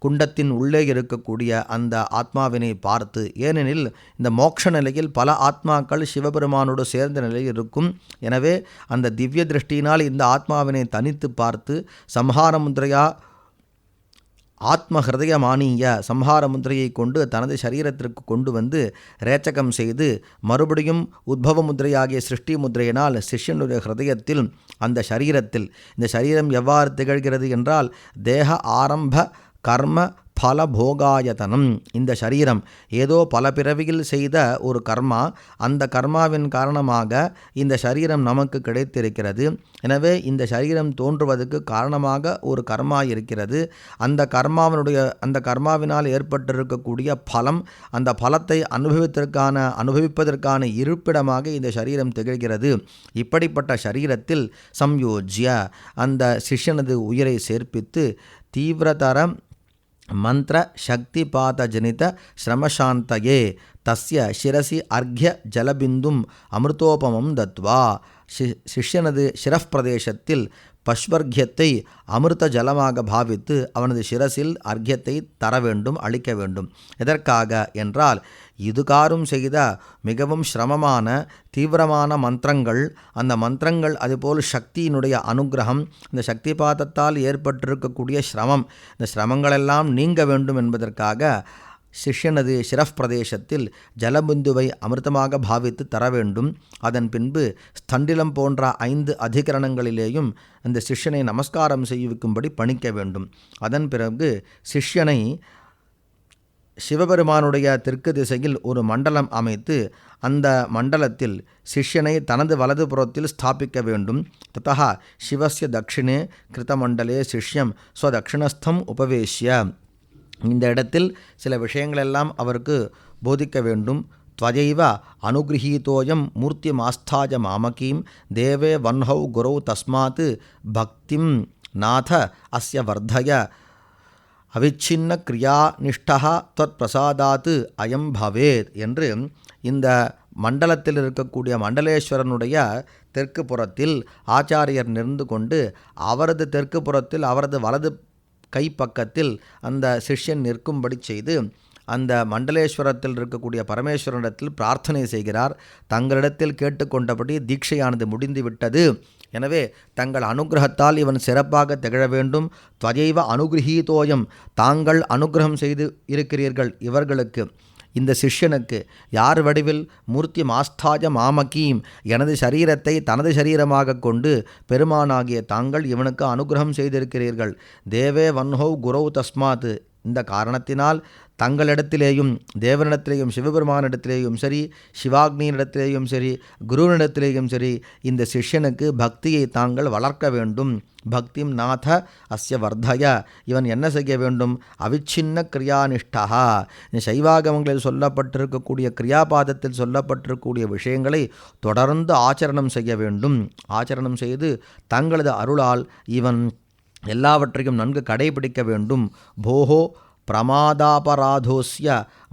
குண்டத்தின் உள்ளே இருக்கக்கூடிய அந்த ஆத்மாவினை பார்த்து, ஏனெனில் இந்த மோட்ச நிலையில் பல ஆத்மாக்கள் சிவபெருமானோடு சேர்ந்த நிலையில் இருக்கும். எனவே அந்த திவ்ய திருஷ்டியினால் இந்த ஆத்மாவினை தனித்து பார்த்து சம்ஹார முத்ரையா ஆத்ம ஹிருதயமானிய சம்ஹார முத்திரையை கொண்டு தனது சரீரத்திற்கு கொண்டு வந்து ரேச்சகம் செய்து மறுபடியும் உத்பவ முத்திரையாகிய சிருஷ்டி முத்திரையினால் சிஷ்யனுடைய ஹிருதயத்தில் அந்த சரீரத்தில், இந்த சரீரம் எவ்வாறு திகழ்கிறது என்றால் தேக ஆரம்ப கர்ம பல போகாயதனம். இந்த சரீரம் ஏதோ பல பிறவியில் செய்த ஒரு கர்மா, அந்த கர்மாவின் காரணமாக இந்த சரீரம் நமக்கு கிடைத்திருக்கிறது. எனவே இந்த சரீரம் தோன்றுவதற்கு காரணமாக ஒரு கர்மா இருக்கிறது. அந்த கர்மாவினால் ஏற்பட்டிருக்கக்கூடிய பலம், அந்த பலத்தை அனுபவிப்பதற்கான இருப்பிடமாக இந்த சரீரம் திகழ்கிறது. இப்படிப்பட்ட சரீரத்தில் சம்யோஜ்ய அந்த சிஷ்யனது உயிரை சேர்ப்பித்து தீவிரதர மந்திர சக்தி பாத ஜனித ஸ்ரமசாந்தயே தஸ்ய சிரசி அர்க்ய ஜலபிந்தும் அமிர்தோபமம் தத்வா. சிஷ்யனது சிரஃப் பிரதேசத்தில் பஷ்வர்க்கியத்தை அமிர்த ஜலமாக பாவித்து அவனது சிரசில் அர்க்கியத்தை தர வேண்டும், அளிக்க வேண்டும். எதற்காக என்றால், இதுகாரும் செய்த மிகவும் சிரமமான தீவிரமான மந்திரங்கள், அந்த மந்திரங்கள் அதுபோல் சக்தியினுடைய அனுகிரகம், இந்த சக்தி பாதத்தால் ஏற்பட்டிருக்கக்கூடிய சிரமம், இந்த சிரமங்களெல்லாம் நீங்க வேண்டும் என்பதற்காக சிஷ்யனது சிரஃப் பிரதேசத்தில் ஜலபிந்துவை அமிர்தமாக பாவித்து தர வேண்டும். அதன் பின்பு ஸ்தண்டிலம் போன்ற 5 அதிகரணங்களிலேயும் அந்த சிஷ்யனை நமஸ்காரம் செய்விக்கும்படி பணிக்க வேண்டும். அதன் பிறகு சிஷ்யனை சிவபெருமானுடைய தெற்கு திசையில் ஒரு மண்டலம் அமைத்து அந்த மண்டலத்தில் சிஷ்யனை தனது வலது புறத்தில் ஸ்தாபிக்க வேண்டும். ததா சிவஸ்ய தட்சிணே கிருதமண்டலே சிஷ்யம் ஸ்வதக்ஷிணஸ்தம் உபவேஷ்ய. இந்த இடத்தில் சில விஷயங்களெல்லாம் அவருக்கு போதிக்க வேண்டும். त्वयैव अनुगृहीतोऽयं मूर्तिमास्थाय मामकीं देवे वह्नौ गुरौ तस्मात् भक्तिं नाथ अस्य वर्धय அவிச்சின்ன கிரியாநிஷ்டா त्वत् பிரசாதாத் அயம் பவேத் என்று இந்த மண்டலத்தில் இருக்கக்கூடிய மண்டலேஸ்வரனுடைய தெற்கு புறத்தில் ஆச்சாரியர் நின்று கொண்டு அவரது தெற்கு புறத்தில் அவரது வலது கைப்பக்கத்தில் அந்த சிஷ்யன் நிற்கும்படி செய்து அந்த மண்டலேஸ்வரத்தில் இருக்கக்கூடிய பரமேஸ்வரனிடத்தில் பிரார்த்தனை செய்கிறார். தங்களிடத்தில் கேட்டுக்கொண்டபடி தீட்சையானது முடிந்துவிட்டது. எனவே தங்கள் அனுகிரகத்தால் இவன் சிறப்பாக திகழ வேண்டும். त्वयैव अनुगृहीतोऽयं தாங்கள் அனுகிரகம் செய்து இருக்கிறீர்கள் இவர்களுக்கு, இந்த சிஷ்யனுக்கு. யார் வடிவில்? மூர்த்தி மாஸ்தாய மாமகீம், எனது சரீரத்தை தனது சரீரமாக கொண்டு பெருமானாகிய தாங்கள் இவனுக்கு அனுகிரகம் செய்திருக்கிறீர்கள். தேவே வன்ஹௌ குரௌ தஸ்மாத், இந்த காரணத்தினால் தங்களிடத்திலேயும் தேவனிடத்திலேயும் சிவபெருமானிடத்திலேயும் சரி, சிவாக்னியிடத்திலேயும் சரி, குருவினிடத்திலேயும் சரி, இந்த சிஷ்யனுக்கு பக்தியை தாங்கள் வளர்க்க வேண்டும். பக்திம் நாத அஸ்ய வர்தய, இவன் என்ன செய்ய வேண்டும்? அவிச்சின்ன கிரியானிஷ்டா, சைவாகமங்களில் சொல்லப்பட்டிருக்கக்கூடிய கிரியாபாதத்தில் சொல்லப்பட்டிருக்கக்கூடிய விஷயங்களை தொடர்ந்து ஆச்சரணம் செய்ய வேண்டும். ஆச்சரணம் செய்து தங்களது அருளால் இவன் எல்லாவற்றையும் நன்கு கடைபிடிக்க வேண்டும். போஹோ பிரமாதாபராதோஸ்ய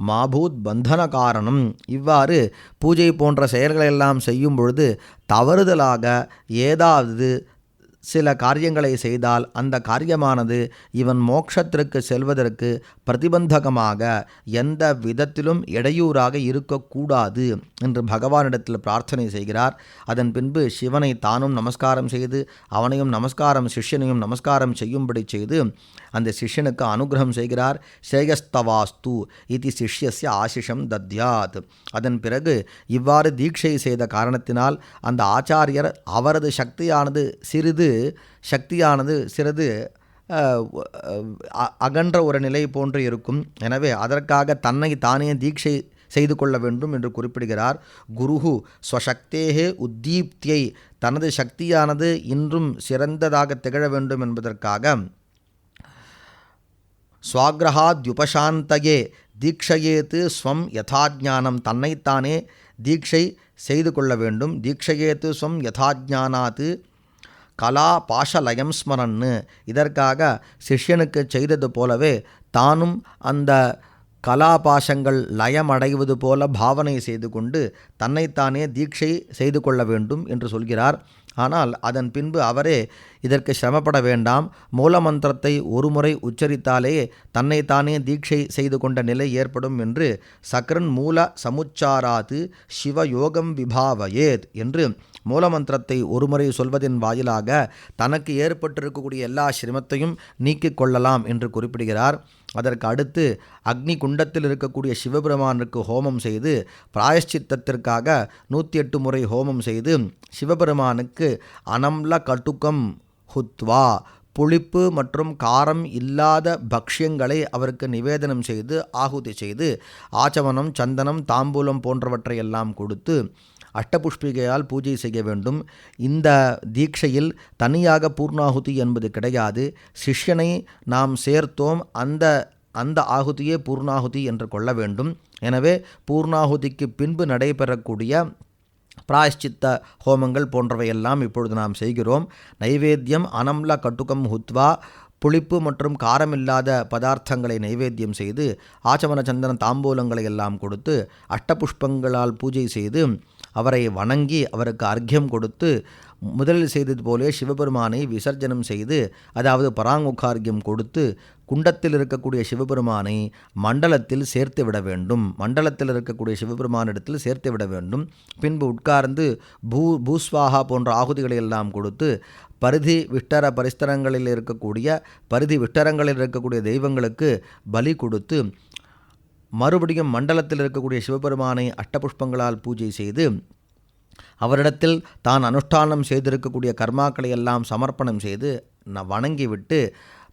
மாபூத் பந்தன காரணம். இவ்வாறு பூஜை போன்ற செயல்களெல்லாம் செய்யும் பொழுது தவறுதலாக ஏதாவது சில காரியங்களை செய்தால் அந்த காரியமானது இவன் மோட்சத்திற்கு செல்வதற்கு பிரதிபந்தகமாக எந்த விதத்திலும் இடையூறாக இருக்கக்கூடாது என்று பகவானிடத்தில் பிரார்த்தனை செய்கிறார். அதன் பின்பு சிவனை தானும் நமஸ்காரம் செய்து அவனையும் சிஷ்யனையும் நமஸ்காரம் செய்யும்படி செய்து அந்த சிஷ்யனுக்கு அனுகிரகம் செய்கிறார். ஸ்ரேயஸ்தவாஸ்து இது சிஷ்யஸ்ய ஆசிஷம் தத்யாத். அதன் பிறகு இவ்வாறு தீட்சை செய்த காரணத்தினால் அந்த ஆச்சாரியர் அவரது சக்தியானது சிறிது அகன்ற ஒரு நிலை போன்று இருக்கும். எனவே அதற்காக தன்னை தானே தீட்சை செய்து கொள்ள வேண்டும் என்று குறிப்பிடுகிறார். குருஹு ஸ்வசக்தேஹே உத்தீப்தியை, தனது சக்தியானது இன்றும் சிறந்ததாக திகழ வேண்டும் என்பதற்காக ஸ்வாக்ரஹாத்யுபசாந்தயே தீட்சையேத்து ஸ்வம் யதாஜானம், தன்னைத்தானே தீட்சை செய்து கொள்ள வேண்டும். தீட்சையேத்து ஸ்வம் யதாஜானாத்து கலா பாஷலயம் ஸ்மரன்னு. இதற்காக சிஷ்யனுக்கு செய்தது போலவே தானும் அந்த கலாபாசங்கள் லயமடைவது போல பாவனை செய்து கொண்டு தன்னைத்தானே தீட்சை செய்து கொள்ள வேண்டும் என்று சொல்கிறார். ஆனால் அதன் பின்பு அவரே இதற்கு சிரமப்பட வேண்டாம், மூலமந்திரத்தை ஒருமுறை உச்சரித்தாலே தன்னைத்தானே தீட்சை செய்து கொண்ட நிலை ஏற்படும் என்று சக்ரன் மூல சமுச்சாராத்து சிவயோகம் விபாவயேத் என்று மூலமந்திரத்தை ஒருமுறை சொல்வதின் வாயிலாக தனக்கு ஏற்பட்டிருக்கக்கூடிய எல்லா சிரமத்தையும் நீக்கிக் கொள்ளலாம் என்று குறிப்பிடுகிறார். அதற்கு அடுத்து அக்னி குண்டத்தில் இருக்கக்கூடிய சிவபெருமானுக்கு ஹோமம் செய்து பிராயஷ்சித்தத்திற்காக 108 முறை ஹோமம் செய்து சிவபெருமானுக்கு அனம்ல கட்டுக்கம் ஹுத்வா, புளிப்பு மற்றும் காரம் இல்லாத பக்ஷ்யங்களை அவருக்கு நிவேதனம் செய்து ஆகுதி செய்து ஆச்சமனம், சந்தனம், தாம்பூலம் போன்றவற்றையெல்லாம் கொடுத்து அஷ்டபுஷ்பிகையால் பூஜை செய்ய வேண்டும். இந்த தீட்சையில் தனியாக பூர்ணாகுதி என்பது கிடையாது. சிஷ்யனை நாம் சேர்த்தோம், அந்த ஆகுதியே பூர்ணாகுதி என்று கொள்ள வேண்டும். எனவே பூர்ணாகுதிக்கு பின்பு நடைபெறக்கூடிய பிராயஷ்சித்த ஹோமங்கள் போன்றவையெல்லாம் இப்பொழுது நாம் செய்கிறோம். நைவேத்தியம் அனம்ல கட்டுக்கம் ஹுத்வா, புளிப்பு மற்றும் காரமில்லாத பதார்த்தங்களை நைவேத்தியம் செய்து ஆச்சமன சந்தன தாம்பூலங்களை எல்லாம் கொடுத்து அஷ்டபுஷ்பங்களால் பூஜை செய்து அவரை வணங்கி அவருக்கு அர்க்கியம் கொடுத்து முதலில் செய்தது போலே சிவபெருமானை விசர்ஜனம் செய்து, அதாவது பராங்குகார்க்கியம் கொடுத்து குண்டத்தில் இருக்கக்கூடிய சிவபெருமானை மண்டலத்தில் சேர்த்து விட வேண்டும். மண்டலத்தில் இருக்கக்கூடிய சிவபெருமானிடத்தில் சேர்த்து விட வேண்டும். பின்பு உட்கார்ந்து பூஸ்வாகா போன்ற ஆகுதிகளை எல்லாம் கொடுத்து பரிதி விஷ்டர பரிஸ்தரங்களில் இருக்கக்கூடிய தெய்வங்களுக்கு பலி கொடுத்து மறுபடியும் மண்டலத்தில் இருக்கக்கூடிய சிவபெருமானை அஷ்டபுஷ்பங்களால் பூஜை செய்து அவரிடத்தில் தான் அனுஷ்டானம் செய்திருக்கக்கூடிய கர்மாக்களை எல்லாம் சமர்ப்பணம் செய்து வணங்கிவிட்டு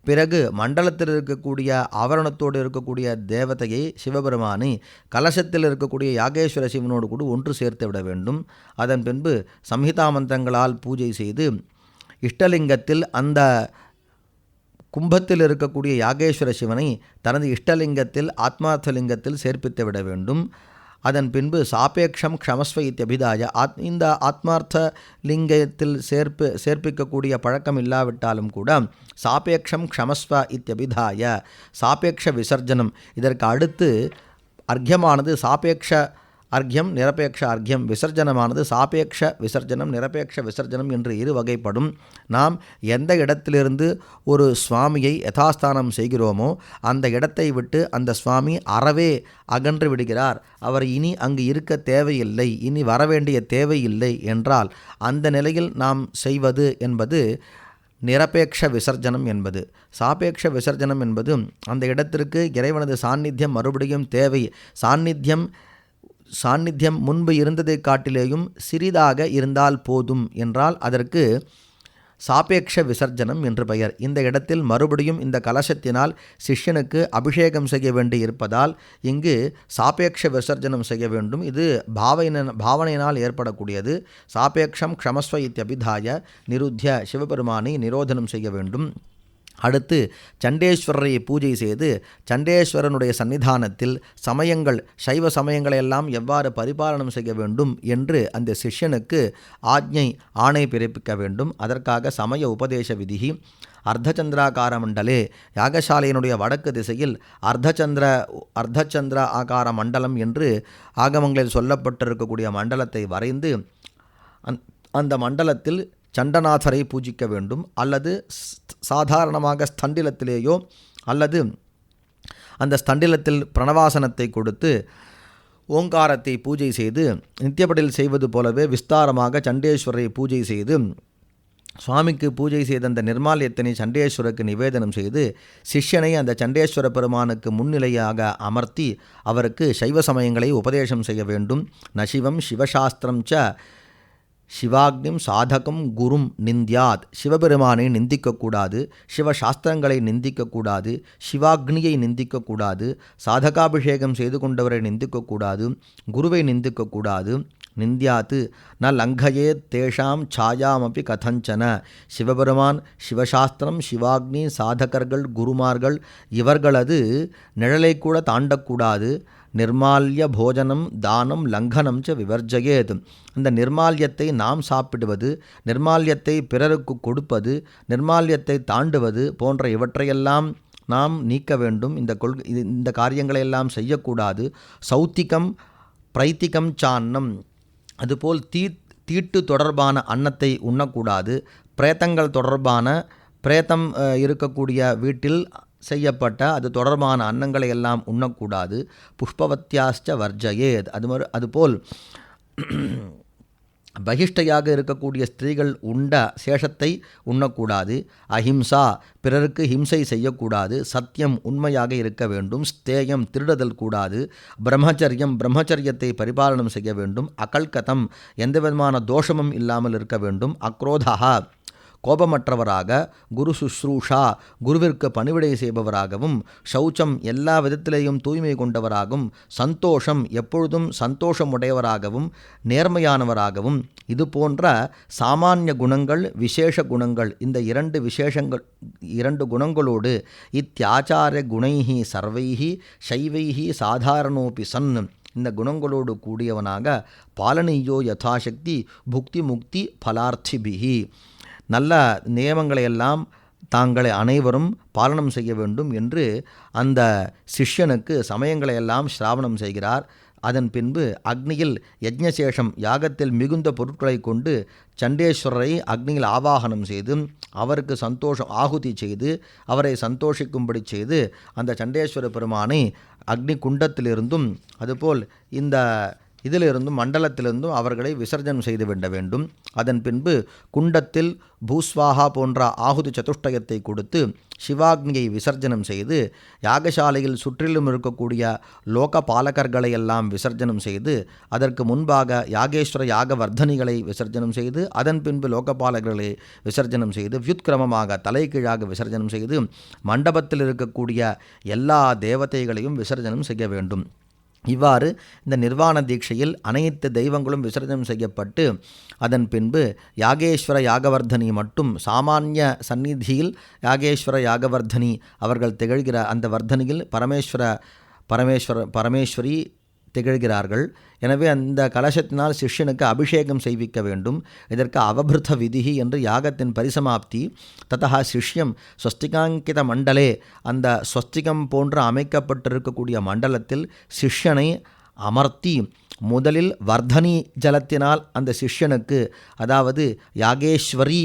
பிறகு மண்டலத்தில் இருக்கக்கூடிய ஆவரணத்தோடு இருக்கக்கூடிய தேவதையை சிவபெருமானை கலசத்தில் இருக்கக்கூடிய யாகேஸ்வர சிவனோடு கூட ஒன்று சேர்த்து விட வேண்டும். அதன் பின்பு சம்ஹிதா மந்திரங்களால் பூஜை செய்து இஷ்டலிங்கத்தில் அந்த கும்பத்தில் இருக்கக்கூடிய யாகேஸ்வர சிவனை தனது இஷ்டலிங்கத்தில் ஆத்மார்த்தலிங்கத்தில் சேர்ப்பித்து விட வேண்டும். அதன் பின்பு சாபேக்ஷம் க்ஷமஸ்வ இத்தியபிதாய, இந்த ஆத்மார்த்த லிங்கத்தில் சேர்ப்பிக்கக்கூடிய பழக்கம் இல்லாவிட்டாலும் கூட சாபேக்ஷம் க்ஷமஸ்வ இத்தியபிதாய சாபேக்ஷ விசர்ஜனம், இதற்கு அடுத்து அர்க்கியமானது சாபேக்ஷ அர்க்கியம், நிரபேக்ஷ அர்க்கியம், விசர்ஜனமானது சாபேக்ஷ விசர்ஜனம், நிரபேக்ஷ விசர்ஜனம் என்று இரு வகைப்படும். நாம் எந்த இடத்திலிருந்து ஒரு சுவாமியை யதாஸ்தானம் செய்கிறோமோ அந்த இடத்தை விட்டு அந்த சுவாமி அறவே அகன்று விடுகிறார், அவர் இனி அங்கு இருக்க தேவையில்லை, இனி வரவேண்டிய தேவையில்லை என்றால் அந்த நிலையில் நாம் செய்வது என்பது நிரபேக்ஷ விசர்ஜனம் என்பது. சாபேக்ஷ விசர்ஜனம் என்பது அந்த இடத்திற்கு இறைவனது சாநித்தியம் மறுபடியும் தேவை, சாநித்தியம் முன்பு இருந்ததை காட்டிலேயும் சிறிதாக இருந்தால் போதும் என்றால் அதற்கு சாபேக்ஷ விசர்ஜனம் என்று பெயர். இந்த இடத்தில் மறுபடியும் இந்த கலசத்தினால் சிஷ்யனுக்கு அபிஷேகம் செய்ய வேண்டி இருப்பதால் இங்கு சாபேக்ஷ விசர்ஜனம் செய்ய வேண்டும். இது பாவனையினால் ஏற்படக்கூடியது. சாபேக்ஷம் க்ஷமஸ்வ இத்தியபிதாய நிருத்திய, சிவபெருமானை நிரோதனம் செய்ய வேண்டும். அடுத்து சண்டேஸ்வரரை பூஜை செய்து சண்டேஸ்வரனுடைய சன்னிதானத்தில் சமயங்கள் சைவ சமயங்களையெல்லாம் எவ்வாறு பரிபாலனம் செய்ய வேண்டும் என்று அந்த சிஷ்யனுக்கு ஆணை பிறப்பிக்க வேண்டும். அதற்காக சமய உபதேச விதி அர்த்தச்சந்திராகார மண்டலே யாகசாலையினுடைய வடக்கு திசையில் அர்த்தச்சந்திர ஆகார மண்டலம் என்று ஆகமங்களில் சொல்லப்பட்டிருக்கக்கூடிய மண்டலத்தை வரைந்து அந்த மண்டலத்தில் சண்டநாதரை பூஜிக்க வேண்டும். அல்லது சாதாரணமாக ஸ்தண்டிலத்திலேயோ அல்லது அந்த ஸ்தண்டிலத்தில் பிரணவாசனத்தை கொடுத்து ஓங்காரத்தை பூஜை செய்து நித்தியப்படியில் செய்வது போலவே விஸ்தாரமாக சண்டேஸ்வரரை பூஜை செய்து சுவாமிக்கு பூஜை செய்த அந்த நிர்மால்யத்தினை சண்டேஸ்வரருக்கு நிவேதனம் செய்து சிஷ்யனை அந்த சண்டேஸ்வர பெருமானுக்கு முன்னிலையாக அமர்த்தி அவருக்கு சைவ சமயங்களை உபதேசம் செய்ய வேண்டும். நசிவம் சிவசாஸ்திரம் ச சிவாக்னிம் சாதகம் குரும் நிந்தியாத். சிவபெருமானை நிந்திக்கக்கூடாது, சிவசாஸ்திரங்களை நிந்திக்கக்கூடாது, சிவாக்னியை நிந்திக்கக்கூடாது, சாதகாபிஷேகம் செய்து கொண்டவரை நிந்திக்கக்கூடாது, குருவை நிந்திக்கக்கூடாது. நிந்தியாத்து ந லங்கயே தேஷாம் சாயாமப்பி கதஞ்சன. சிவபெருமான், சிவசாஸ்திரம், சிவாக்னி, சாதகர்கள், குருமார்கள் இவர்களது நிழலை கூட தாண்டக்கூடாது. நிர்மால்ய போஜனம் தானம் லங்கனம் ச விவர்ஜயேத். அந்த நிர்மால்யத்தை நாம் சாப்பிடுவது, நிர்மால்யத்தை பிறருக்கு கொடுப்பது, நிர்மால்யத்தை தாண்டுவது போன்ற இவற்றையெல்லாம் நாம் நீக்க வேண்டும். இந்த காரியங்களையெல்லாம் செய்யக்கூடாது. சௌத்திகம் பிரைத்திகம் சான்னம். அதுபோல் தீட்டு தொடர்பான அன்னத்தை உண்ணக்கூடாது. பிரேத்தங்கள் தொடர்பான பிரேத்தம் இருக்கக்கூடிய வீட்டில் செய்யப்பட்ட அது தொடர்பான அன்னங்களை எல்லாம் உண்ணக்கூடாது. புஷ்பவத்தியாஸ்ச வர்ஜயேத். அதுபோல் பகிஷ்டையாக இருக்கக்கூடிய ஸ்திரீகள் உண்ட சேஷத்தை உண்ணக்கூடாது. அஹிம்சா, பிறருக்கு ஹிம்சை செய்யக்கூடாது. சத்தியம், உண்மையாக இருக்க வேண்டும். ஸ்தேயம், திருடுதல் கூடாது. பிரம்மச்சரியம், பிரம்மச்சரியத்தை பரிபாலனம் செய்ய வேண்டும். அகல்கதம், எந்தவிதமான தோஷமும் இல்லாமல் இருக்க வேண்டும். அக்ரோதா, கோபமற்றவராக. குரு சுஸ்ரூஷா, குருவிற்கு பணிவிடை செய்பவராகவும். சௌச்சம், எல்லா விதத்திலேயும் தூய்மை கொண்டவராகவும். சந்தோஷம், எப்பொழுதும் சந்தோஷமுடையவராகவும் நேர்மையானவராகவும். இது போன்ற சாமானிய குணங்கள், விசேஷ குணங்கள், இந்த இரண்டு குணங்களோடு இத்தியாச்சார குணைஹி சர்வைஹி சைவைஹி சாதாரணோபி சன், இந்த குணங்களோடு கூடியவனாக பாலனியோ யதாசக்தி புக்தி முக்தி பலார்த்திபிஹி, நல்ல நியமங்களையெல்லாம் தாங்களை அனைவரும் பாலனம் செய்ய வேண்டும் என்று அந்த சிஷ்யனுக்கு சமயங்களையெல்லாம் ஸ்ராவணம் செய்கிறார். அதன் பின்பு அக்னியில் யஜ்ஞசேஷம், யாகத்தில் மிகுந்த பொருட்களை கொண்டு சண்டேஸ்வரரை அக்னியில் ஆவாகனம் செய்து அவருக்கு ஆகுதி செய்து அவரை சந்தோஷிக்கும்படி செய்து அந்த சண்டேஸ்வர பெருமானை அக்னி குண்டத்திலிருந்தும் அதுபோல் இந்த இதிலிருந்தும் மண்டலத்திலிருந்தும் அவர்களை விசர்ஜனம் செய்து விட வேண்டும். அதன் பின்பு குண்டத்தில் பூஸ்வாகா போன்ற ஆகுதி சதுஷ்டயத்தை கொடுத்து சிவாக்னியை விசர்ஜனம் செய்து யாகசாலையில் சுற்றிலும் இருக்கக்கூடிய லோக பாலகர்களை எல்லாம் விசர்ஜனம் செய்து அதற்கு முன்பாக யாகேஸ்வர யாகவர்தனிகளை விசர்ஜனம் செய்து அதன் பின்பு லோகபாலகர்களை விசர்ஜனம் செய்து வியுத்கிரமமாக தலைகீழாக விசர்ஜனம் செய்து மண்டபத்தில் இருக்கக்கூடிய எல்லா தேவதைகளையும் விசர்ஜனம் செய்ய வேண்டும். இவ்வாறு இந்த நிர்வாண தீட்சையில் அனைத்து தெய்வங்களும் விசர்ஜனம் செய்யப்பட்டு அதன் பின்பு யாகேஸ்வர யாகவர்தனி மட்டும் சாமானிய சந்நிதியில் யாகேஸ்வர யாகவர்தனி அவர்கள் திகழ்கிற அந்த வர்தனியில் பரமேஸ்வரி திகழ்கிறார்கள். எனவே அந்த கலசத்தினால் சிஷ்யனுக்கு அபிஷேகம் செய்விக்க வேண்டும். இதற்கு அவபிருத்த விதிகி என்று யாகத்தின் பரிசமாப்தி. ததா சிஷ்யம் ஸ்வஸ்திகாங்கித மண்டலே, அந்த ஸ்வஸ்திகம் போன்று அமைக்கப்பட்டிருக்கக்கூடிய மண்டலத்தில் சிஷ்யனை அமர்த்தி முதலில் வர்தனி ஜலத்தினால் அந்த சிஷ்யனுக்கு, அதாவது யாகேஸ்வரி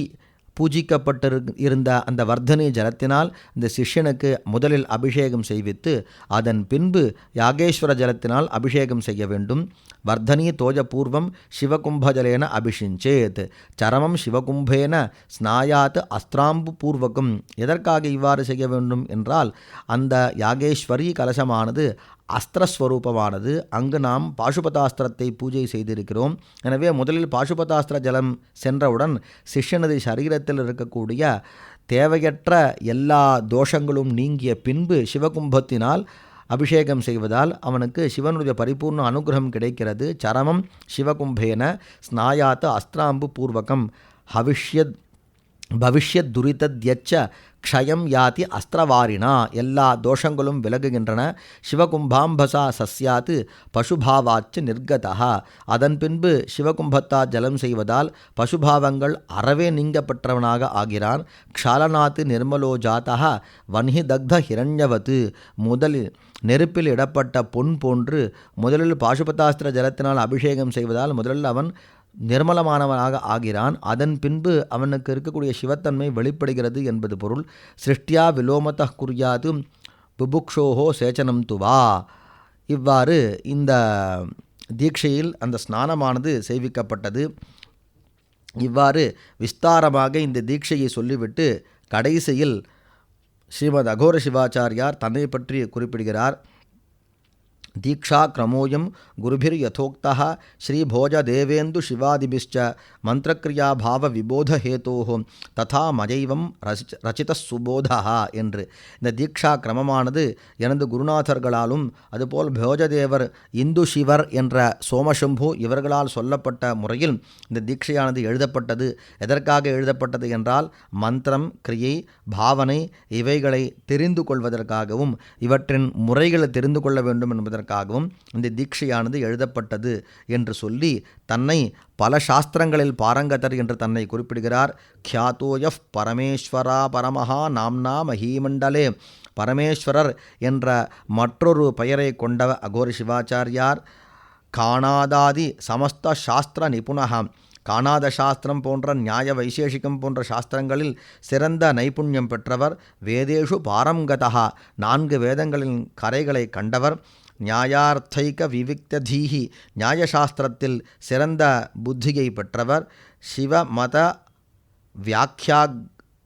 பூஜிக்கப்பட்டிருந்த அந்த வர்தனி ஜலத்தினால் இந்த சிஷ்யனுக்கு முதலில் அபிஷேகம் செய்வித்து அதன் பின்பு யாகேஸ்வர ஜலத்தினால் அபிஷேகம் செய்ய வேண்டும். வர்தனி தோஜபூர்வம் சிவகும்பஜலேன அபிஷிஞ்சேத். சரமம் சிவகும்பேன ஸ்நாயாத் அஸ்திராம்பு பூர்வகம். எதற்காக இவ்வாறு செய்ய வேண்டும் என்றால் அந்த யாகேஸ்வரி கலசமானது அஸ்திரஸ்வரூபமானது. அங்கு நாம் பாசுபதாஸ்திரத்தை பூஜை செய்திருக்கிறோம். எனவே முதலில் பாசுபதாஸ்திர ஜலம் சென்றவுடன் சிஷ்யனது சரீரத்தில் இருக்கக்கூடிய தேவையற்ற எல்லா தோஷங்களும் நீங்கிய பின்பு சிவகும்பத்தினால் அபிஷேகம் செய்வதால் அவனுக்கு சிவனுடைய பரிபூர்ண அனுகிரகம் கிடைக்கிறது. சரமம் சிவகும்பேன ஸ்நாயாத் அஸ்திராம்பு பூர்வகம் ஹவிஷ்யத் பவிஷ்யத் துரிதத்யச்ச க்ஷயம் யாதி அஸ்திரவாரினா, எல்லா தோஷங்களும் விலகுகின்றன. சிவகும்பாம்பசா சஸ்யாத்து பசுபாவாச்சு நிர்கதா, அதன் பின்பு சிவகும்பத்தா ஜலம் செய்வதால் பசுபாவங்கள் அறவே நீங்கப்பட்டவனாக ஆகிறான். க்ஷாலநாத்து நிர்மலோ ஜாதா வன்ஹி தக்த ஹிரண்யவத்து, முதலில் நெருப்பில் இடப்பட்ட பொன் போன்று முதலில் பாசுபதாஸ்திர ஜலத்தினால் அபிஷேகம் செய்வதால் முதலில் அவன் நிர்மலமானவனாக ஆகிறான். அதன் பின்பு அவனுக்கு இருக்கக்கூடிய சிவத்தன்மை வெளிப்படுகிறது என்பது பொருள். சிருஷ்டியா விலோமத குறியாது புபுக்ஷோஹோ சேச்சனம் துவா. இவ்வாறு இந்த தீட்சையில் அந்த ஸ்நானமானது செய்விக்கப்பட்டது. இவ்வாறு விஸ்தாரமாக இந்த தீட்சையை சொல்லிவிட்டு கடைசியில் ஸ்ரீமத் அகோர சிவாச்சாரியார் தன்னை பற்றி குறிப்பிடுகிறார். தீக்ஷா கிரமோயம் குருபிர் யதோக்தः ஸ்ரீபோஜதேவேந்து சிவாதிபிஷ்ச மந்திரக்ரியா பாவ விபோத ஹேதோஹோ ததா மஜைவம் ரச்சித சுபோதா என்று. இந்த தீக்ஷா கிரமமானது எனது குருநாதர்களாலும் அதுபோல் போஜதேவர் இந்து சிவர் என்ற சோமசம்பு இவர்களால் சொல்லப்பட்ட முறையில் இந்த தீட்சையானது எழுதப்பட்டது. எதற்காக எழுதப்பட்டது என்றால் மந்திரம், கிரியை, பாவனை இவைகளை தெரிந்து கொள்வதற்காகவும் இவற்றின் முறைகளை தெரிந்து கொள்ள வேண்டும் என்பதற்காகவும் இந்த தீட்சையானது எழுதப்பட்டது என்று சொல்லி தன்னை பல சாஸ்திரங்களில் பாரங்கதர் என்று தன்னை குறிப்பிடுகிறார். க்யாதோயஃப் பரமேஸ்வரா பரமஹா நாம்னா மஹீமண்டலே, பரமேஸ்வரர் என்ற மற்றொரு பெயரை கொண்ட அகோர சிவாச்சாரியார் காணாதாதி சமஸ்த சாஸ்திர நிபுணகம், காணாத சாஸ்திரம் போன்ற நியாய வைசேஷிகம் போன்ற சாஸ்திரங்களில் சிறந்த நைபுண்ணியம் பெற்றவர். வேதேஷு பாரங்கதா, 4 வேதங்களின் கரைகளை கண்டவர். நியாயார்த்தைக விவிக்ததீஹி, நியாயசாஸ்திரத்தில் சிறந்த புத்தியை பெற்றவர். சிவமத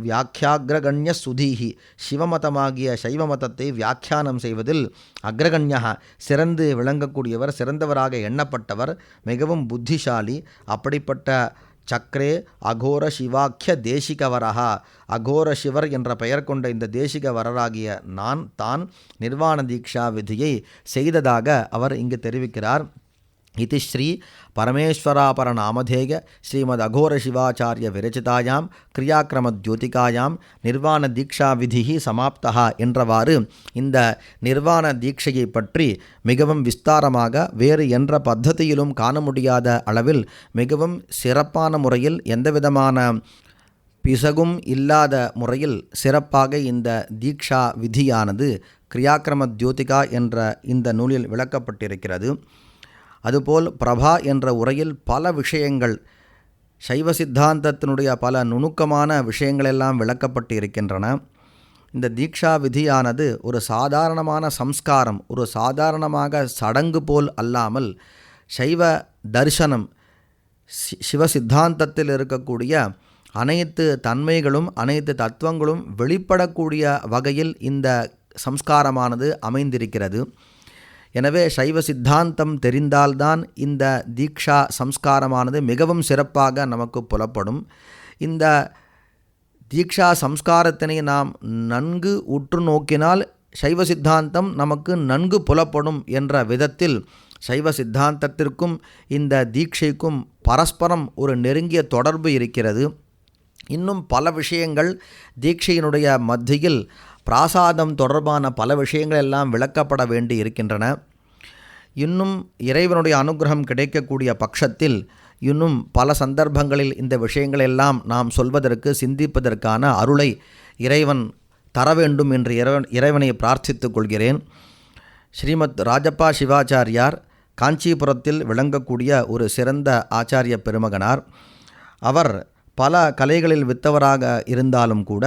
வியாக்கியாகிரகண்ய சுதீஹி, சிவமதமாகிய சைவ மதத்தை வியாக்கியானம் செய்வதில் அக்ரகண்யா, சிறந்து விளங்கக்கூடியவர், சிறந்தவராக எண்ணப்பட்டவர், மிகவும் புத்திசாலி. அப்படிப்பட்ட சக்ரே அகோர சிவாக்கிய தேசிகவரஹா, அகோர சிவர் என்ற பெயர் கொண்ட இந்த தேசிகவரராகிய நான் தான் நிர்வாண தீக்ஷா விதியை செய்ததாக அவர் இங்கு தெரிவிக்கிறார். இது ஸ்ரீ பரமேஸ்வராபர நாமதேய ஸ்ரீமத் அகோர சிவாச்சாரிய விரச்சிதாயாம் கிரியாக்கிரம ஜோதிகாயாம் நிர்வாண தீக்ஷா விதி சமாப்தா என்றவாறு இந்த நிர்வாண தீட்சையை பற்றி மிகவும் விஸ்தாரமாக வேறு என்ற பத்ததியிலும் காண முடியாத அளவில் மிகவும் சிறப்பான முறையில் எந்தவிதமான பிசகும் இல்லாத முறையில் சிறப்பாக இந்த தீக்ஷா விதியானது கிரியாக்கிரம ஜோதிகா என்ற இந்த நூலில் விளக்கப்பட்டிருக்கிறது. அதுபோல் பிரபா என்ற உரையில் பல விஷயங்கள், சைவ சித்தாந்தத்தினுடைய பல நுணுக்கமான விஷயங்களெல்லாம் விளக்கப்பட்டு இருக்கின்றன. இந்த தீக்ஷா விதியானது ஒரு சாதாரணமான சம்ஸ்காரம், ஒரு சாதாரணமாக சடங்கு போல் அல்லாமல் சைவ தரிசனம், சிவ சித்தாந்தத்தில் இருக்கக்கூடிய அனைத்து தன்மைகளும் அனைத்து தத்துவங்களும் வெளிப்படக்கூடிய வகையில் இந்த சம்ஸ்காரமானது அமைந்திருக்கிறது. எனவே சைவ சித்தாந்தம் தெரிந்தால்தான் இந்த தீக்ஷா சம்ஸ்காரமானது மிகவும் சிறப்பாக நமக்கு புலப்படும். இந்த தீக்ஷா சம்ஸ்காரத்தினை நாம் நன்கு உற்று நோக்கினால் சைவ சித்தாந்தம் நமக்கு நன்கு புலப்படும் என்ற விதத்தில் சைவ சித்தாந்தத்திற்கும் இந்த தீட்சைக்கும் பரஸ்பரம் ஒரு நெருங்கிய தொடர்பு இருக்கிறது. இன்னும் பல விஷயங்கள் தீட்சையினுடைய மத்தியில் பிராசாதம் தொடர்பான பல விஷயங்கள் எல்லாம் விளக்கப்பட வேண்டி இருக்கின்றன. இன்னும் இறைவனுடைய அனுகிரகம் கிடைக்கக்கூடிய பட்சத்தில் இன்னும் பல சந்தர்ப்பங்களில் இந்த விஷயங்களெல்லாம் நாம் சொல்வதற்கு சிந்திப்பதற்கான அருளை இறைவன் தர வேண்டும் என்று இறைவனை பிரார்த்தித்துக் கொள்கிறேன். ஸ்ரீமத் ராஜப்பா சிவாச்சாரியார் காஞ்சிபுரத்தில் விளங்கக்கூடிய ஒரு சிறந்த ஆச்சாரிய பெருமகனார். அவர் பல கலைகளில் வித்தவராக இருந்தாலும் கூட,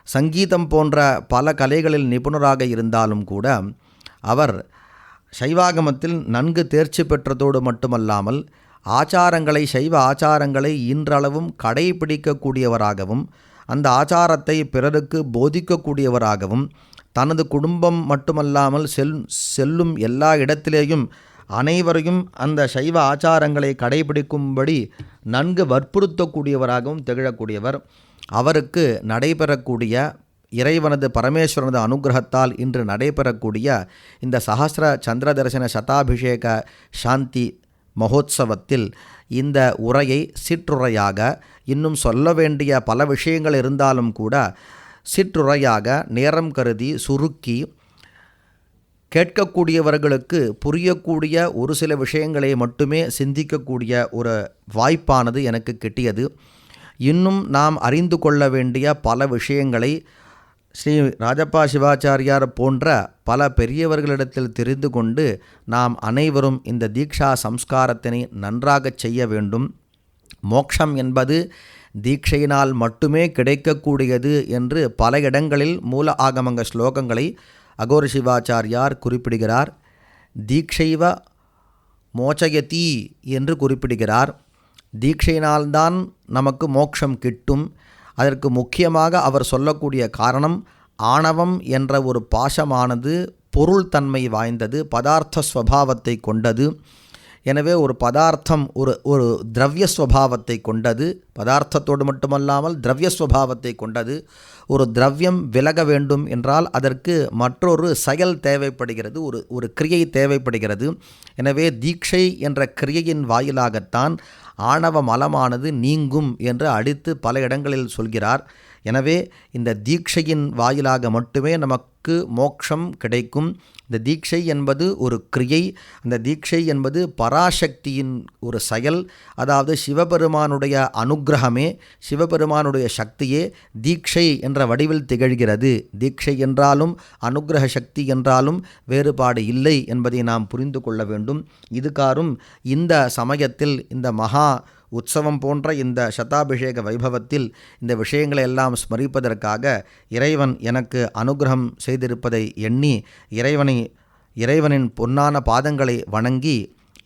சங்கீதம் போன்ற பல கலைகளில் நிபுணராக இருந்தாலும் கூட, அவர் சைவாகமத்தில் நன்கு தேர்ச்சி பெற்றதோடு மட்டுமல்லாமல் ஆச்சாரங்களை, சைவ ஆச்சாரங்களை இன்றளவும் கடைபிடிக்கக்கூடியவராகவும் அந்த ஆச்சாரத்தை பிறருக்கு போதிக்கக்கூடியவராகவும் தனது குடும்பம் மட்டுமல்லாமல் செல்லும் எல்லா இடத்திலேயும் அனைவரையும் அந்த சைவ ஆச்சாரங்களை கடைபிடிக்கும்படி நன்கு வற்புறுத்தக்கூடியவராகவும் திகழக்கூடியவர். அவருக்கு நடைபெறக்கூடிய இறைவனது பரமேஸ்வரனது அனுகிரகத்தால் இன்று நடைபெறக்கூடிய இந்த சஹஸ்ர சந்திர தரிசன சதாபிஷேக சாந்தி மகோத்சவத்தில் இந்த உரையை சிற்றுரையாக, இன்னும் சொல்ல வேண்டிய பல விஷயங்கள் இருந்தாலும் கூட சிற்றுரையாக நேரம் கருதி சுருக்கி கேட்கக்கூடியவர்களுக்கு புரியக்கூடிய ஒரு சில விஷயங்களை மட்டுமே சிந்திக்கக்கூடிய ஒரு வாய்ப்பானது எனக்கு கிட்டியது. இன்னும் நாம் அறிந்து கொள்ள வேண்டிய பல விஷயங்களை ஸ்ரீ ராஜப்பா சிவாச்சாரியார் போன்ற பல பெரியவர்களிடத்தில் தெரிந்து கொண்டு நாம் அனைவரும் இந்த தீக்ஷா சம்ஸ்காரத்தினை நன்றாக செய்ய வேண்டும். மோட்சம் என்பது தீட்சையினால் மட்டுமே கிடைக்கக்கூடியது என்று பல இடங்களில் மூல ஆகமங்க ஸ்லோகங்களை அகோர சிவாச்சாரியார் குறிப்பிடுகிறார். தீக்ஷைவ மோச்சயதி என்று குறிப்பிடுகிறார். தீட்சையினால்தான் நமக்கு மோட்சம் கிட்டும். அதற்கு முக்கியமாக அவர் சொல்லக்கூடிய காரணம், ஆணவம் என்ற ஒரு பாசமானது பொருள் தன்மை வாய்ந்தது, பதார்த்த ஸ்வபாவத்தை கொண்டது. எனவே ஒரு பதார்த்தம் ஒரு திரவிய ஸ்வபாவத்தை கொண்டது, பதார்த்தத்தோடு மட்டுமல்லாமல் திரவிய ஸ்வபாவத்தை கொண்டது. ஒரு திரவியம் விலக வேண்டும் என்றால் அதற்கு மற்றொரு செயல் தேவைப்படுகிறது, ஒரு கிரியை தேவைப்படுகிறது. எனவே தீட்சை என்ற கிரியையின் வாயிலாகத்தான் ஆணவ மலமானது நீங்கும் என்று அடித்து பல இடங்களில் சொல்கிறார். எனவே இந்த தீட்சையின் வாயிலாக மட்டுமே நமக்கு மோட்சம் கிடைக்கும். இந்த தீட்சை என்பது ஒரு கிரியை, அந்த தீட்சை என்பது பராசக்தியின் ஒரு செயல். அதாவது சிவபெருமானுடைய அனுக்கிரகமே, சிவபெருமானுடைய சக்தியே தீட்சை என்ற வடிவில் திகழ்கிறது. தீட்சை என்றாலும் அனுக்கிரக சக்தி என்றாலும் வேறுபாடு இல்லை என்பதை நாம் புரிந்து கொள்ள வேண்டும். இதுகாரும் இந்த சமயத்தில் இந்த மகா உற்சவம் போன்ற இந்த சதாபிஷேக வைபவத்தில் இந்த விஷயங்களை எல்லாம் ஸ்மரிப்பதற்காக இறைவன் எனக்கு அனுகிரகம் செய்திருப்பதை எண்ணி இறைவனின் பொன்னான பாதங்களை வணங்கி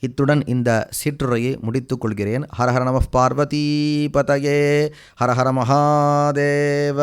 இத்துடன் இந்த சீற்றுரையை முடித்து கொள்கிறேன். ஹரஹர நம பார்வதி பதயே, ஹரஹர மகாதேவ.